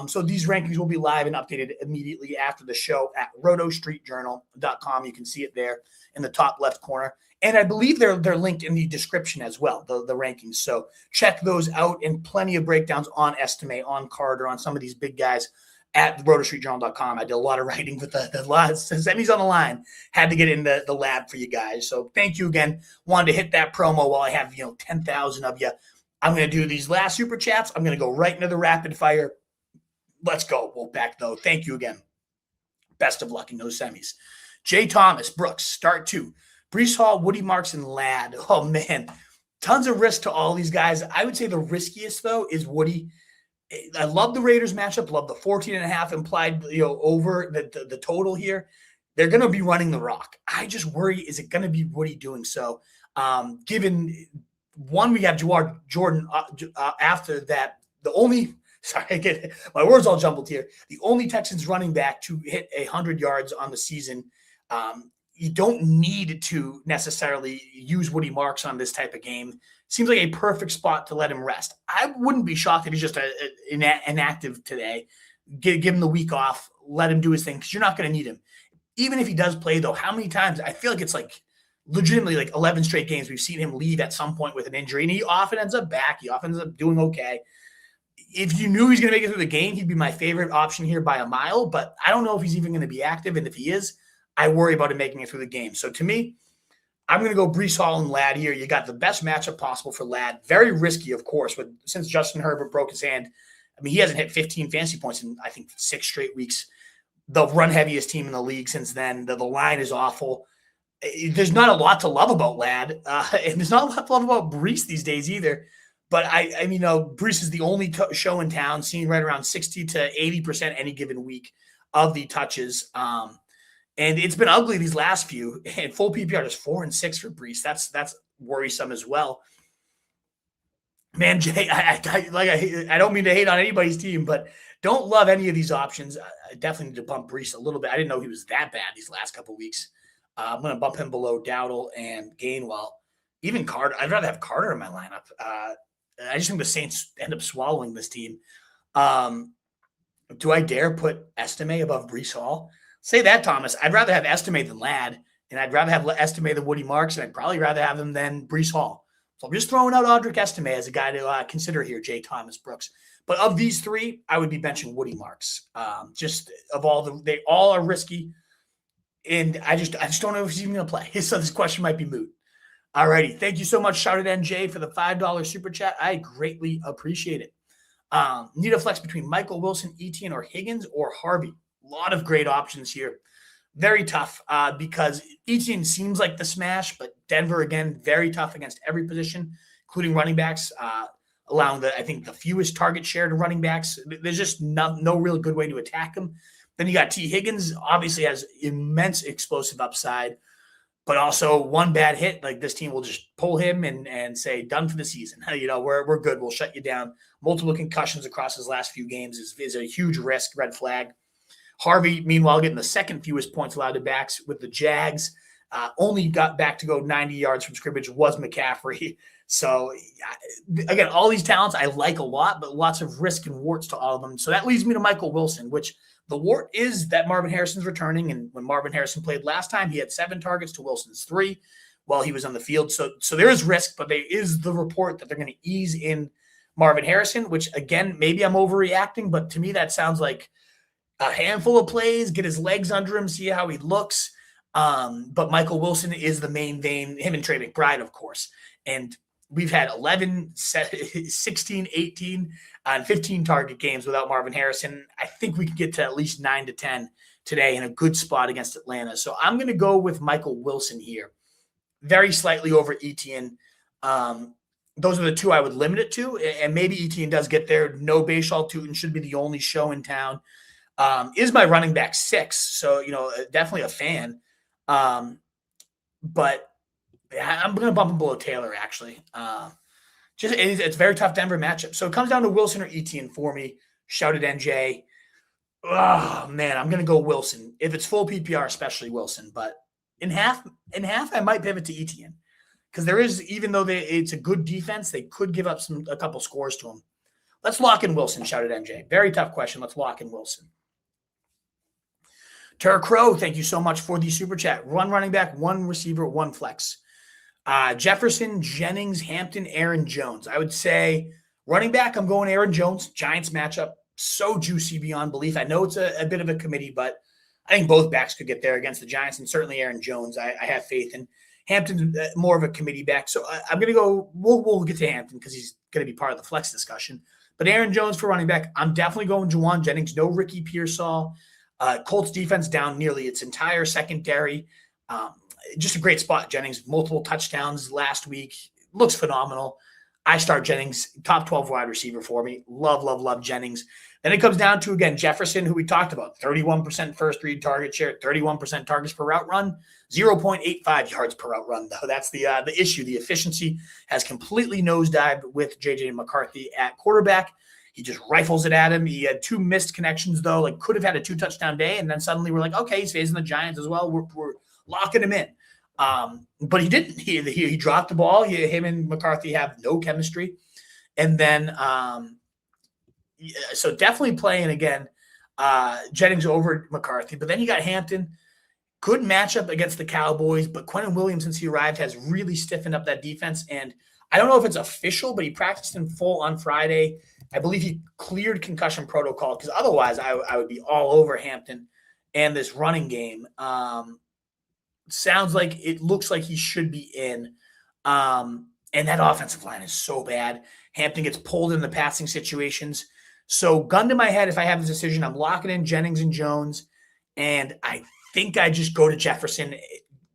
So these rankings will be live and updated immediately after the show at rotostreetjournal.com. You can see it there in the top left corner. And I believe they're linked in the description as well, the rankings. So check those out, and plenty of breakdowns on Estime, on Carter, on some of these big guys at rotostreetjournal.com. I did a lot of writing with the last semis on the line. Had to get in the lab for you guys. So thank you again. Wanted to hit that promo while I have 10,000 of you. I'm going to do these last super chats. I'm going to go right into the rapid fire. Let's go. Wolfpack, though. Thank you again. Best of luck in those semis. Jay Thomas, Brooks, start 2. Breece Hall, Woody Marks, and Ladd. Oh, man. Tons of risk to all these guys. I would say the riskiest, though, is Woody. I love the Raiders matchup. Love the 14.5 implied, over the total here. They're going to be running the rock. I just worry, is it going to be Woody doing so? Given one, we have Jordan after that. I get my words all jumbled here. The only Texans running back to hit 100 yards on the season. You don't need to necessarily use Woody Marks on this type of game. Seems like a perfect spot to let him rest. I wouldn't be shocked if he's just inactive today. Give him the week off. Let him do his thing, because you're not going to need him. Even if he does play, though, how many times? I feel like it's legitimately 11 straight games we've seen him leave at some point with an injury, and he often ends up back. He often ends up doing okay. If you knew he's going to make it through the game, he'd be my favorite option here by a mile, but I don't know if he's even going to be active, and if he is, I worry about him making it through the game. So to me, I'm going to go Breece Hall and Ladd here. You got the best matchup possible for Ladd. Very risky, of course, since Justin Herbert broke his hand. I mean, he hasn't hit 15 fantasy points in, I think, 6 straight weeks. The run-heaviest team in the league since then. The line is awful. There's not a lot to love about Ladd, and there's not a lot to love about Breece these days either. But I mean, Breece is the only show in town, seeing right around 60 to 80% any given week of the touches. And it's been ugly these last few. And full PPR is 4 and 6 for Breece. That's worrisome as well. Man, Jay, I don't mean to hate on anybody's team, but don't love any of these options. I definitely need to bump Breece a little bit. I didn't know he was that bad these last couple of weeks. I'm going to bump him below Dowdle and Gainwell. Even Carter. I'd rather have Carter in my lineup. I just think the Saints end up swallowing this team. Do I dare put Estime above Breece Hall? Say that, Thomas. I'd rather have Estime than Ladd, and I'd rather have Estime than Woody Marks, and I'd probably rather have him than Breece Hall. So I'm just throwing out Audric Estime as a guy to consider here, Jay Thomas Brooks. But of these 3, I would be benching Woody Marks. Just of all they all are risky, and I just don't know if he's even going to play. So this question might be moot. All righty. Thank you so much, Shouted NJ, for the $5 super chat. I greatly appreciate it. Need a flex between Michael Wilson, Etienne, or Higgins, or Harvey. A lot of great options here. Very tough because Etienne seems like the smash, but Denver, again, very tough against every position, including running backs, allowing I think the fewest target share to running backs. There's just no real good way to attack them. Then you got Tee Higgins, obviously has immense explosive upside, but also one bad hit, like this team will just pull him and say, done for the season. We're good. We'll shut you down. Multiple concussions across his last few games is a huge risk, red flag. Harvey, meanwhile, getting the second fewest points allowed to backs with the Jags. Only got back to go 90 yards from scrimmage was McCaffrey. So, again, all these talents I like a lot, but lots of risk and warts to all of them. So that leads me to Michael Wilson, which the wart is that Marvin Harrison's returning. And when Marvin Harrison played last time, he had 7 targets to Wilson's 3 while he was on the field. So there is risk, but there is the report that they're going to ease in Marvin Harrison, which, again, maybe I'm overreacting, but to me that sounds like a handful of plays, get his legs under him, see how he looks. But Michael Wilson is the main vein, him and Trey McBride, of course. And we've had 11, 16, 18, and 15 target games without Marvin Harrison. I think we can get to at least 9 to 10 today in a good spot against Atlanta. So I'm going to go with Michael Wilson here. Very slightly over Etienne. Those are the 2 I would limit it to. And maybe Etienne does get there. No Bayshal Tootin should be the only show in town. Is my running back 6. So, definitely a fan. But I'm going to bump him below Taylor, actually. It's a very tough Denver matchup. So it comes down to Wilson or Etienne for me. Shouted NJ. Oh man, I'm gonna go Wilson. If it's full PPR, especially Wilson. But in half, I might pivot to Etienne because there is, even though it's a good defense, they could give up a couple scores to him. Let's lock in Wilson. Shouted MJ. Very tough question. Let's lock in Wilson. Tara Crow, thank you so much for the super chat. One running back, one receiver, one flex. Jefferson, Jennings, Hampton, Aaron Jones. I would say running back, I'm going Aaron Jones. Giants matchup, so juicy beyond belief. I know it's a bit of a committee, but I think both backs could get there against the Giants, and certainly Aaron Jones. I have faith in. Hampton's more of a committee back, so I'm going to go. We'll get to Hampton because he's going to be part of the flex discussion. But Aaron Jones for running back, I'm definitely going Juwan Jennings. No Ricky Pearsall. Colts defense down nearly its entire secondary. Just a great spot. Jennings, multiple touchdowns last week. Looks phenomenal. I start Jennings, top 12 wide receiver for me. Love Jennings. Then it comes down to, again, Jefferson, who we talked about. 31% first read target share, 31% targets per route run, 0.85 yards per route run, though. That's the issue. The efficiency has completely nosedived with J.J. McCarthy at quarterback. He just rifles it at him. He had 2 missed connections, though. Like, could have had a 2-touchdown day, and then suddenly we're like, okay, he's facing the Giants as well. We're locking him in. But he didn't. He dropped the ball. Him and McCarthy have no chemistry. And then, so definitely playing again, Jennings over McCarthy. But then you got Hampton. Good matchup against the Cowboys, but Quentin Williams, since he arrived, has really stiffened up that defense. And I don't know if it's official, but he practiced in full on Friday. I believe he cleared concussion protocol because otherwise I would be all over Hampton and this running game. It looks like he should be in. And that offensive line is so bad. Hampton gets pulled in the passing situations. So gun to my head, if I have this decision, I'm locking in Jennings and Jones. And I think I just go to Jefferson.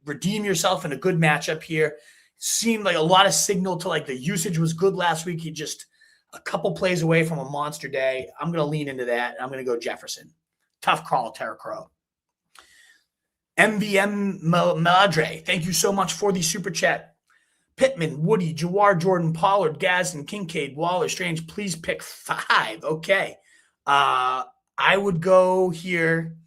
Redeem yourself in a good matchup here. Seemed like a lot of signal to like the usage was good last week. He just a couple plays away from a monster day. I'm going to lean into that. I'm going to go Jefferson. Tough call, Tara Crow. MVM Madre, thank you so much for the super chat. Pittman, Woody, Jawar, Jordan, Pollard, Gaston, Kincaid, Waller, Strange, please pick 5. Okay. I would go here.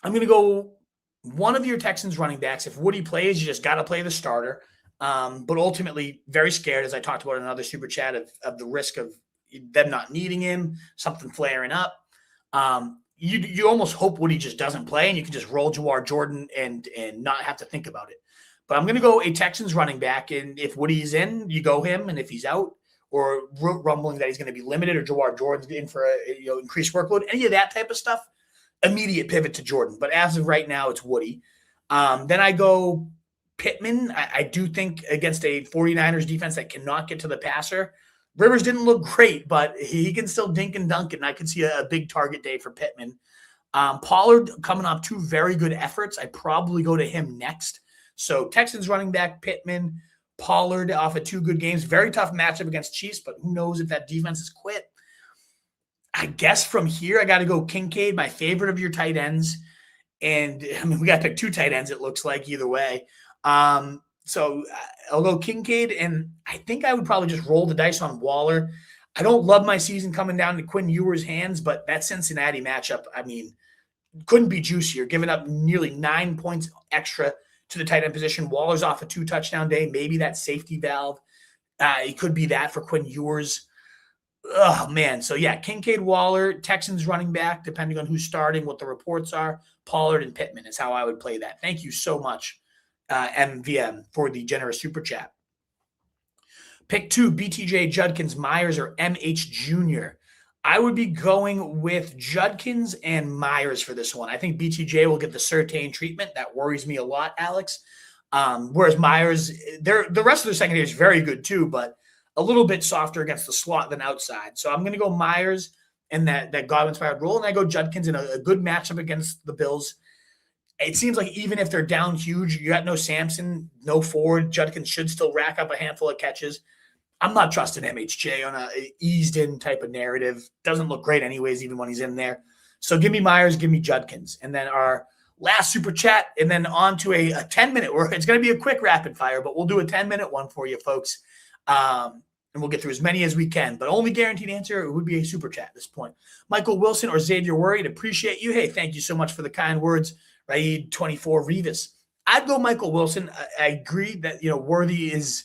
I'm going to go one of your Texans running backs. If Woody plays, you just got to play the starter. But ultimately, very scared, as I talked about in another super chat, of the risk of them not needing him, something flaring up. You almost hope Woody just doesn't play, and you can just roll Jawar Jordan and not have to think about it. But I'm going to go a Texans running back, and if Woody's in, you go him, and if he's out or rumbling that he's going to be limited or Jawar Jordan's in for a increased workload, any of that type of stuff, immediate pivot to Jordan. But as of right now, it's Woody. Then I go Pittman. I do think against a 49ers defense that cannot get to the passer, Rivers didn't look great, but he can still dink and dunk it, and I could see a big target day for Pittman. Pollard coming off 2 very good efforts. I'd probably go to him next. So Texans running back, Pittman, Pollard off of 2 good games. Very tough matchup against Chiefs, but who knows if that defense is quit. I guess from here, I got to go Kincaid, my favorite of your tight ends. And, I mean, we got to pick 2 tight ends, it looks like, either way. So I'll go Kincaid, and I think I would probably just roll the dice on Waller. I don't love my season coming down to Quinn Ewers' hands, but that Cincinnati matchup, I mean, couldn't be juicier, giving up nearly 9 points extra to the tight end position. Waller's off a 2-touchdown day, maybe that safety valve. It could be that for Quinn Ewers. Oh, man. So, yeah, Kincaid, Waller, Texans running back, depending on who's starting, what the reports are. Pollard and Pittman is how I would play that. Thank you so much, MVM, for the generous super chat. Pick 2, BTJ, Judkins, Myers, or MH Jr. I would be going with Judkins and Myers for this one. I think BTJ will get the Surtain treatment. That worries me a lot, Alex. Whereas Myers, the rest of the secondary is very good too, but a little bit softer against the slot than outside. So I'm going to go Myers and that God-inspired role, and I go Judkins in a good matchup against the Bills. It seems like even if they're down huge, you got no Sampson, no Ford, Judkins should still rack up a handful of catches. I'm not trusting MHJ on a eased-in type of narrative. Doesn't look great anyways, even when he's in there. So give me Myers, give me Judkins. And then our last super chat, and then on to a 10-minute. It's going to be a quick rapid fire, but we'll do a 10-minute one for you, folks. and we'll get through as many as we can. But only guaranteed answer would be a super chat at this point. Michael Wilson or Xavier Worried, appreciate you. Hey, thank you so much for the kind words. Raid 24 Revis. I'd go Michael Wilson. I agree that, Worthy is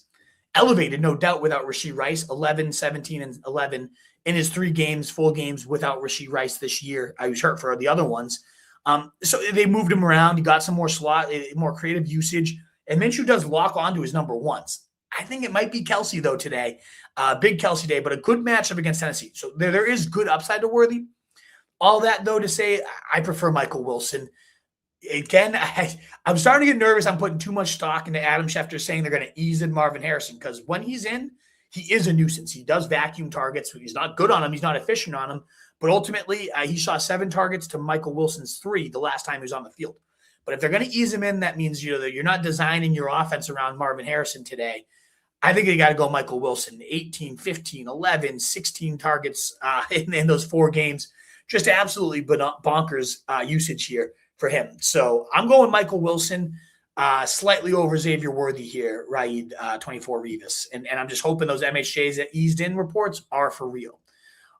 elevated, no doubt, without Rashee Rice. 11, 17, and 11 in his 3 games, full games without Rashee Rice this year. I was hurt for the other ones. So they moved him around. He got some more slot, more creative usage. And Minshew does lock onto his number ones. I think it might be Kelsey, though, today. Big Kelsey day, but a good matchup against Tennessee. So there is good upside to Worthy. All that, though, to say I prefer Michael Wilson. Again, I'm starting to get nervous. I'm putting too much stock into Adam Schefter saying they're going to ease in Marvin Harrison, because when he's in, he is a nuisance. He does vacuum targets. He's not good on them. He's not efficient on them. But ultimately, he saw 7 targets to Michael Wilson's 3 the last time he was on the field. But if they're going to ease him in, that means that you're not designing your offense around Marvin Harrison today. I think you got to go Michael Wilson. 18, 15, 11, 16 targets in those 4 games. Just absolutely bonkers usage here for him. So I'm going Michael Wilson, slightly over Xavier Worthy here, Raid 24 Revis. And I'm just hoping those MHJs that eased in reports are for real.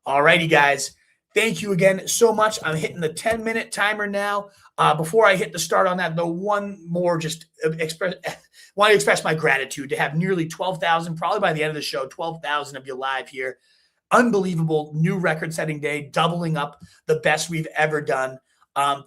All righty, guys. Thank you again so much. I'm hitting the 10-minute timer now. Before I hit the start on that, though, one more just want to express my gratitude to have nearly 12,000, probably by the end of the show, 12,000 of you live here. Unbelievable new record-setting day, doubling up the best we've ever done.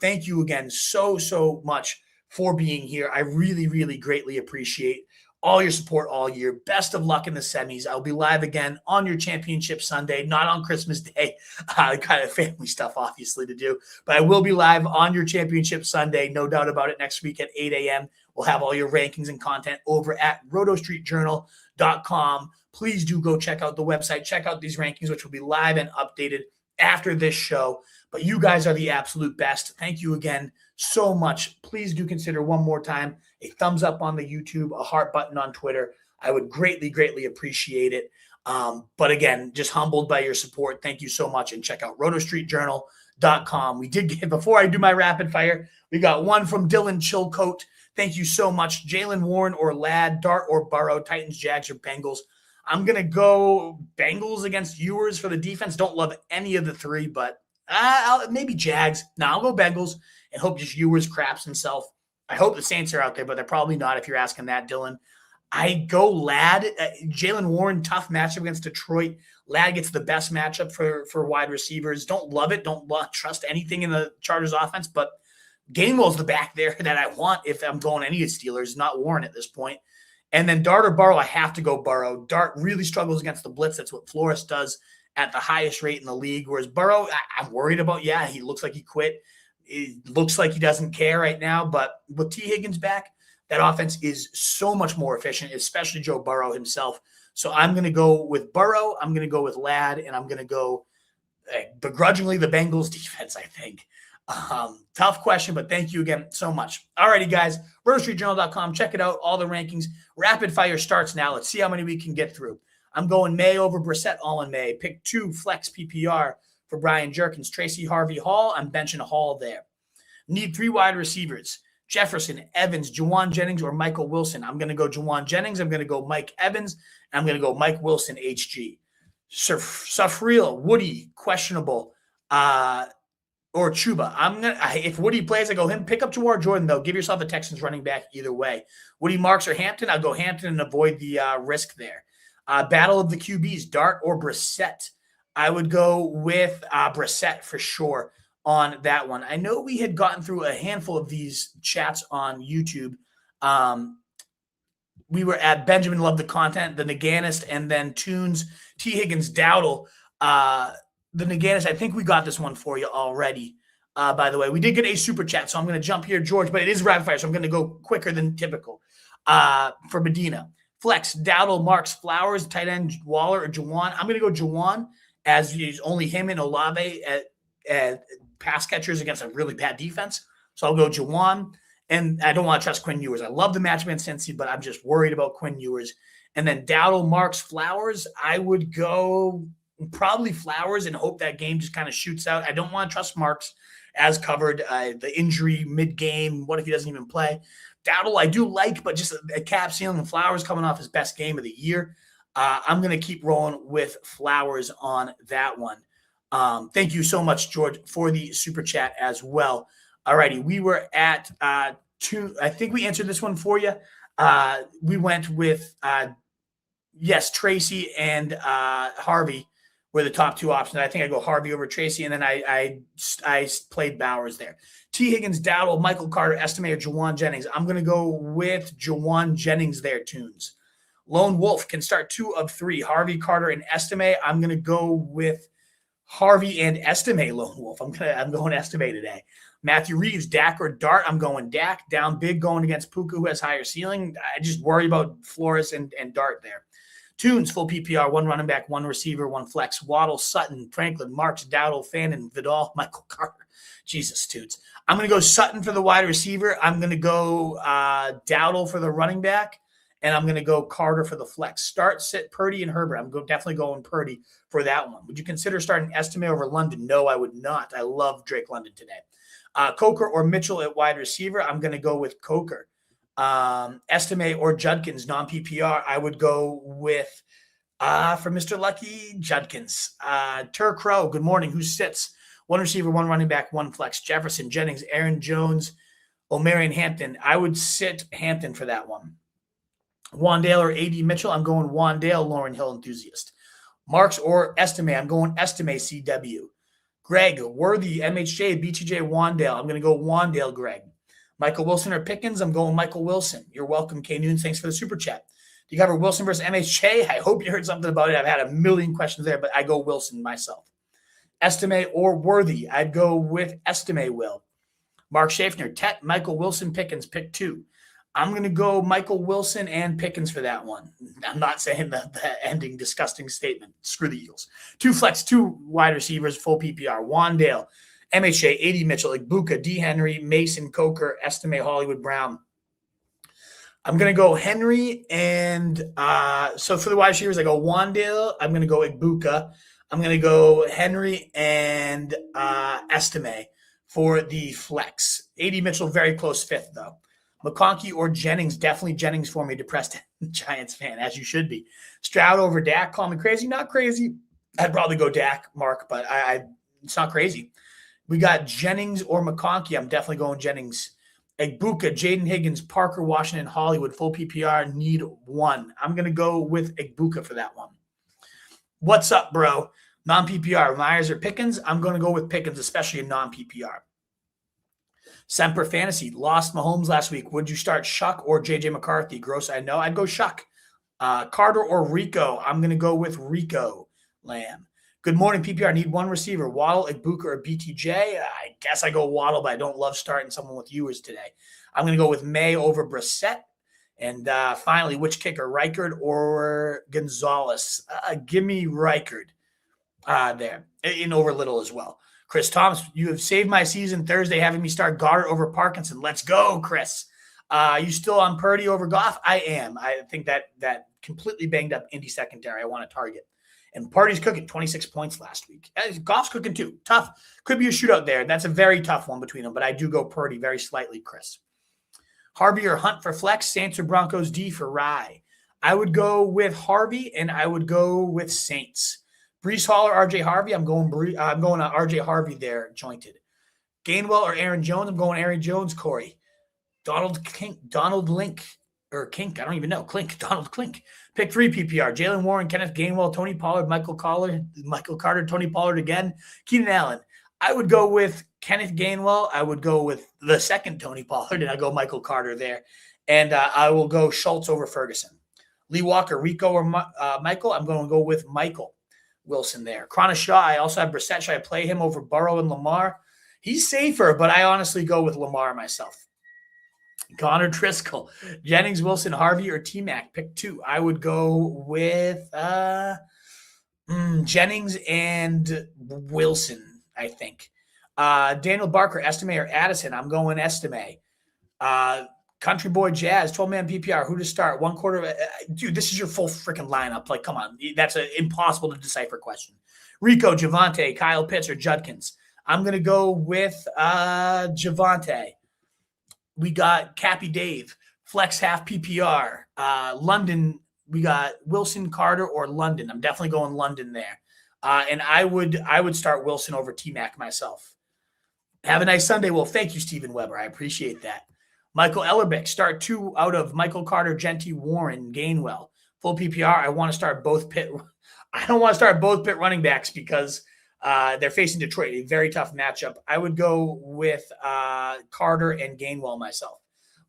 Thank you again so much for being here. I really, really greatly appreciate all your support all year. Best of luck in the semis. I'll be live again on your championship Sunday, not on Christmas Day. Kind of family stuff, obviously, to do. But I will be live on your championship Sunday, no doubt about it, next week at 8 a.m. We'll have all your rankings and content over at rotostreetjournal.com. Please do go check out the website. Check out these rankings, which will be live and updated after this show. But you guys are the absolute best. Thank you again so much. Please do consider one more time a thumbs up on the YouTube, a heart button on Twitter. I would greatly appreciate it. But again, just humbled by your support. Thank you so much. And check out rotostreetjournal.com. We did get, before I do my rapid fire, we got one from Dylan Chilcote. Thank you so much. Jalen Warren or Ladd, Dart or Burrow, Titans, Jags, or Bengals. I'm going to go Bengals against Ewers for the defense. Don't love any of the 3, but maybe Jags. No, I'll go Bengals and hope just Ewers craps himself. I hope the Saints are out there, but they're probably not if you're asking that, Dylan. I go Ladd. Jalen Warren, tough matchup against Detroit. Ladd gets the best matchup for wide receivers. Don't love it. Don't trust anything in the Chargers offense, but Gainwell's the back there that I want if I'm going any of the Steelers, not Warren at this point. And then Dart or Burrow, I have to go Burrow. Dart really struggles against the blitz. That's what Flores does at the highest rate in the league, whereas Burrow, I'm worried about. Yeah, he looks like he quit. It looks like he doesn't care right now, but with Tee Higgins back, that offense is so much more efficient, especially Joe Burrow himself. So I'm going to go with Burrow. I'm going to go with Ladd, and I'm going to go begrudgingly the Bengals defense, I think. Tough question, but thank you again so much. All righty, guys. RotoStreetJournal.com. Check it out. All the rankings. Rapid fire starts now. Let's see how many we can get through. I'm going May over Brissett, all in May. Pick 2, flex PPR for Brian Jerkins. Tracy Harvey Hall. I'm benching Hall there. Need 3 wide receivers. Jefferson, Evans, Juwan Jennings, or Michael Wilson. I'm going to go Juwan Jennings. I'm going to go Mike Evans. And I'm going to go Mike Wilson, HG. Safriel, Woody, questionable. Or Chuba. If Woody plays, I go him. Pick up Jawar Jordan, though. Give yourself a Texans running back either way. Woody Marks or Hampton, I'll go Hampton and avoid the risk there. Battle of the QBs, Dart or Brissett. I would go with Brissett for sure on that one. I know we had gotten through a handful of these chats on YouTube. We were at Benjamin Loved the Content, the Naganist, and then Tunes, Tee Higgins, Dowdle. The Naganist, I think we got this one for you already. By the way, we did get a super chat, so I'm going to jump here, George, but it is rapid fire, so I'm going to go quicker than typical. For Medina, flex, Dowdle, Marks, Flowers, tight end, Waller, or Juwan. I'm going to go Juwan, as he's only him and Olave at pass catchers against a really bad defense. So I'll go Juwan, and I don't want to trust Quinn Ewers. I love the matchup in Cincy, but I'm just worried about Quinn Ewers. And then Dowdle, Marks, Flowers, I would go probably Flowers and hope that game just kind of shoots out. I don't want to trust Marks as covered. The injury mid-game, what if he doesn't even play? Dowdle I do like, but just a cap ceiling, and Flowers coming off his best game of the year. I'm going to keep rolling with Flowers on that one. Thank you so much, George, for the super chat as well. All righty, we were at two. I think we answered this one for you. We went with, yes, Tracy and Harvey were the top two options. I think I go Harvey over Tracy, and then I played Bowers there. Tee Higgins, Dowdle, Michael Carter, Estime, or Jawan Jennings. I'm going to go with Jawan Jennings there, Tunes. Lone Wolf can start 2 of 3. Harvey, Carter, and Estime. I'm going to go with Harvey and Estime. Lone Wolf. I'm going Estime today. Matthew Reeves, Dak or Dart. I'm going Dak. Down big going against Puka, who has higher ceiling. I just worry about Flores and Dart there. Tunes, full PPR, 1 running back, 1 receiver, 1 flex. Waddle, Sutton, Franklin, Marks, Dowdle, Fannin, Vidal, Michael Carter. Jesus, Tunes. I'm going to go Sutton for the wide receiver. I'm going to go Dowdle for the running back. And I'm going to go Carter for the flex. Start, sit Purdy and Herbert. I'm definitely going Purdy for that one. Would you consider starting Estime over London? No, I would not. I love Drake London today. Coker or Mitchell at wide receiver. I'm going to go with Coker. Estime or Judkins, non-PPR. I would go with, for Mr. Lucky, Judkins. Tur Crow, good morning. Who sits? 1 receiver, 1 running back, 1 flex. Jefferson, Jennings, Aaron Jones, O'Marion, Hampton. I would sit Hampton for that one. Wandale or A.D. Mitchell. I'm going Wandale, Lauren Hill enthusiast. Marks or Estime. I'm going Estime, CW. Greg, Worthy, MHJ, BTJ, Wandale. I'm going to go Wandale, Greg. Michael Wilson or Pickens. I'm going Michael Wilson. You're welcome, K. Noons. Thanks for the super chat. Do you cover Wilson versus MHJ? I hope you heard something about it. I've had a million questions there, but I go Wilson myself. Estime or Worthy. I'd go with Estime, Will. Mark Schaffner, Tet, Michael Wilson, Pickens, pick 2. I'm going to go Michael Wilson and Pickens for that one. I'm not saying the ending disgusting statement. Screw the Eagles. 2 flex, 2 wide receivers, full PPR. Wandale, MHA, A.D. Mitchell, Igbuka, D. Henry, Mason, Coker, Estime, Hollywood Brown. I'm going to go Henry and so for the wide receivers, I go Wandale. I'm going to go Igbuka. I'm going to go Henry and Estime for the flex. A.D. Mitchell, very close 5th, though. McConkey or Jennings, definitely Jennings for me, depressed Giants fan, as you should be. Stroud over Dak, call me crazy, not crazy. I'd probably go Dak, Mark, but it's not crazy. We got Jennings or McConkey. I'm definitely going Jennings. Igbuka, Jaden Higgins, Parker, Washington, Hollywood, full PPR, need 1. I'm going to go with Igbuka for that one. What's up, bro? Non-PPR, Myers or Pickens? I'm going to go with Pickens, especially in non-PPR. Semper Fantasy, lost Mahomes last week. Would you start Shuck or J.J. McCarthy? Gross, I know. I'd go Shuck. Carter or Rico? I'm going to go with Rico Lamb. Good morning, PPR. Need 1 receiver. Waddle, Igbuka, or BTJ? I guess I go Waddle, but I don't love starting someone with viewers today. I'm going to go with May over Brissett. And finally, which kicker, Reichard or Gonzalez? Give me Reichard there, in over Little as well. Chris Thomas, you have saved my season Thursday having me start Goddard over Parkinson. Let's go, Chris. You still on Purdy over Goff? I am. I think that completely banged up Indy secondary I want to target. And Purdy's cooking 26 points last week. Goff's cooking too. Tough. Could be a shootout there. That's a very tough one between them, but I do go Purdy very slightly, Chris. Harvey or Hunt for flex, Saints or Broncos, D for Rye. I would go with Harvey, and I would go with Saints. Breece Hall or RJ Harvey? I'm going RJ Harvey there, jointed. Gainwell or Aaron Jones? I'm going Aaron Jones, Corey. Donald Link, Donald Klink. Pick 3 PPR. Jalen Warren, Kenneth Gainwell, Tony Pollard, Michael Carter, Tony Pollard again. Keenan Allen. I would go with Kenneth Gainwell. I would go with the second Tony Pollard, and I go Michael Carter there. And I will go Schultz over Ferguson. Lee Walker, Rico or Michael? I'm going to go with Michael Wilson there. Chronic Shaw, I also have Brissett. Should I play him over Burrow and Lamar? He's safer, but I honestly go with Lamar myself. Connor Driscoll, Jennings, Wilson, Harvey, or T-Mac. Pick 2. I would go with Jennings and Wilson, I think. Daniel Barker, Estime or Addison? I'm going Estime. Country Boy Jazz, 12-man PPR. Who to start? 1 quarter. Dude, this is your full freaking lineup. Like, come on. That's an impossible to decipher question. Rico, Javante, Kyle Pitts, or Judkins? I'm going to go with Javante. We got Cappy Dave, Flex half PPR. London We got Wilson, Carter, or London. I'm definitely going London there. And I would start Wilson over T-Mac myself. Have a nice Sunday. Well, thank you, Stephen Weber. I appreciate that. Michael Ellerbeck, start 2 out of Michael Carter, Genty, Warren, Gainwell. Full PPR. I want to start both Pitt. I don't want to start both Pitt running backs because they're facing Detroit, a very tough matchup. I would go with Carter and Gainwell myself.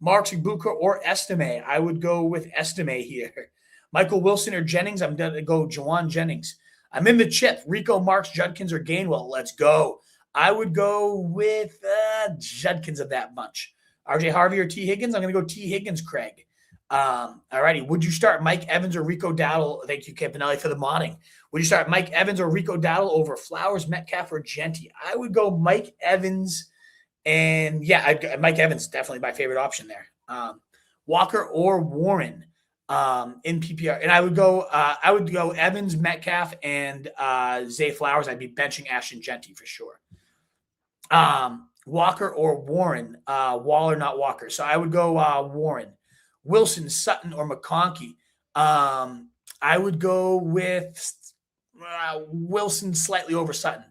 Marks, Ibuka, or Estime. I would go with Estime here. Michael Wilson or Jennings. I'm going to go Jawan Jennings. I'm in the chip. Rico, Marks, Judkins, or Gainwell. Let's go. I would go with Judkins of that bunch. RJ Harvey or Tee Higgins? I'm going to go Tee Higgins, Craig. All righty. Would you start Mike Evans or Rico Dowdle? Thank you, Campanelli, for the modding. Would you start Mike Evans or Rico Dowdle over Flowers, Metcalf, or Genty? I would go Mike Evans. And, yeah, Mike Evans, definitely my favorite option there. Walker or Warren in PPR. And I would go Evans, Metcalf, and Zay Flowers. I'd be benching Ashton Genty for sure. Walker or Warren, Waller, not Walker. So I would go Warren. Wilson, Sutton, or McConkey. I would go with Wilson slightly over Sutton.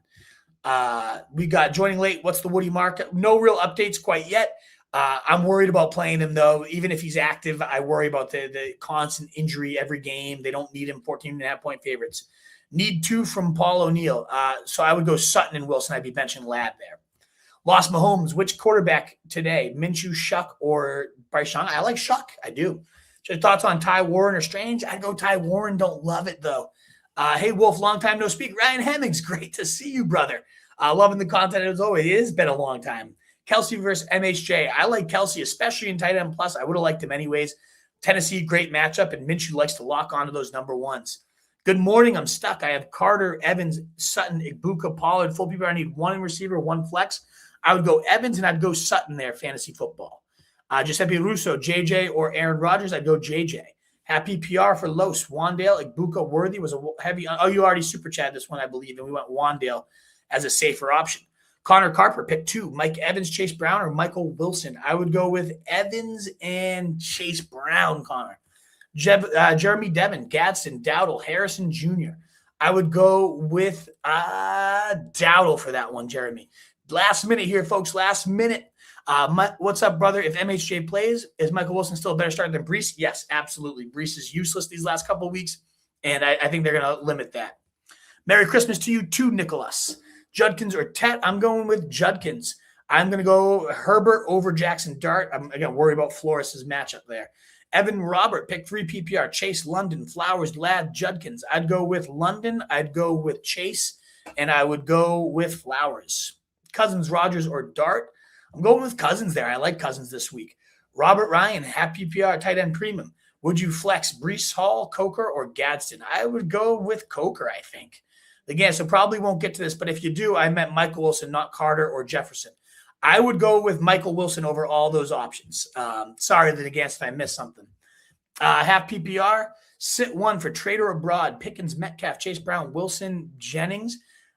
We got joining late. What's the Woody market? No real updates quite yet. I'm worried about playing him, though. Even if he's active, I worry about the constant injury every game. They don't need him 14.5-point favorites. Need 2 from Paul O'Neill. So I would go Sutton and Wilson. I'd be benching Ladd there. Lost Mahomes. Which quarterback today? Minshew, Shuck, or Bryce Young? I like Shuck. I do. So thoughts on Ty Warren or Strange? I'd go Ty Warren. Don't love it, though. Hey, Wolf, long time no speak. Ryan Hemmings, great to see you, brother. Loving the content as always. It has been a long time. Kelsey versus MHJ. I like Kelsey, especially in tight end plus. I would have liked him anyways. Tennessee, great matchup, and Minshew likes to lock onto those number ones. Good morning. I'm stuck. I have Carter, Evans, Sutton, Ibuka, Pollard, full PPR. I need 1 receiver, 1 flex. I would go Evans, and I'd go Sutton there, fantasy football. Giuseppe Russo, JJ, or Aaron Rodgers. I'd go JJ. Happy PR for Los. Wandale, Ibuka, Worthy was a heavy. Oh, you already super chatted this one, I believe, and we went Wandale as a safer option. Connor Carper, pick 2. Mike Evans, Chase Brown, or Michael Wilson. I would go with Evans and Chase Brown, Connor. Jeremy Devin, Gadsden, Dowdle, Harrison Jr. I would go with Dowdle for that one, Jeremy. Last minute here, folks. Last minute. What's up, brother? If MHJ plays, is Michael Wilson still a better starter than Breece? Yes, absolutely. Breece is useless these last couple of weeks, and I think they're going to limit that. Merry Christmas to you too, Nicholas. Judkins or Tet? I'm going with Judkins. I'm going to go Herbert over Jackson Dart. I'm, again, worried about Flores' matchup there. Evan Robert, pick 3 PPR. Chase, London, Flowers, Ladd, Judkins. I'd go with London. I'd go with Chase, and I would go with Flowers. Cousins, Rogers, or Dart? I'm going with Cousins there. I like Cousins this week. Robert Ryan, half PPR, tight end premium. Would you flex Breece Hall, Coker, or Gadsden? I would go with Coker, I think. Again, so probably won't get to this, but if you do, I meant Michael Wilson, not Carter or Jefferson. I would go with Michael Wilson over all those options. Sorry that against if I missed something. Half PPR, sit 1 for Trader Abroad, Pickens, Metcalf, Chase Brown, Wilson, Jennings.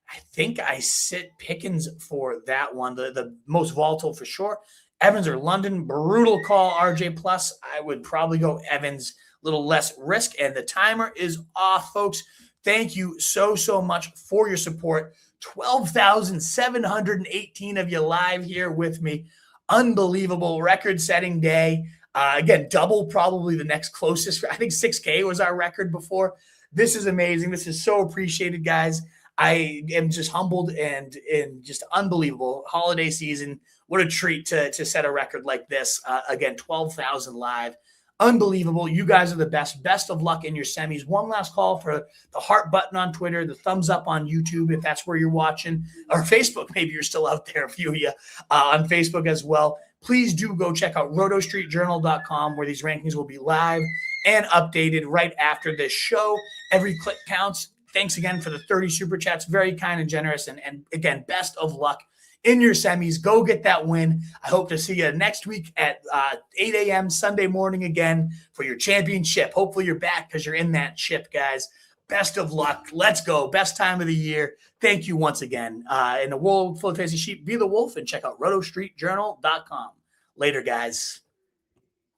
I think I sit Pickens for that one, the most volatile for sure. Evans or London, brutal call, RJ plus. I would probably go Evans, a little less risk, and the timer is off, folks. Thank you so much for your support. 12,718 of you live here with me. Unbelievable record-setting day. Again, double probably the next closest. I think 6K was our record before. This is amazing. This is so appreciated, guys. I am just humbled and just unbelievable. Holiday season, what a treat to set a record like this. Again, 12,000 live. Unbelievable. You guys are the best. Best of luck in your semis. One last call for the heart button on Twitter, the thumbs up on YouTube if that's where you're watching, or Facebook. Maybe you're still out there, a few of you on Facebook as well. Please do go check out rotostreetjournal.com where these rankings will be live and updated right after this show. Every click counts. Thanks again for the 30 super chats. Very kind and generous. And again, best of luck in your semis. Go get that win. I hope to see you next week at 8 a.m. Sunday morning again for your championship. Hopefully you're back because you're in that ship, guys. Best of luck. Let's go. Best time of the year. Thank you once again. In the world full of fantasy sheep, be the wolf and check out rotostreetjournal.com. Later, guys.